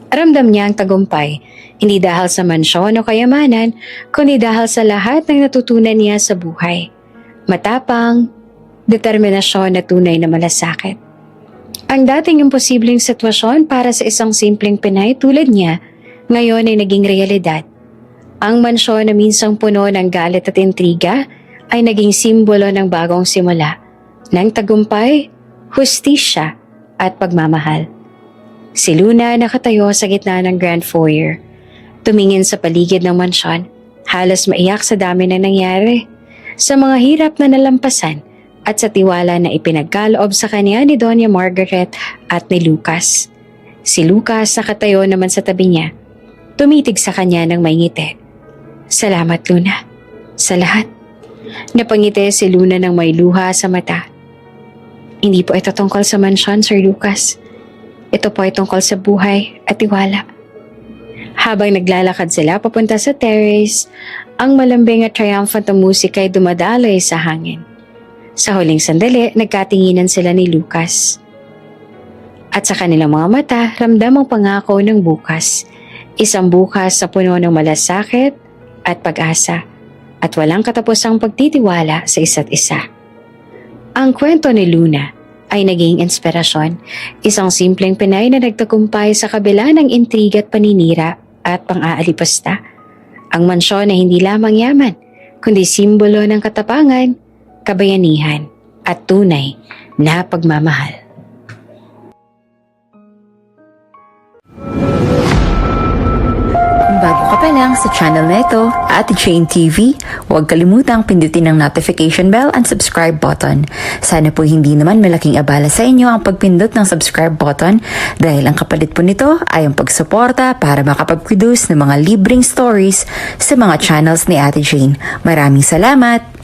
Ramdam niya ang tagumpay, hindi dahil sa mansyon o kayamanan, kundi dahil sa lahat ng natutunan niya sa buhay. Matapang, determinasyon na tunay na malasakit. Ang dating imposibleng sitwasyon para sa isang simpleng Pinay tulad niya, ngayon ay naging realidad. Ang mansyon na minsang puno ng galit at intriga ay naging simbolo ng bagong simula, ng tagumpay, hustisya at pagmamahal. Si Luna nakatayo sa gitna ng grand foyer. Tumingin sa paligid ng mansyon, halos maiyak sa dami na nangyari, sa mga hirap na nalampasan at sa tiwala na ipinagkaloob sa kanya ni Doña Margaret at ni Lucas. Si Lucas nakatayo naman sa tabi niya, tumitig sa kanya ng may ngiti. Salamat Luna, sa lahat. Napangiti si Luna ng may luha sa mata. Hindi po ito tungkol sa mansyon, Sir Lucas. Ito po ay tungkol sa buhay at tiwala. Habang naglalakad sila papunta sa terrace, ang malambing at triumphant na musika ay dumadaloy sa hangin. Sa huling sandali, nagkatinginan sila ni Lucas. At sa kanilang mga mata, ramdam ang pangako ng bukas. Isang bukas na puno ng malasakit at pag-asa at walang katapusang pagtitiwala sa isa't isa. Ang kwento ni Luna ay naging inspirasyon, isang simpleng Pinay na nagtagumpay sa kabila ng intriga at paninira at pang-aalipasta. Ang mansyon na hindi lamang yaman, kundi simbolo ng katapangan, kabayanihan at tunay na pagmamahal. Bago ka pa lang sa channel na ito, Ate Jane TV, huwag kalimutang pindutin ang notification bell and subscribe button. Sana po hindi naman malaking abala sa inyo ang pagpindot ng subscribe button dahil ang kapalit po nito ay ang pagsuporta para makapag-produce ng mga libreng stories sa mga channels ni Ate Jane. Maraming salamat!